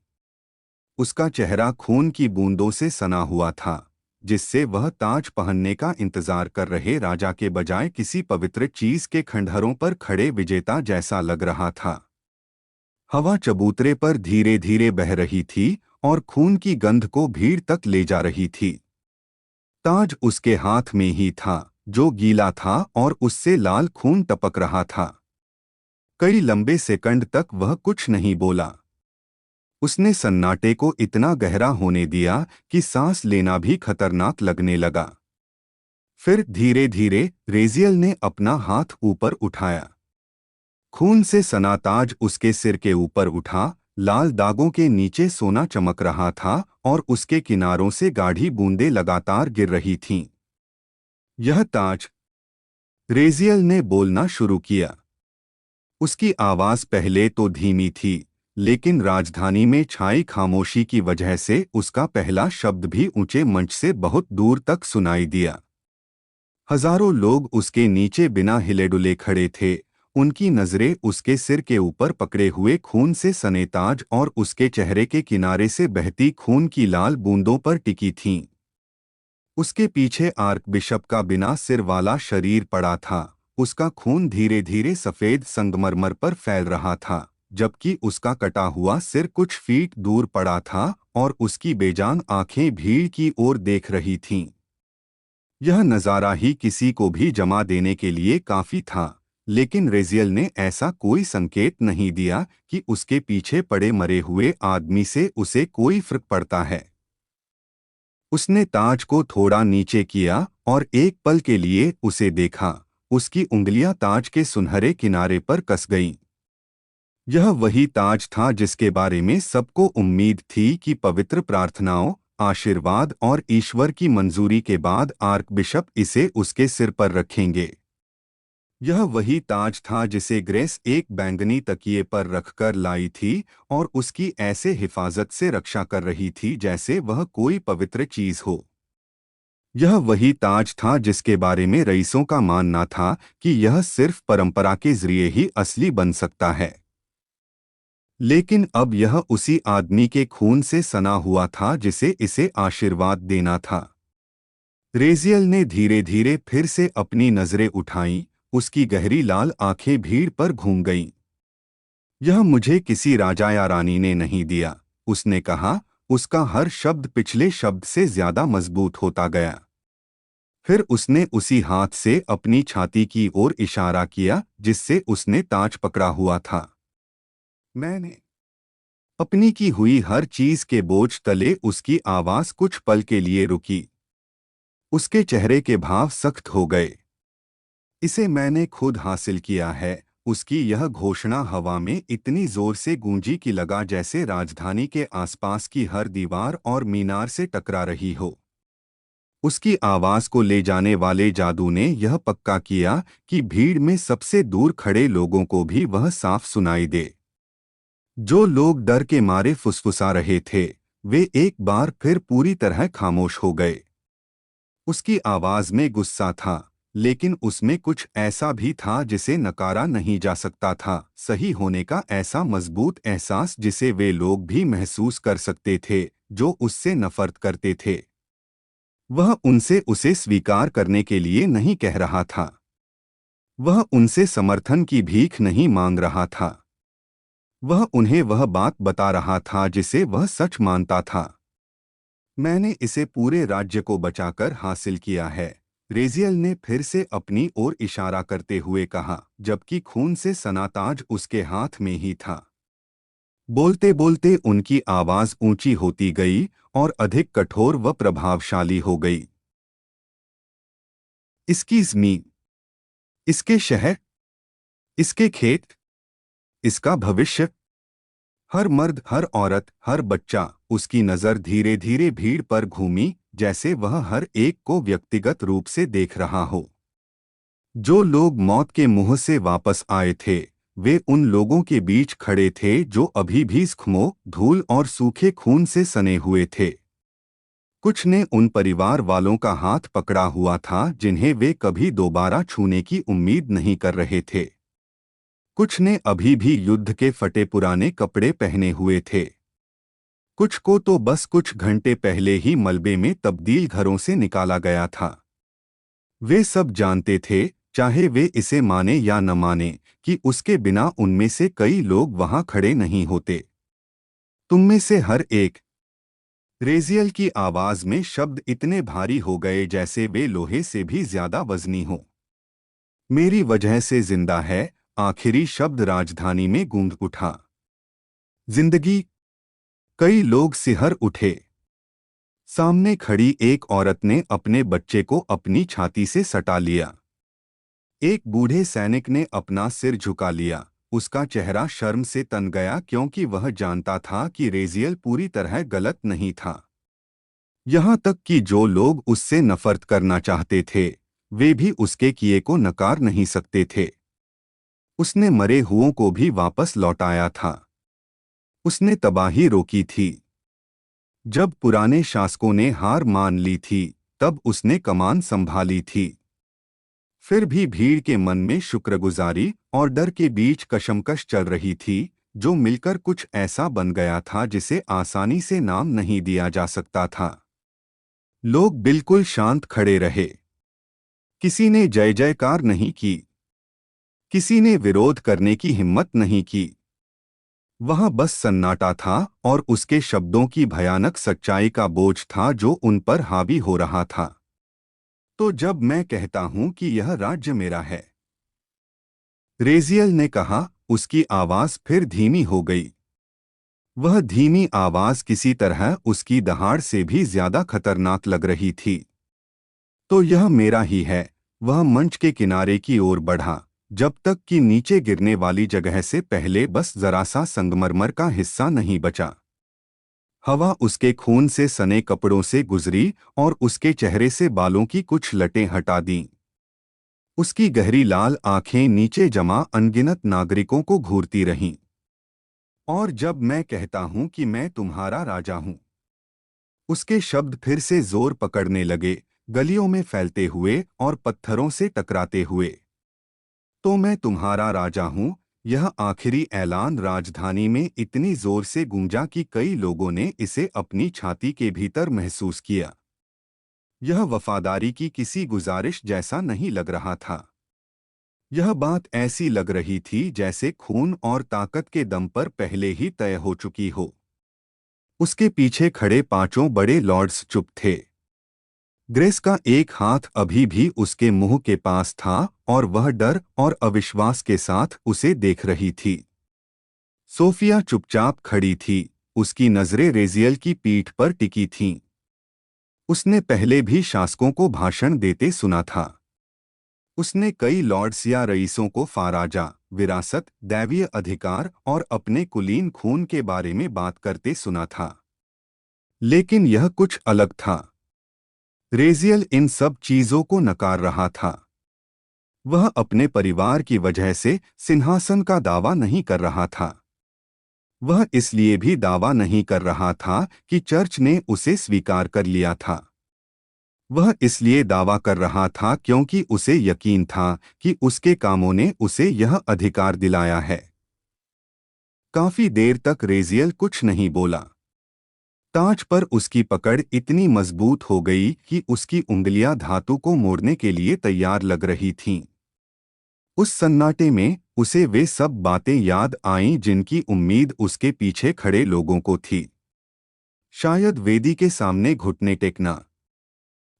उसका चेहरा खून की बूंदों से सना हुआ था, जिससे वह ताज पहनने का इंतजार कर रहे राजा के बजाय किसी पवित्र चीज के खंडहरों पर खड़े विजेता जैसा लग रहा था। हवा चबूतरे पर धीरे धीरे बह रही थी और खून की गंध को भीड़ तक ले जा रही थी। ताज उसके हाथ में ही था, जो गीला था और उससे लाल खून टपक रहा था। कई लंबे सेकंड तक वह कुछ नहीं बोला। उसने सन्नाटे को इतना गहरा होने दिया कि सांस लेना भी खतरनाक लगने लगा। फिर धीरे धीरे रेजियल ने अपना हाथ ऊपर उठाया। खून से सना ताज उसके सिर के ऊपर उठा। लाल दागों के नीचे सोना चमक रहा था और उसके किनारों से गाढ़ी बूंदें लगातार गिर रही थीं। यह ताज, रेजियल ने बोलना शुरू किया। उसकी आवाज पहले तो धीमी थी, लेकिन राजधानी में छाई खामोशी की वजह से उसका पहला शब्द भी ऊंचे मंच से बहुत दूर तक सुनाई दिया। हजारों लोग उसके नीचे बिना हिले डुले खड़े थे, उनकी नजरें उसके सिर के ऊपर पकड़े हुए खून से सने ताज और उसके चेहरे के किनारे से बहती खून की लाल बूंदों पर टिकी थीं। उसके पीछे आर्कबिशप का बिना सिर वाला शरीर पड़ा था। उसका खून धीरे धीरे सफेद संगमरमर पर फैल रहा था, जबकि उसका कटा हुआ सिर कुछ फीट दूर पड़ा था और उसकी बेजान आंखें भीड़ की ओर देख रही थीं। यह नज़ारा ही किसी को भी जमा देने के लिए काफी था, लेकिन रेजियल ने ऐसा कोई संकेत नहीं दिया कि उसके पीछे पड़े मरे हुए आदमी से उसे कोई फर्क पड़ता है। उसने ताज को थोड़ा नीचे किया और एक पल के लिए उसे देखा। उसकी उंगलियां ताज के सुनहरे किनारे पर कस गईं। यह वही ताज था जिसके बारे में सबको उम्मीद थी कि पवित्र प्रार्थनाओं, आशीर्वाद और ईश्वर की मंजूरी के बाद आर्कबिशप इसे उसके सिर पर रखेंगे। यह वही ताज था जिसे ग्रेस एक बैंगनी तकिए पर रखकर लाई थी और उसकी ऐसे हिफाजत से रक्षा कर रही थी जैसे वह कोई पवित्र चीज हो। यह वही ताज था जिसके बारे में रईसों का मानना था कि यह सिर्फ परंपरा के जरिए ही असली बन सकता है। लेकिन अब यह उसी आदमी के खून से सना हुआ था जिसे इसे आशीर्वाद देना था। रेजियल ने धीरे धीरे फिर से अपनी नजरें उठाईं। उसकी गहरी लाल आंखें भीड़ पर घूम गईं। यह मुझे किसी राजा या रानी ने नहीं दिया, उसने कहा। उसका हर शब्द पिछले शब्द से ज्यादा मजबूत होता गया। फिर उसने उसी हाथ से अपनी छाती की ओर इशारा किया जिससे उसने ताज पकड़ा हुआ था। मैंने अपनी की हुई हर चीज के बोझ तले उसकी आवाज कुछ पल के लिए रुकी। उसके चेहरे के भाव सख्त हो गए। इसे मैंने खुद हासिल किया है। उसकी यह घोषणा हवा में इतनी जोर से गूंजी कि लगा जैसे राजधानी के आसपास की हर दीवार और मीनार से टकरा रही हो। उसकी आवाज को ले जाने वाले जादू ने यह पक्का किया कि भीड़ में सबसे दूर खड़े लोगों को भी वह साफ सुनाई दे। जो लोग डर के मारे फुसफुसा रहे थे, वे एक बार फिर पूरी तरह खामोश हो गए। उसकी आवाज में गुस्सा था, लेकिन उसमें कुछ ऐसा भी था जिसे नकारा नहीं जा सकता था, सही होने का ऐसा मजबूत एहसास जिसे वे लोग भी महसूस कर सकते थे जो उससे नफरत करते थे। वह उनसे उसे स्वीकार करने के लिए नहीं कह रहा था। वह उनसे समर्थन की भीख नहीं मांग रहा था। वह उन्हें वह बात बता रहा था जिसे वह सच मानता था। मैंने इसे पूरे राज्य को बचाकर हासिल किया है, रेजियल ने फिर से अपनी ओर इशारा करते हुए कहा, जबकि खून से सना ताज उसके हाथ में ही था। बोलते बोलते उनकी आवाज ऊंची होती गई और अधिक कठोर व प्रभावशाली हो गई। इसकी जमीन, इसके शहर, इसके खेत, इसका भविष्य, हर मर्द, हर औरत, हर बच्चा। उसकी नजर धीरे धीरे भीड़ पर घूमी, जैसे वह हर एक को व्यक्तिगत रूप से देख रहा हो। जो लोग मौत के मुंह से वापस आए थे, वे उन लोगों के बीच खड़े थे जो अभी भी ज़ख्मों, धूल और सूखे खून से सने हुए थे। कुछ ने उन परिवार वालों का हाथ पकड़ा हुआ था जिन्हें वे कभी दोबारा छूने की उम्मीद नहीं कर रहे थे। कुछ ने अभी भी युद्ध के फटे पुराने कपड़े पहने हुए थे। कुछ को तो बस कुछ घंटे पहले ही मलबे में तब्दील घरों से निकाला गया था। वे सब जानते थे, चाहे वे इसे माने या न माने, कि उसके बिना उनमें से कई लोग वहां खड़े नहीं होते। तुम में से हर एक, रेजियल की आवाज में शब्द इतने भारी हो गए जैसे वे लोहे से भी ज्यादा वजनी हो। मेरी वजह से जिंदा है, आखिरी शब्द राजधानी में गूंज उठा। जिंदगी। कई लोग सिहर उठे। सामने खड़ी एक औरत ने अपने बच्चे को अपनी छाती से सटा लिया। एक बूढ़े सैनिक ने अपना सिर झुका लिया। उसका चेहरा शर्म से तन गया क्योंकि वह जानता था कि रेजियल पूरी तरह गलत नहीं था। यहाँ तक कि जो लोग उससे नफरत करना चाहते थे, वे भी उसके किए को नकार नहीं सकते थे। उसने मरे हुओं को भी वापस लौटाया था। उसने तबाही रोकी थी। जब पुराने शासकों ने हार मान ली थी, तब उसने कमान संभाली थी। फिर भी भीड़ के मन में शुक्रगुजारी और डर के बीच कशमकश चल रही थी, जो मिलकर कुछ ऐसा बन गया था जिसे आसानी से नाम नहीं दिया जा सकता था। लोग बिल्कुल शांत खड़े रहे। किसी ने जय जयकार नहीं की। किसी ने विरोध करने की हिम्मत नहीं की। वहां बस सन्नाटा था और उसके शब्दों की भयानक सच्चाई का बोझ था जो उन पर हावी हो रहा था। तो जब मैं कहता हूं कि यह राज्य मेरा है, रेजियल ने कहा, उसकी आवाज फिर धीमी हो गई। वह धीमी आवाज किसी तरह उसकी दहाड़ से भी ज्यादा खतरनाक लग रही थी। तो यह मेरा ही है। वह मंच के किनारे की ओर बढ़ा, जब तक कि नीचे गिरने वाली जगह से पहले बस जरा सा संगमरमर का हिस्सा नहीं बचा। हवा उसके खून से सने कपड़ों से गुजरी और उसके चेहरे से बालों की कुछ लटें हटा दीं। उसकी गहरी लाल आंखें नीचे जमा अनगिनत नागरिकों को घूरती रहीं। और जब मैं कहता हूं कि मैं तुम्हारा राजा हूं, उसके शब्द फिर से जोर पकड़ने लगे, गलियों में फैलते हुए और पत्थरों से टकराते हुए। तो मैं तुम्हारा राजा हूं। यह आखिरी ऐलान राजधानी में इतनी जोर से गूंजा कि कई लोगों ने इसे अपनी छाती के भीतर महसूस किया। यह वफादारी की किसी गुजारिश जैसा नहीं लग रहा था। यह बात ऐसी लग रही थी जैसे खून और ताकत के दम पर पहले ही तय हो चुकी हो। उसके पीछे खड़े पांचों बड़े लॉर्ड्स चुप थे। ग्रेस का एक हाथ अभी भी उसके मुंह के पास था और वह डर और अविश्वास के साथ उसे देख रही थी। सोफिया चुपचाप खड़ी थी, उसकी नजरें रेजियल की पीठ पर टिकी थीं। उसने पहले भी शासकों को भाषण देते सुना था। उसने कई लॉर्ड्स या रईसों को फाराजा, विरासत, दैवीय अधिकार और अपने कुलीन खून के बारे में बात करते सुना था। लेकिन यह कुछ अलग था। रेजियल इन सब चीजों को नकार रहा था। वह अपने परिवार की वजह से सिंहासन का दावा नहीं कर रहा था। वह इसलिए भी दावा नहीं कर रहा था कि चर्च ने उसे स्वीकार कर लिया था। वह इसलिए दावा कर रहा था क्योंकि उसे यकीन था कि उसके कामों ने उसे यह अधिकार दिलाया है। काफी देर तक रेजियल कुछ नहीं बोला। ताज पर उसकी पकड़ इतनी मजबूत हो गई कि उसकी उंगलियां धातु को मोड़ने के लिए तैयार लग रही थीं। उस सन्नाटे में उसे वे सब बातें याद आईं जिनकी उम्मीद उसके पीछे खड़े लोगों को थी। शायद वेदी के सामने घुटने टेकना,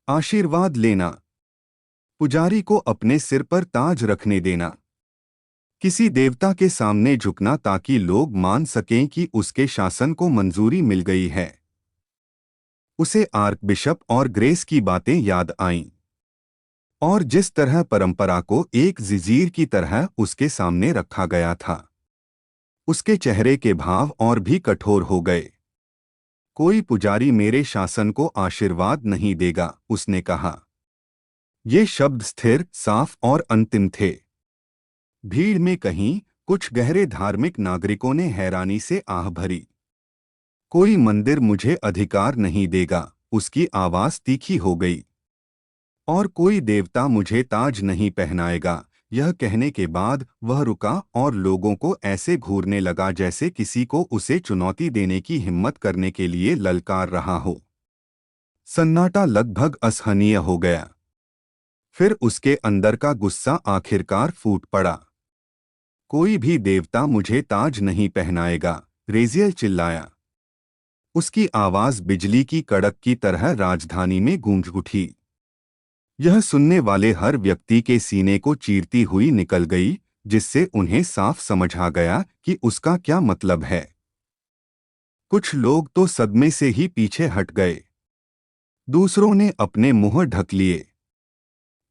आशीर्वाद लेना, पुजारी को अपने सिर पर ताज रखने देना, किसी देवता के सामने झुकना ताकि लोग मान सकें कि उसके शासन को मंजूरी मिल गई है। उसे आर्कबिशप और ग्रेस की बातें याद आईं और जिस तरह परंपरा को एक जंजीर की तरह उसके सामने रखा गया था। उसके चेहरे के भाव और भी कठोर हो गए। कोई पुजारी मेरे शासन को आशीर्वाद नहीं देगा, उसने कहा। ये शब्द स्थिर, साफ और अंतिम थे। भीड़ में कहीं कुछ गहरे धार्मिक नागरिकों ने हैरानी से आह भरी। कोई मंदिर मुझे अधिकार नहीं देगा, उसकी आवाज तीखी हो गई। और कोई देवता मुझे ताज नहीं पहनाएगा। यह कहने के बाद वह रुका और लोगों को ऐसे घूरने लगा जैसे किसी को उसे चुनौती देने की हिम्मत करने के लिए ललकार रहा हो। सन्नाटा लगभग असहनीय हो गया। फिर उसके अंदर का गुस्सा आखिरकार फूट पड़ा। कोई भी देवता मुझे ताज नहीं पहनाएगा, रेजियल चिल्लाया। उसकी आवाज बिजली की कड़क की तरह राजधानी में गूंज उठी। यह सुनने वाले हर व्यक्ति के सीने को चीरती हुई निकल गई, जिससे उन्हें साफ समझ आ गया कि उसका क्या मतलब है। कुछ लोग तो सदमे से ही पीछे हट गए। दूसरों ने अपने मुंह ढक लिए।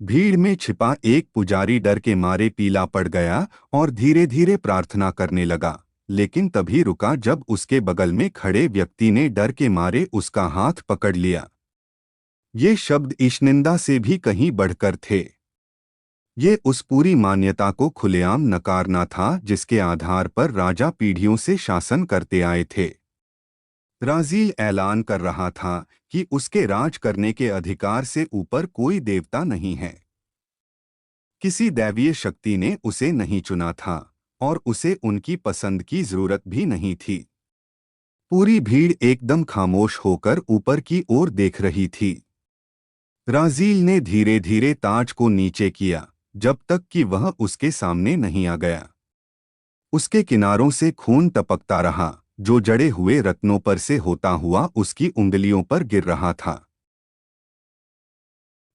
भीड़ में छिपा एक पुजारी डर के मारे पीला पड़ गया और धीरे धीरे प्रार्थना करने लगा, लेकिन तभी रुका जब उसके बगल में खड़े व्यक्ति ने डर के मारे उसका हाथ पकड़ लिया। ये शब्द ईशनिंदा से भी कहीं बढ़कर थे। ये उस पूरी मान्यता को खुलेआम नकारना था जिसके आधार पर राजा पीढ़ियों से शासन करते आए थे। राजील ऐलान कर रहा था कि उसके राज करने के अधिकार से ऊपर कोई देवता नहीं है। किसी दैवीय शक्ति ने उसे नहीं चुना था और उसे उनकी पसंद की जरूरत भी नहीं थी। पूरी भीड़ एकदम खामोश होकर ऊपर की ओर देख रही थी। राजील ने धीरे धीरे ताज को नीचे किया, जब तक कि वह उसके सामने नहीं आ गया। उसके किनारों से खून टपकता रहा, जो जड़े हुए रत्नों पर से होता हुआ उसकी उंगलियों पर गिर रहा था।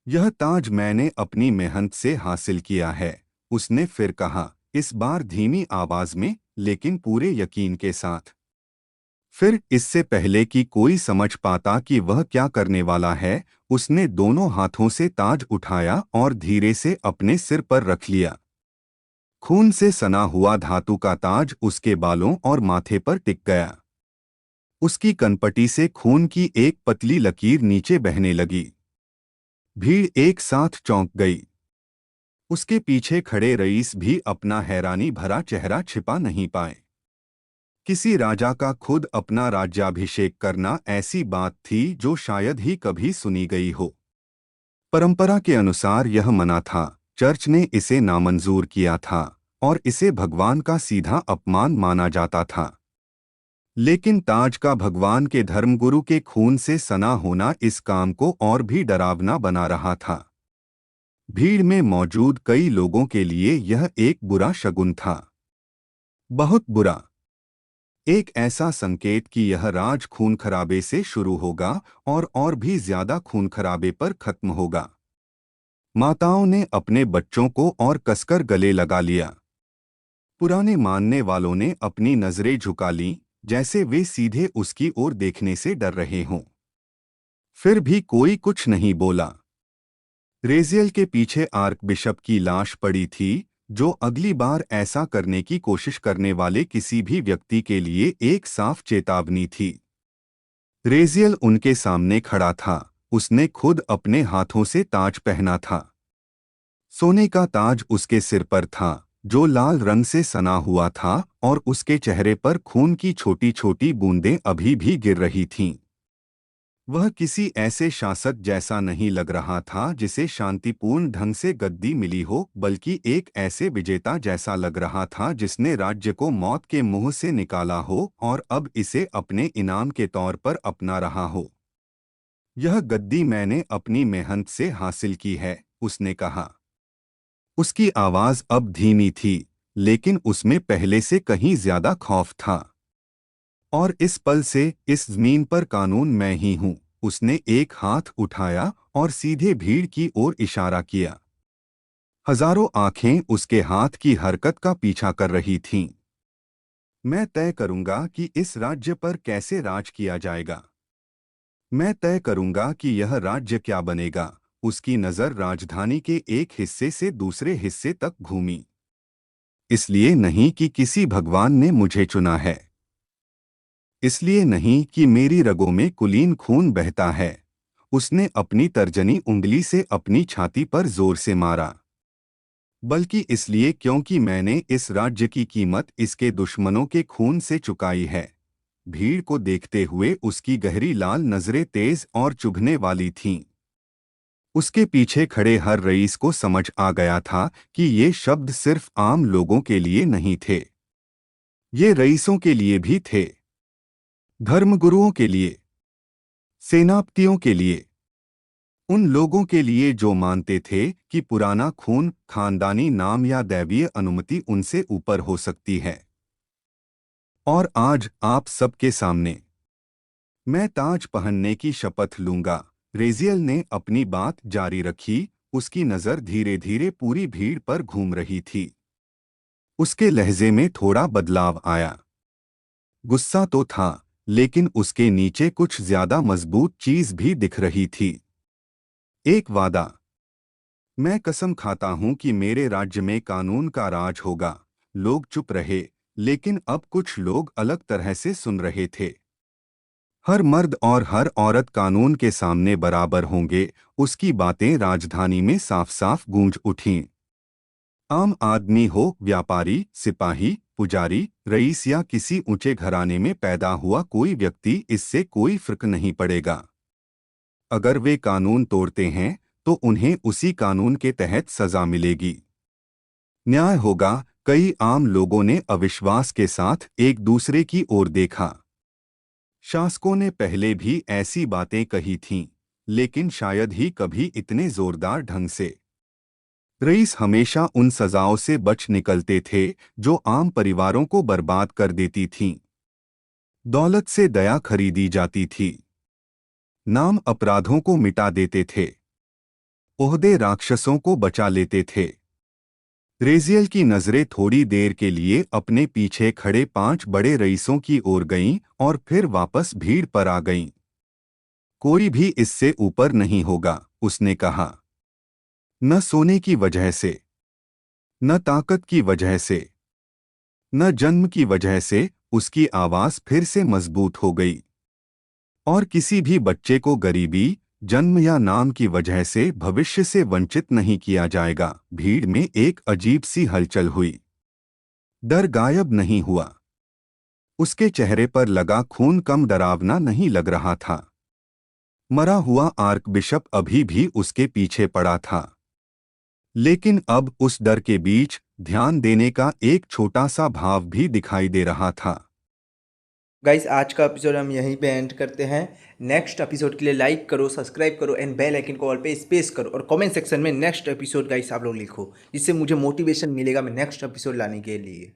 यह ताज मैंने अपनी मेहनत से हासिल किया है, उसने फिर कहा, इस बार धीमी आवाज में लेकिन पूरे यकीन के साथ। फिर इससे पहले कि कोई समझ पाता कि वह क्या करने वाला है, उसने दोनों हाथों से ताज उठाया और धीरे से अपने सिर पर रख लिया। खून से सना हुआ धातु का ताज उसके बालों और माथे पर टिक गया। उसकी कनपटी से खून की एक पतली लकीर नीचे बहने लगी। भीड़ एक साथ चौंक गई। उसके पीछे खड़े रईस भी अपना हैरानी भरा चेहरा छिपा नहीं पाए। किसी राजा का खुद अपना राज्याभिषेक करना ऐसी बात थी जो शायद ही कभी सुनी गई हो। परंपरा के अनुसार यह मना था, चर्च ने इसे नामंजूर किया था और इसे भगवान का सीधा अपमान माना जाता था। लेकिन ताज का भगवान के धर्मगुरु के खून से सना होना इस काम को और भी डरावना बना रहा था। भीड़ में मौजूद कई लोगों के लिए यह एक बुरा शगुन था। बहुत बुरा। एक ऐसा संकेत कि यह राज खून खराबे से शुरू होगा और भी ज्यादा खून खराबे पर खत्म होगा। माताओं ने अपने बच्चों को और कसकर गले लगा लिया। पुराने मानने वालों ने अपनी नजरें झुका लीं, जैसे वे सीधे उसकी ओर देखने से डर रहे हों। फिर भी कोई कुछ नहीं बोला। रेजियल के पीछे आर्कबिशप की लाश पड़ी थी, जो अगली बार ऐसा करने की कोशिश करने वाले किसी भी व्यक्ति के लिए एक साफ चेतावनी थी। रेजियल उनके सामने खड़ा था। उसने खुद अपने हाथों से ताज पहना था। सोने का ताज उसके सिर पर था, जो लाल रंग से सना हुआ था, और उसके चेहरे पर खून की छोटी छोटी बूंदें अभी भी गिर रही थीं। वह किसी ऐसे शासक जैसा नहीं लग रहा था जिसे शांतिपूर्ण ढंग से गद्दी मिली हो, बल्कि एक ऐसे विजेता जैसा लग रहा था जिसने राज्य को मौत के मुंह से निकाला हो और अब इसे अपने इनाम के तौर पर अपना रहा हो। यह गद्दी मैंने अपनी मेहनत से हासिल की है, उसने कहा। उसकी आवाज अब धीमी थी, लेकिन उसमें पहले से कहीं ज्यादा खौफ था। और इस पल से इस जमीन पर कानून मैं ही हूं। उसने एक हाथ उठाया और सीधे भीड़ की ओर इशारा किया। हजारों आंखें उसके हाथ की हरकत का पीछा कर रही थीं। मैं तय करूंगा कि इस राज्य पर कैसे राज किया जाएगा। मैं तय करूंगा कि यह राज्य क्या बनेगा। उसकी नजर राजधानी के एक हिस्से से दूसरे हिस्से तक घूमी। इसलिए नहीं कि किसी भगवान ने मुझे चुना है। इसलिए नहीं कि मेरी रगों में कुलीन खून बहता है। उसने अपनी तर्जनी उंगली से अपनी छाती पर जोर से मारा। बल्कि इसलिए क्योंकि मैंने इस राज्य की कीमत इसके दुश्मनों के खून से चुकाई है। भीड़ को देखते हुए उसकी गहरी लाल नजरें तेज और चुभने वाली थीं। उसके पीछे खड़े हर रईस को समझ आ गया था कि ये शब्द सिर्फ आम लोगों के लिए नहीं थे। ये रईसों के लिए भी थे। धर्मगुरुओं के लिए, सेनापतियों के लिए, उन लोगों के लिए जो मानते थे कि पुराना खून, खानदानी नाम या दैवीय अनुमति उनसे ऊपर हो सकती है। और आज आप सबके सामने मैं ताज पहनने की शपथ लूंगा। रेजियल ने अपनी बात जारी रखी। उसकी नजर धीरे धीरे पूरी भीड़ पर घूम रही थी। उसके लहजे में थोड़ा बदलाव आया। गुस्सा तो था, लेकिन उसके नीचे कुछ ज्यादा मजबूत चीज भी दिख रही थी। एक वादा। मैं कसम खाता हूं कि मेरे राज्य में कानून का राज होगा। लोग चुप रहे, लेकिन अब कुछ लोग अलग तरह से सुन रहे थे। हर मर्द और हर औरत कानून के सामने बराबर होंगे। उसकी बातें राजधानी में साफ साफ गूंज उठीं। आम आदमी हो, व्यापारी, सिपाही, पुजारी, रईस या किसी ऊंचे घराने में पैदा हुआ कोई व्यक्ति, इससे कोई फर्क नहीं पड़ेगा। अगर वे कानून तोड़ते हैं तो उन्हें उसी कानून के तहत सजा मिलेगी। न्याय होगा। कई आम लोगों ने अविश्वास के साथ एक दूसरे की ओर देखा। शासकों ने पहले भी ऐसी बातें कही थीं, लेकिन शायद ही कभी इतने जोरदार ढंग से। रईस हमेशा उन सजाओं से बच निकलते थे जो आम परिवारों को बर्बाद कर देती थीं। दौलत से दया खरीदी जाती थी। नाम अपराधों को मिटा देते थे। ओहदे राक्षसों को बचा लेते थे। रेजियल की नजरें थोड़ी देर के लिए अपने पीछे खड़े 5 बड़े रईसों की ओर गईं और फिर वापस भीड़ पर आ गईं। कोई भी इससे ऊपर नहीं होगा, उसने कहा। न सोने की वजह से, न ताकत की वजह से, न जन्म की वजह से। उसकी आवाज फिर से मजबूत हो गई। और किसी भी बच्चे को गरीबी, जन्म या नाम की वजह से भविष्य से वंचित नहीं किया जाएगा। भीड़ में एक अजीब सी हलचल हुई। डर गायब नहीं हुआ। उसके चेहरे पर लगा खून कम डरावना नहीं लग रहा था। मरा हुआ आर्कबिशप अभी भी उसके पीछे पड़ा था, लेकिन अब उस डर के बीच ध्यान देने का एक छोटा सा भाव भी दिखाई दे रहा था। गाइस आज का एपिसोड हम यहीं पे एंड करते हैं। नेक्स्ट एपिसोड के लिए लाइक करो, सब्सक्राइब करो एंड बेल आइकन को ऑल पे स्पेस करो और कमेंट सेक्शन में नेक्स्ट एपिसोड गाइस आप लोग लिखो, जिससे मुझे मोटिवेशन मिलेगा मैं नेक्स्ट एपिसोड लाने के लिए।